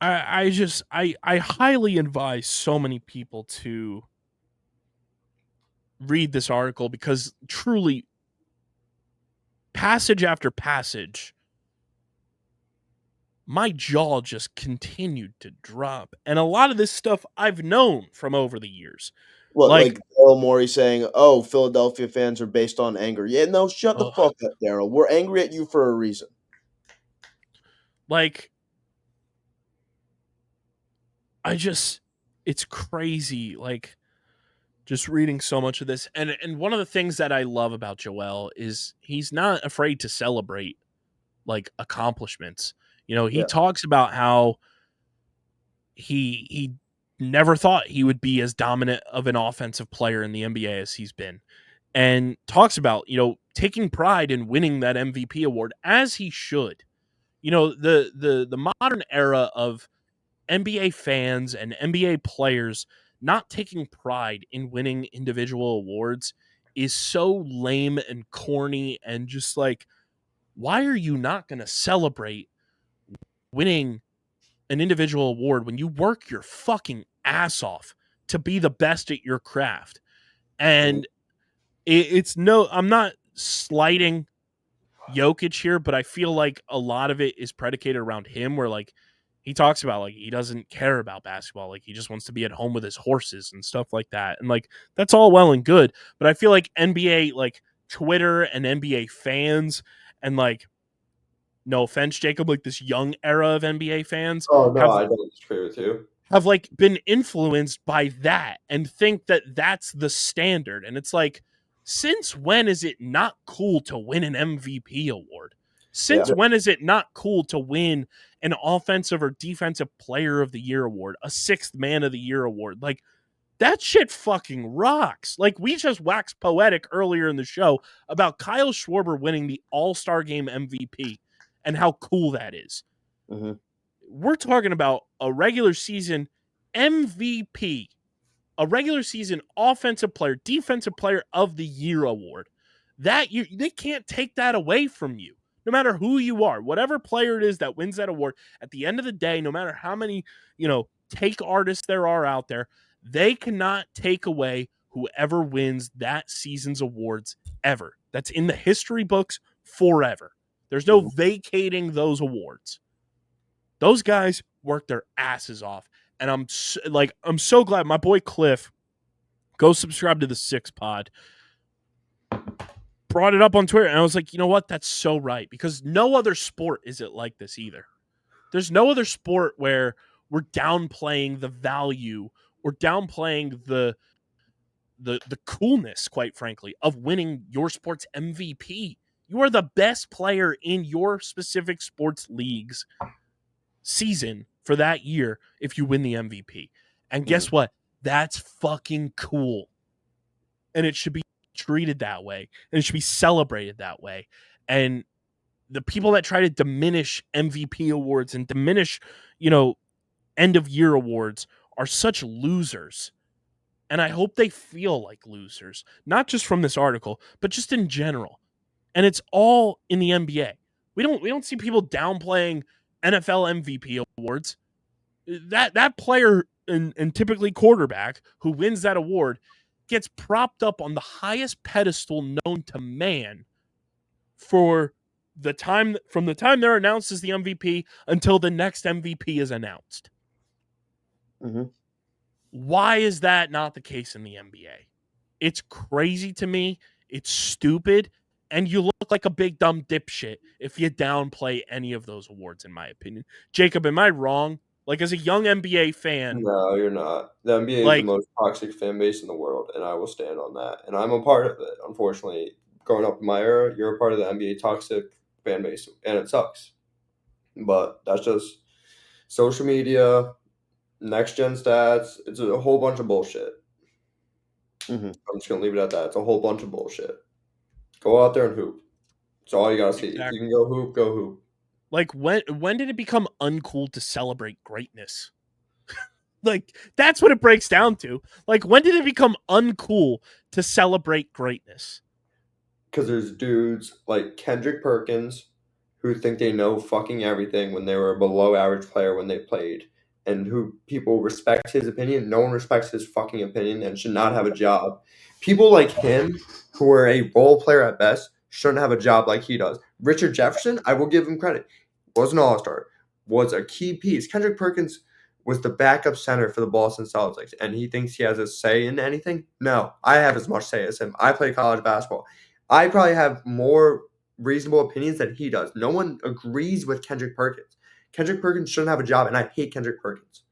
I highly advise so many people to read this article because truly, passage after passage, my jaw just continued to drop. And a lot of this stuff I've known from over the years. What, like Daryl Morey saying, oh, Philadelphia fans are based on anger. Yeah, no, shut the fuck up, Daryl. We're angry at you for a reason. Like, it's crazy, like, just reading so much of this. And one of the things that I love about Joel is he's not afraid to celebrate, like, accomplishments. You know, he talks about how he never thought he would be as dominant of an offensive player in the NBA as he's been, and talks about, you know, taking pride in winning that MVP award, as he should. You know, the modern era of NBA fans and NBA players not taking pride in winning individual awards is so lame and corny, and just like, why are you not going to celebrate winning an individual award when you work your fucking ass off to be the best at your craft? And it's no, I'm not slighting Jokic here, but I feel like a lot of it is predicated around him, where like he talks about like he doesn't care about basketball, like he just wants to be at home with his horses and stuff like that. And like, that's all well and good, but I feel like NBA, like Twitter and NBA fans, and like, no offense, Jacob, like this young era of NBA fans, Oh no, I don't disagree with you, have like been influenced by that and think that that's the standard. And it's like, since when is it not cool to win an MVP award? Since when is it not cool to win an offensive or defensive player of the year award, a sixth man of the year award? Like, that shit fucking rocks. Like, we just waxed poetic earlier in the show about Kyle Schwarber winning the All-Star Game MVP and how cool that is. Mm-hmm. We're talking about a regular season MVP, a regular season offensive player, defensive player of the year award. That they can't take that away from you, no matter who you are, whatever player it is that wins that award. At the end of the day, no matter how many, you know, take artists there are out there, They cannot take away whoever wins that season's awards ever. That's in the history books forever. There's no vacating those awards. Those guys work their asses off. And I'm so glad my boy Cliff, go subscribe to the Six Pod, brought it up on Twitter. And I was like, you know what? That's so right. Because no other sport is it like this either. There's no other sport where we're downplaying the value or downplaying the coolness, quite frankly, of winning your sport's MVP. You are the best player in your specific sports league's season for that year if you win the MVP. And guess what? That's fucking cool. And it should be treated that way. And it should be celebrated that way. And the people that try to diminish MVP awards and diminish, end of year awards are such losers. And I hope they feel like losers, not just from this article, but just in general. And it's all in the NBA. We don't see people downplaying NFL MVP awards. That player and typically quarterback who wins that award gets propped up on the highest pedestal known to man from the time they're announced as the MVP until the next MVP is announced. Mm-hmm. Why is that not the case in the NBA? It's crazy to me. It's stupid. And you look like a big dumb dipshit if you downplay any of those awards, in my opinion. Jacob, am I wrong? Like, as a young NBA fan... No, you're not. The NBA is the most toxic fan base in the world, and I will stand on that. And I'm a part of it. Unfortunately, growing up in my era, you're a part of the NBA toxic fan base, and it sucks. But that's just social media, next-gen stats. It's a whole bunch of bullshit. Mm-hmm. I'm just going to leave it at that. It's a whole bunch of bullshit. Go out there and hoop. That's all you got to see. Exactly. If you can go hoop, go hoop. Like, when did it become uncool to celebrate greatness? Like, that's what it breaks down to. Like, when did it become uncool to celebrate greatness? Because there's dudes like Kendrick Perkins who think they know fucking everything when they were a below average player when they played, and who people respect his opinion. No one respects his fucking opinion and should not have a job. People like him, who are a role player at best, shouldn't have a job like he does. Richard Jefferson, I will give him credit, was an all-star, was a key piece. Kendrick Perkins was the backup center for the Boston Celtics, and he thinks he has a say in anything? No, I have as much say as him. I play college basketball. I probably have more reasonable opinions than he does. No one agrees with Kendrick Perkins. Kendrick Perkins shouldn't have a job, and I hate Kendrick Perkins.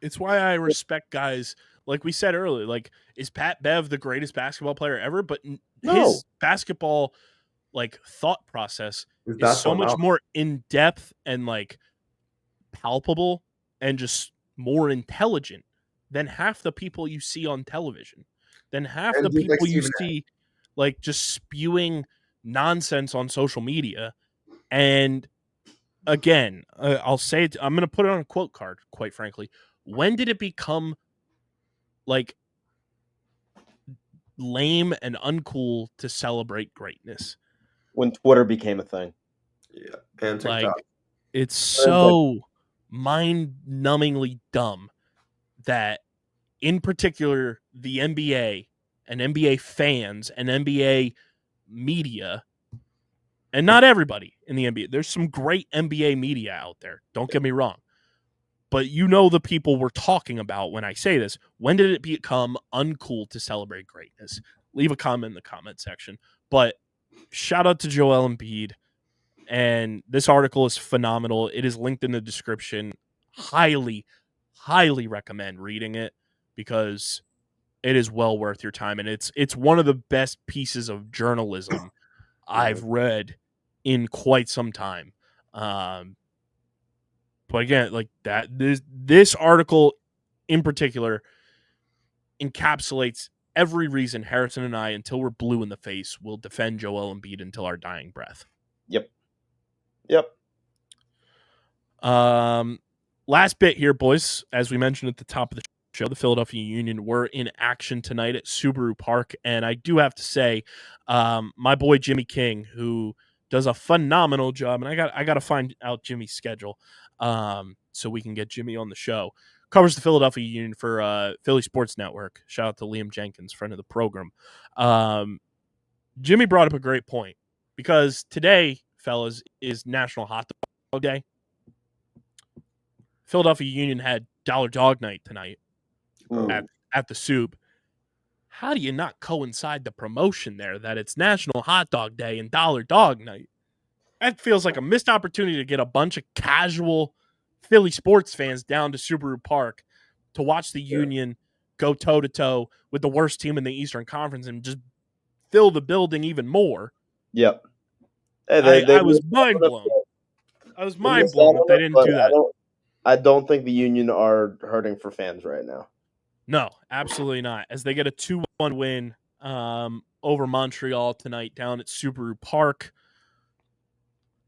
It's why I respect guys, like we said earlier, like, is Pat Bev the greatest basketball player ever? But his basketball, like, thought process is so much more in-depth and, like, palpable and just more intelligent than half the people you see on television, than half the people you see, like, just spewing nonsense on social media. And again, I'll say it, I'm going to put it on a quote card, quite frankly. When did it become, like, lame and uncool to celebrate greatness? When Twitter became a thing. Yeah, and TikTok. Like, it's so mind-numbingly dumb that, in particular, the NBA and NBA fans and NBA media, and not everybody in the NBA. There's some great NBA media out there. Don't get me wrong. But you know the people we're talking about when I say this. When did it become uncool to celebrate greatness? Leave a comment in the comment section. But shout out to Joel Embiid. And this article is phenomenal. It is linked in the description. Highly, highly recommend reading it because it is well worth your time. And it's one of the best pieces of journalism I've read in quite some time. But again, like that, this article in particular encapsulates every reason Harrison and I, until we're blue in the face, will defend Joel Embiid until our dying breath. Yep. Last bit here, boys. As we mentioned at the top of the show, the Philadelphia Union were in action tonight at Subaru Park, and I do have to say, my boy Jimmy King, who does a phenomenal job, and I got to find out Jimmy's schedule, so we can get Jimmy on the show. covers the Philadelphia Union for Philly Sports Network. Shout out to Liam Jenkins, friend of the program. Jimmy brought up a great point because today, fellas, is National Hot Dog Day. Philadelphia Union had Dollar Dog Night tonight at the Soup. How do you not coincide the promotion there that it's National Hot Dog Day and Dollar Dog Night? That feels like a missed opportunity to get a bunch of casual Philly sports fans down to Subaru Park to watch the Union go toe-to-toe with the worst team in the Eastern Conference and just fill the building even more. Yep. Hey, I was mind-blown. I was mind-blown that they didn't do that. I don't think the Union are hurting for fans right now. No, absolutely not. As they get a 2-1 win over Montreal tonight down at Subaru Park.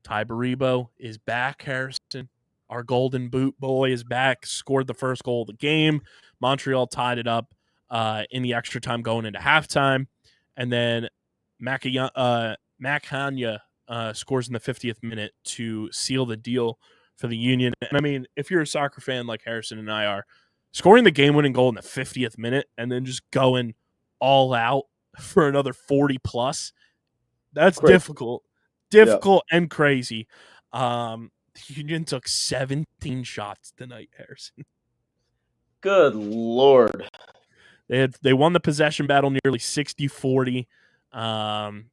Ty Baribo is back, Harrison. Our golden boot boy is back, scored the first goal of the game. Montreal tied it up in the extra time going into halftime. And then Macahania scores in the 50th minute to seal the deal for the Union. And I mean, if you're a soccer fan like Harrison and I are, scoring the game-winning goal in the 50th minute and then just going all out for another 40+, that's crazy. Difficult and crazy. The Union took 17 shots tonight, Harrison. Good Lord. They won the possession battle nearly 60-40. And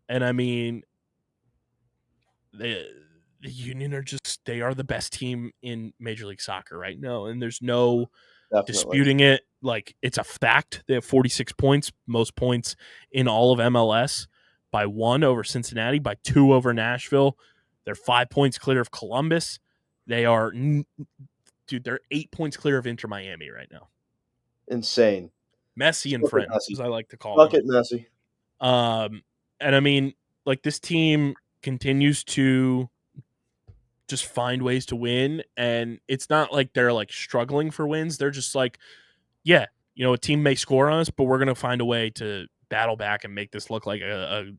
I mean, the Union are they are the best team in Major League Soccer right now. And there's no disputing it. Like, it's a fact. They have 46 points, most points in all of MLS, by 1 over Cincinnati, by 2 over Nashville. They're 5 points clear of Columbus. They are, they're 8 points clear of Inter Miami right now. Insane. Messi and friends, as I like to call them. Fuck it, Messi. And I mean, like, this team continues to just find ways to win, and it's not like they're like struggling for wins. They're just like, yeah, a team may score on us, but we're going to find a way to battle back and make this look like a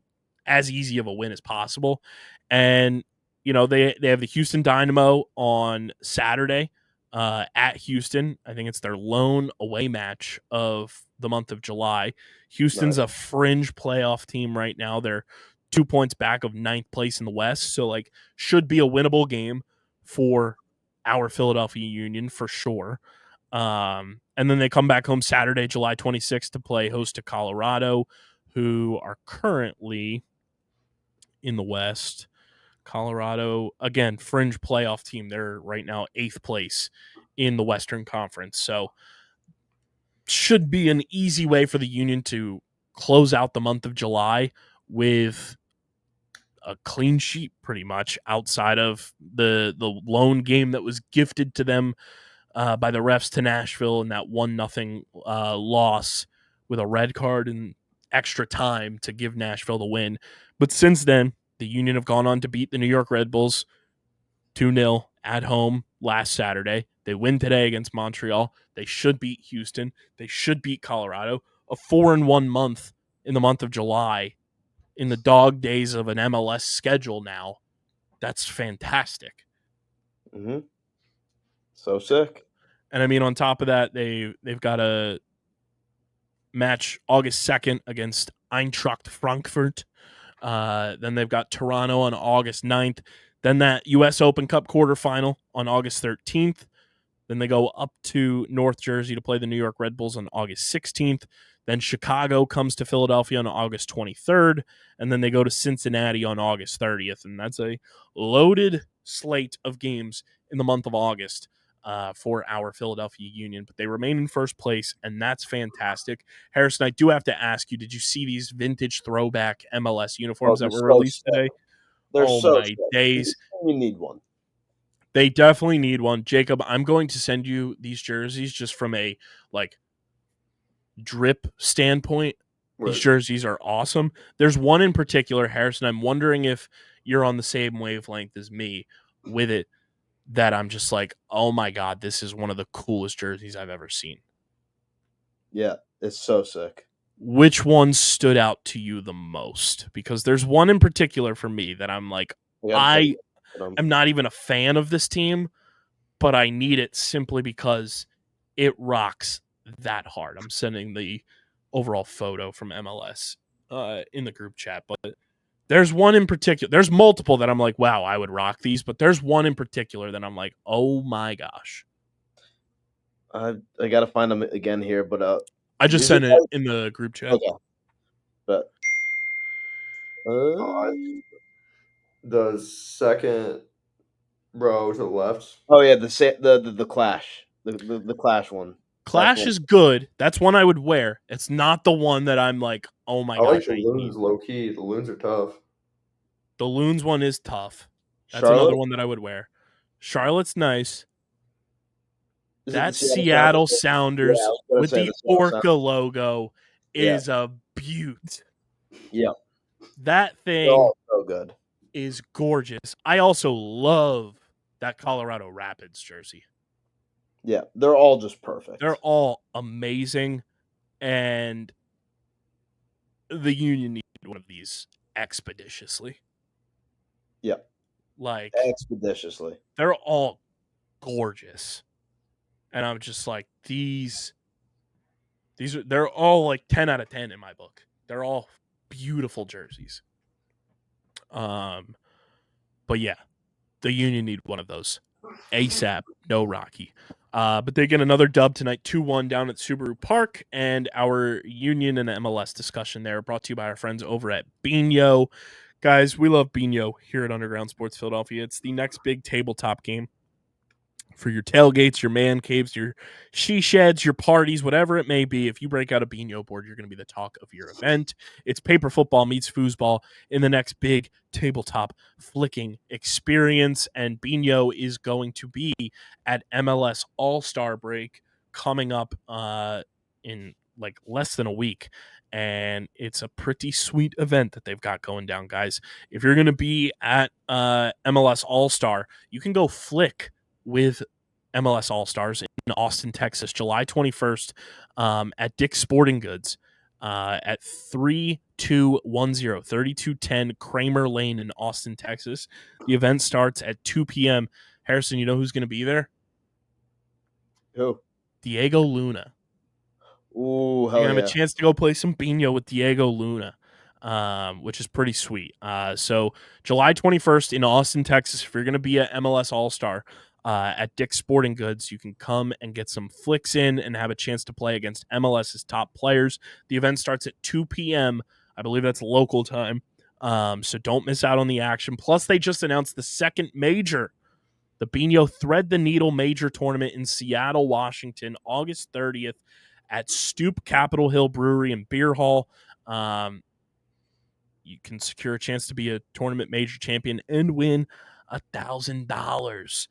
as easy of a win as possible. And they have the Houston Dynamo on Saturday at Houston. I think it's their lone away match of the month of July. Houston's a fringe playoff team right now. They're 2 points back of 9th place in the West, so like should be a winnable game for our Philadelphia Union for sure. And then they come back home Saturday, July 26th to play host to Colorado, who are currently in the West. Colorado, again, fringe playoff team. They're right now 8th place in the Western Conference. So should be an easy way for the Union to close out the month of July with a clean sheet pretty much outside of the lone game that was gifted to them by the refs to Nashville in that 1-0 loss with a red card and extra time to give Nashville the win. But since then, the Union have gone on to beat the New York Red Bulls 2-0 at home last Saturday. They win today against Montreal. They should beat Houston. They should beat Colorado. A 4-1 month in the month of July in the dog days of an MLS schedule now. That's fantastic. Mm-hmm. So sick. And I mean, on top of that, they've got a match August 2nd against Eintracht Frankfurt. Then they've got Toronto on August 9th. Then that U.S. Open Cup quarterfinal on August 13th. Then they go up to North Jersey to play the New York Red Bulls on August 16th. Then Chicago comes to Philadelphia on August 23rd. And then they go to Cincinnati on August 30th. And that's a loaded slate of games in the month of August for our Philadelphia Union. But they remain in first place, and that's fantastic. Harrison, I do have to ask you, did you see these vintage throwback MLS uniforms that were released today? They're my days. You need one. They definitely need one. Jacob, I'm going to send you these jerseys just from a drip standpoint. Right. These jerseys are awesome. There's one in particular, Harrison, I'm wondering if you're on the same wavelength as me with it, that I'm just like, oh my God, this is one of the coolest jerseys I've ever seen. Yeah, it's so sick. Which one stood out to you the most? Because there's one in particular for me that I'm like, I'm not even a fan of this team, but I need it simply because it rocks that hard. I'm sending the overall photo from MLS in the group chat, but there's one in particular. There's multiple that I'm like, wow, I would rock these, but there's one in particular that I'm like, oh my gosh. I gotta find them again here, but I just these sent are it in the group chat. okay. But The second row to the left. oh yeah, the Clash, the Clash one. Clash That's is good. That's one I would wear. It's not the one that I'm like, oh my I like gosh, the I loons need. low key. The loons are tough. The Loons one is tough. That's Charlotte. another one that I would wear. Charlotte's nice. Is it That the Seattle Yeah, I Sounders was gonna with say the Seattle Orca logo Yeah. is a beaut. Yeah, That they're thing all so good. is gorgeous. I also love that Colorado Rapids jersey. Yeah, they're all just perfect. They're all amazing, and the Union needed one of these expeditiously. Yeah, Like, expeditiously. they're all gorgeous. And I'm just like, they're all like 10 out of 10 in my book. They're all beautiful jerseys. But yeah, the Union need one of those ASAP. No Rocky. But they get another dub tonight, 2-1 down at Subaru Park, and our Union and MLS discussion there brought to you by our friends over at Bino. Guys, we love Bino here at Underground Sports Philadelphia. It's the next big tabletop game for your tailgates, your man caves, your she sheds, your parties, whatever it may be. If you break out a Bino board, you're going to be the talk of your event. It's paper football meets foosball in the next big tabletop flicking experience. And Bino is going to be at MLS All-Star break coming up in like less than a week. And it's a pretty sweet event that they've got going down, guys. If you're going to be at MLS All-Star, you can go flick with MLS All-Stars in Austin, Texas, July 21st at Dick's Sporting Goods at 3210 Kramer Lane in Austin, Texas. The event starts at 2 p.m. Harrison, you know who's going to be there? Who? Diego Luna. Ooh, hell You're going to have yeah. a chance to go play some Bino with Diego Luna, which is pretty sweet. So July 21st in Austin, Texas, if you're going to be at MLS All-Star, at Dick's Sporting Goods, you can come and get some flicks in and have a chance to play against MLS's top players. The event starts at 2 p.m. I believe that's local time. So don't miss out on the action. Plus, they just announced the second major, the Bino Thread the Needle Major Tournament in Seattle, Washington, August 30th at Stoop Capitol Hill Brewery and Beer Hall. You can secure a chance to be a tournament major champion and win $1,000.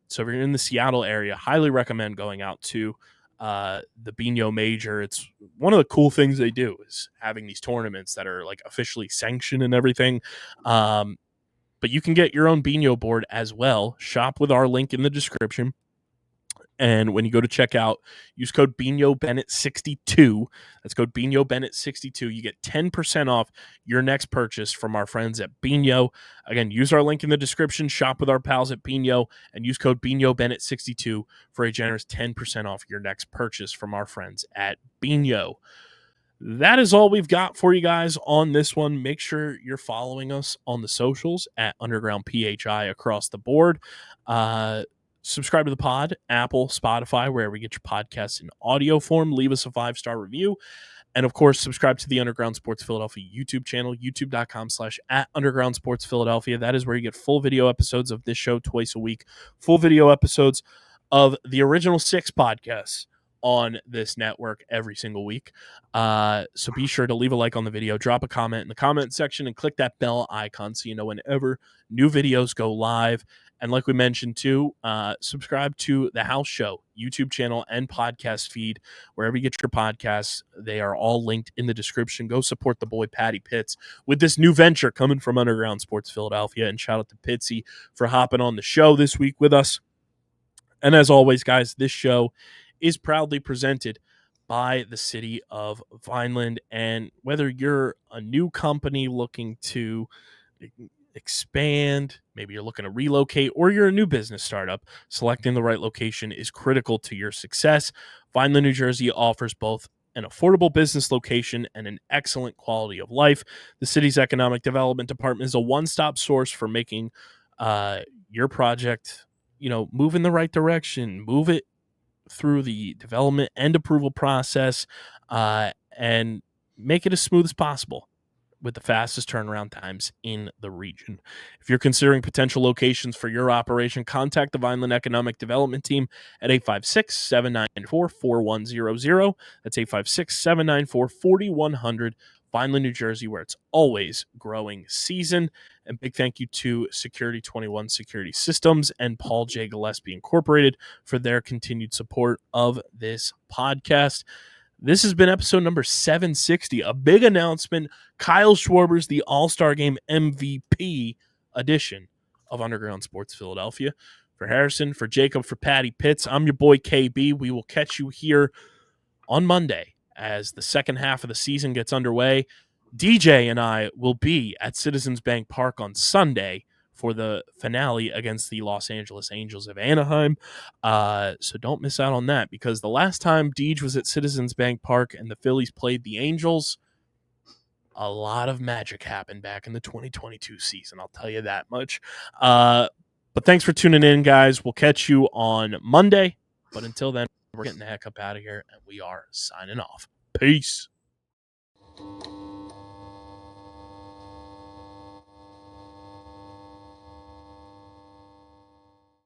So if you're in the Seattle area, highly recommend going out to the Bino Major. It's one of the cool things they do is having these tournaments that are like officially sanctioned and everything. But you can get your own Bino board as well. Shop with our link in the description. And when you go to checkout, use code Bino Bennett 62. That's code Bino Bennett 62. You get 10% off your next purchase from our friends at Bino. Again, use our link in the description, shop with our pals at Bino, and use code Bino Bennett 62 for a generous 10% off your next purchase from our friends at Bino. That is all we've got for you guys on this one. Make sure you're following us on the socials at Underground PHI across the board. Subscribe to the pod, Apple, Spotify, wherever you get your podcasts in audio form. Leave us a 5-star review. And, of course, subscribe to the Underground Sports Philadelphia YouTube channel, youtube.com/@Underground Sports Philadelphia. That is where you get full video episodes of this show twice a week, full video episodes of the original 6 podcasts on this network every single week. So be sure to leave a like on the video, drop a comment in the comment section, and click that bell icon so you know whenever new videos go live. And like we mentioned too, subscribe to the House Show YouTube channel and podcast feed, wherever you get your podcasts. They are all linked in the description. Go support the boy Patty Pitts with this new venture coming from Underground Sports Philadelphia. And shout out to Pitsy for hopping on the show this week with us. And as always, guys, this show is proudly presented by the city of Vineland. And whether you're a new company looking to expand, maybe you're looking to relocate, or you're a new business startup, selecting the right location is critical to your success. Vineland, New Jersey offers both an affordable business location and an excellent quality of life. The city's economic development department is a one-stop source for making your project, move in the right direction, move it through the development and approval process, and make it as smooth as possible with the fastest turnaround times in the region. If you're considering potential locations for your operation, contact the Vineland Economic Development Team at 856-794-4100. That's 856-794-4100. Vineland, New Jersey, where it's always growing season. And big thank you to Security 21 Security Systems and Paul J. Gillespie Incorporated for their continued support of this podcast. This has been episode number 760, a big announcement. Kyle Schwarber's the All-Star Game MVP edition of Underground Sports Philadelphia. For Harrison, for Jacob, for Patty Pitts, I'm your boy KB. We will catch you here on Monday as the second half of the season gets underway. DJ and I will be at Citizens Bank Park on Sunday for the finale against the Los Angeles Angels of Anaheim. So don't miss out on that, because the last time Deej was at Citizens Bank Park and the Phillies played the Angels, a lot of magic happened back in the 2022 season. I'll tell you that much. But thanks for tuning in, guys. We'll catch you on Monday. But until then, we're getting the heck up out of here, and we are signing off. Peace.